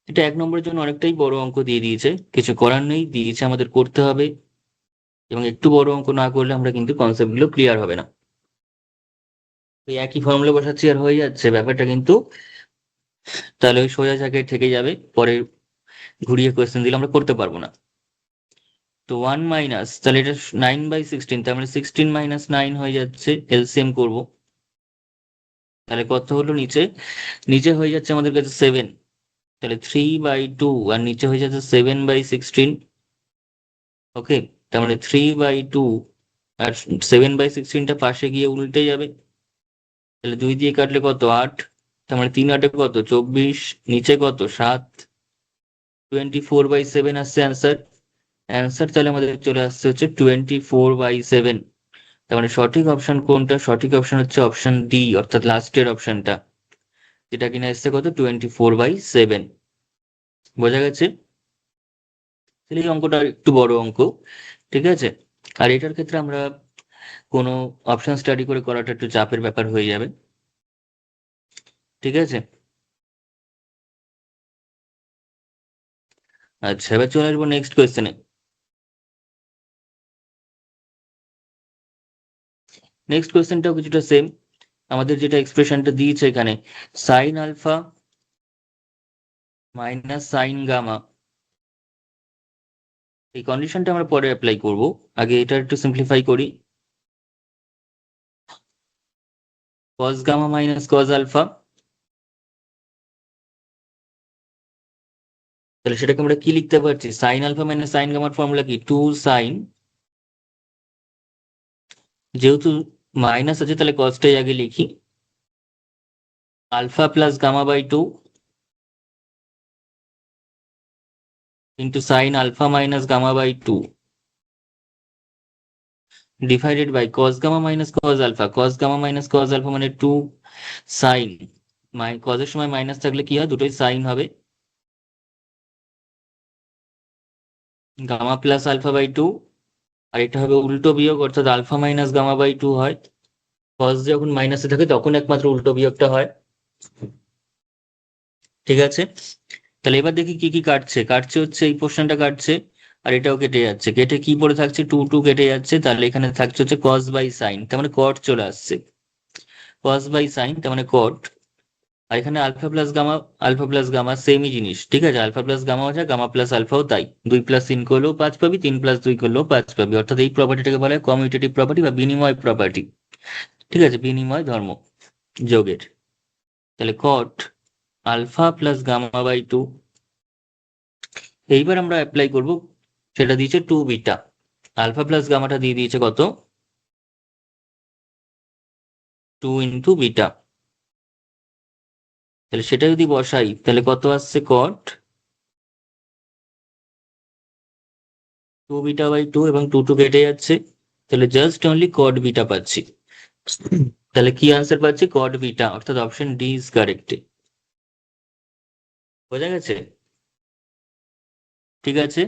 Speaker 1: এটা 1 নম্বরের জন্য অনেকটাই বড় অঙ্ক দিয়ে দিয়েছে, কিছু করার নেই, দিয়েছে আমাদের করতে হবে, এবং একটু বড় অঙ্ক না করলে আমরা কিন্তু কনসেপ্ট গুলো ক্লিয়ার হবে না। ওই একই ফর্মুলা বসাচ্ছি আর হয়ে যাচ্ছে ব্যাপারটা, কিন্তু তাহলে ওই সোজা জায়গায় থেকে যাবে, পরে ঘুরিয়ে কোয়েশ্চেন দিলে আমরা করতে পারবো না। তো 1 তাহলে এটা 9/16, তার মানে 16 - 9 হয়ে যাচ্ছে, এলসিএম করব, তাহলে কত হলো? নিচে নিচে হয়ে যাচ্ছে আমাদের কাছে 7, তাহলে 3/2, আর নিচে হয়ে যাচ্ছে 7/16। ওকে, তার মানে 3/2, আর 7/16টা পাশে গিয়ে উল্টে যাবে, তাহলে 2 দিয়ে কাটলে কত? 8, তার মানে 3 × 8 কত? 24, নিচে কত? 7, 24/7 আসছে অ্যান্সার। অ্যান্সার তাহলে আমাদের চলে আসছে হচ্ছে 24/7। তার মানে সঠিক অপশন কোনটা? সঠিক অপশন হচ্ছে অপশন ডি, অর্থাৎ লাস্টের অপশনটা, যেটা কিনা এসছে কত? 24/7। বোঝা গেছে? তাহলে এই অঙ্কটা একটু বড় অঙ্ক। ঠিক আছে, আর এটার ক্ষেত্রে আমরা কোনো অপশন স্টাডি করে করাটা একটু চাপের ব্যাপার হয়ে যাবে। ঠিক আছে, আচ্ছা এবার চলে আসবো নেক্সট কোয়েশ্চেনে। নেক্সট কোয়েশ্চেনটাও কিছুটা সেম, আমাদের যেটা এক্সপ্রেশনটা দিয়েছে এখানে, sine alpha minus sine gamma, এই কন্ডিশনটা আমরা পরে অ্যাপ্লাই করব, আগে এটা একটু সিম্পলিফাই করি। Cos gamma minus cos alpha, তাহলে সেটাকে আমরা কি লিখতে পারছি, সাইন আলফা মাইনাস সাইন গামার ফর্মুলা কি, টু সাইন, যেহেতু মাইনাস আছে তাহলে কসটাই আগে লিখি, alpha plus gamma by two into sine alpha minus gamma by two divided by cos gamma minus cos alpha, cos gamma minus cos alpha মানে two sine, কজের সময় মাইনাস থাকলে কি হয়, দুটোই সাইন হবে, gamma plus alpha by two, আর এটা হবে উল্টো বিয়োগ, অর্থাৎ alpha minus gamma by two হয়, কস যখন মাইনাসে থাকে তখন একমাত্র উল্টো বিয়োগটা হয়। ঠিক আছে, তাহলে এবার দেখি কি কি কাটছে, কাটছে হচ্ছে এই পোর্শনটা কাটছে, আর এটাও কেটে যাচ্ছে, কেটে কি পড়ে থাকছে, টু টু কেটে যাচ্ছে, তাহলে এখানে থাকছে হচ্ছে কস বাই সাইন, তার মানে কট চলে আসছে, কস বাই সাইন তার মানে কট, আর এখানে আলফা প্লাস গামা সেমই জিনিস, ঠিক আছে, আলফা প্লাস গামা আছে, গামা প্লাস আলফাও তাই, 2 প্লাস 3 করলেও 5 পাবি, 3 প্লাস 2 করলেও 5 পাবি, অর্থাৎ এই প্রপার্টিটাকে বলা হয় কমিউটেটিভ প্রপার্টি বা বিনিময় প্রপার্টি, ঠিক আছে, বিনিময় ধর্ম যোগের। তাহলে cot alpha plus gamma by two, এইবার আমরা অ্যাপ্লাই করব, সেটা দিয়েছে টু বিটা, আলফা প্লাস গামাটা দিয়ে দিয়েছে কত, টু ইন্টু বিটা, তাহলে সেটা যদি বসাই তাহলে কত আসছে, cot to beta by two, এবং টু টু কেটে যাচ্ছে, তাহলে জাস্ট অনলি কট বিটা পাচ্ছি। তাহলে কি আনসার পাচ্ছি, কট বিটা, অর্থাৎ অপশন ডি ইজ কারেক্ট। বোঝা গেছে? ঠিক আছে,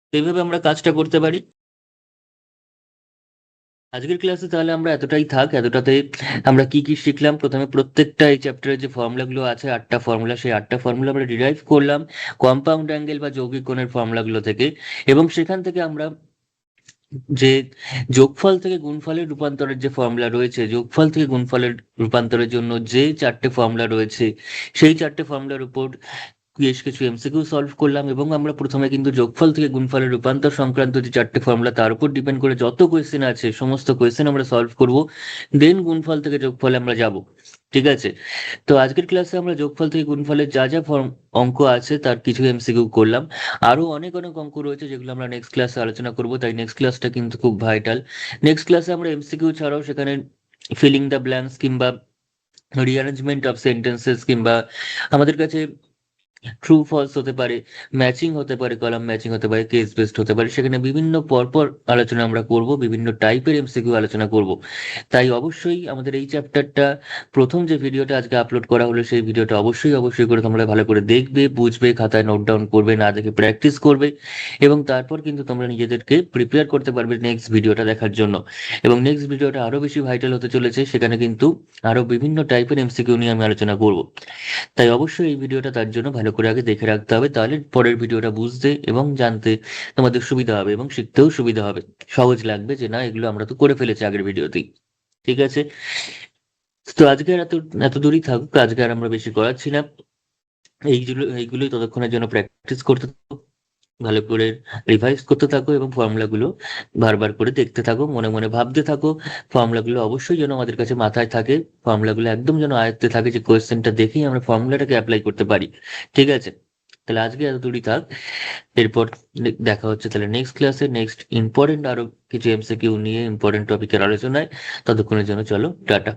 Speaker 1: তো এইভাবে আমরা কাজটা করতে পারি। আজকের ক্লাসে তাহলে আমরা এতটাই থাক, এতটাতে আমরা কি কি শিখলাম, প্রথমে প্রত্যেকটা এই চ্যাপ্টারের যে ফর্মুলাগুলো আছে, 8টা ফর্মুলা, সেই 8টা ফর্মুলা আমরা ডিরাইভ করলাম কম্পাউন্ড অ্যাঙ্গেল বা যৌগিক কোণের ফর্মুলাগুলো থেকে, এবং সেখান থেকে আমরা যে যোগফল থেকে গুণফলের রূপান্তরের যে ফর্মুলা রয়েছে, যোগফল থেকে গুণফলের রূপান্তরের জন্য যে 4টে ফর্মুলা রয়েছে, সেই 4টে ফর্মুলার উপর বেশ কিছু এমসিকিউ সলভ করলাম, এবং আমরা প্রথমে কিন্তু যোগফল থেকে গুণফলের রূপান্তর সংক্রান্ত যে 4টে ফর্মুলা তার উপর ডিপেন্ড করে যত কোয়েশ্চেন আছে সমস্ত কোয়েশ্চেন আমরা সলভ করব, দেন গুণফল থেকে যোগফলে আমরা যাব। ঠিক আছে, তো আজকের ক্লাসে আমরা যোগফল থেকে গুণফলের যা যা ফর্ম অঙ্ক আছে তার কিছু এমসিকিউ করলাম, আরো অনেক অনেক অঙ্ক রয়েছে যেগুলো আমরা নেক্সট ক্লাসে আলোচনা করব, তাই নেক্সট ক্লাসটা কিন্তু খুব ভাইটাল। নেক্সট ক্লাসে আমরা এমসিকিউ ছাড়াও সেখানে ফিলিং দ্য ব্ল্যাঙ্কস কিংবা রিঅ্যারেঞ্জমেন্ট অফ সেন্টেন্সেস, কিংবা আমাদের কাছে ট্রু ফলস হতে পারে, ম্যাচিং হতে পারে, কলাম ম্যাচিং হতে পারে, কেস বেসড হতে পারে, সেখানে বিভিন্ন পরপর আলোচনা আমরা করব, বিভিন্ন টাইপের এমসিকিউ আলোচনা করব। তাই অবশ্যই আমাদের এই চ্যাপ্টারটা প্রথম যে ভিডিওটা আজকে আপলোড করা হলো সেই ভিডিওটা অবশ্যই অবশ্যই করে তোমরা ভালো করে দেখবে, বুঝবে, খাতায় নোট ডাউন করবে, না দেখে প্র্যাকটিস করবে, এবং তারপর কিন্তু তোমরা নিজেদেরকে প্রিপেয়ার করতে পারবে নেক্সট ভিডিওটা দেখার জন্য। এবং নেক্সট ভিডিওটা আরো বেশি ভাইটাল হতে চলেছে, সেখানে কিন্তু আরো বিভিন্ন টাইপের এমসিকিউ নিয়ে আমি আলোচনা করব। তাই অবশ্যই এই ভিডিওটা তার জন্য ভালো করে আগে দেখে রাখতে হবে, তাহলে পরের ভিডিওটা বুঝতে এবং জানতে তোমাদের সুবিধা হবে, এবং শিখতেও সুবিধা হবে, সহজ লাগবে যে না এগুলো আমরা তো করে ফেলেছি আগের ভিডিওতেই। ঠিক আছে, তো আজকে আর এত দূরই থাকুক, আজকে আর আমরা বেশি করাচ্ছি না, এইগুলোই ততক্ষণের জন্য প্র্যাকটিস করতে থাকো, ভালো করে রিভাইজ করতে থাকো, এবং ফর্মুলাগুলো বারবার করে দেখতে থাকো, মনে মনে ভাবতে থাকো, ফর্মুলাগুলো অবশ্যই যেন আমাদের কাছে মাথায় থাকে, ফর্মুলাগুলো একদম যেন আয়ত্তে থাকে, যে কোয়েশ্চেনটা দেখেই আমরা ফর্মুলাটাকে অ্যাপ্লাই করতে পারি। ঠিক আছে, তাহলে আজকে এত দূরই থাক, এরপর দেখা হচ্ছে তাহলে নেক্সট ক্লাসে নেক্সট ইম্পর্টেন্ট আরো কিছু এমসিকিউ নিয়ে, ইম্পর্টেন্ট টপিকের আলোচনায়। ততক্ষণের জন্য চলো টাটা।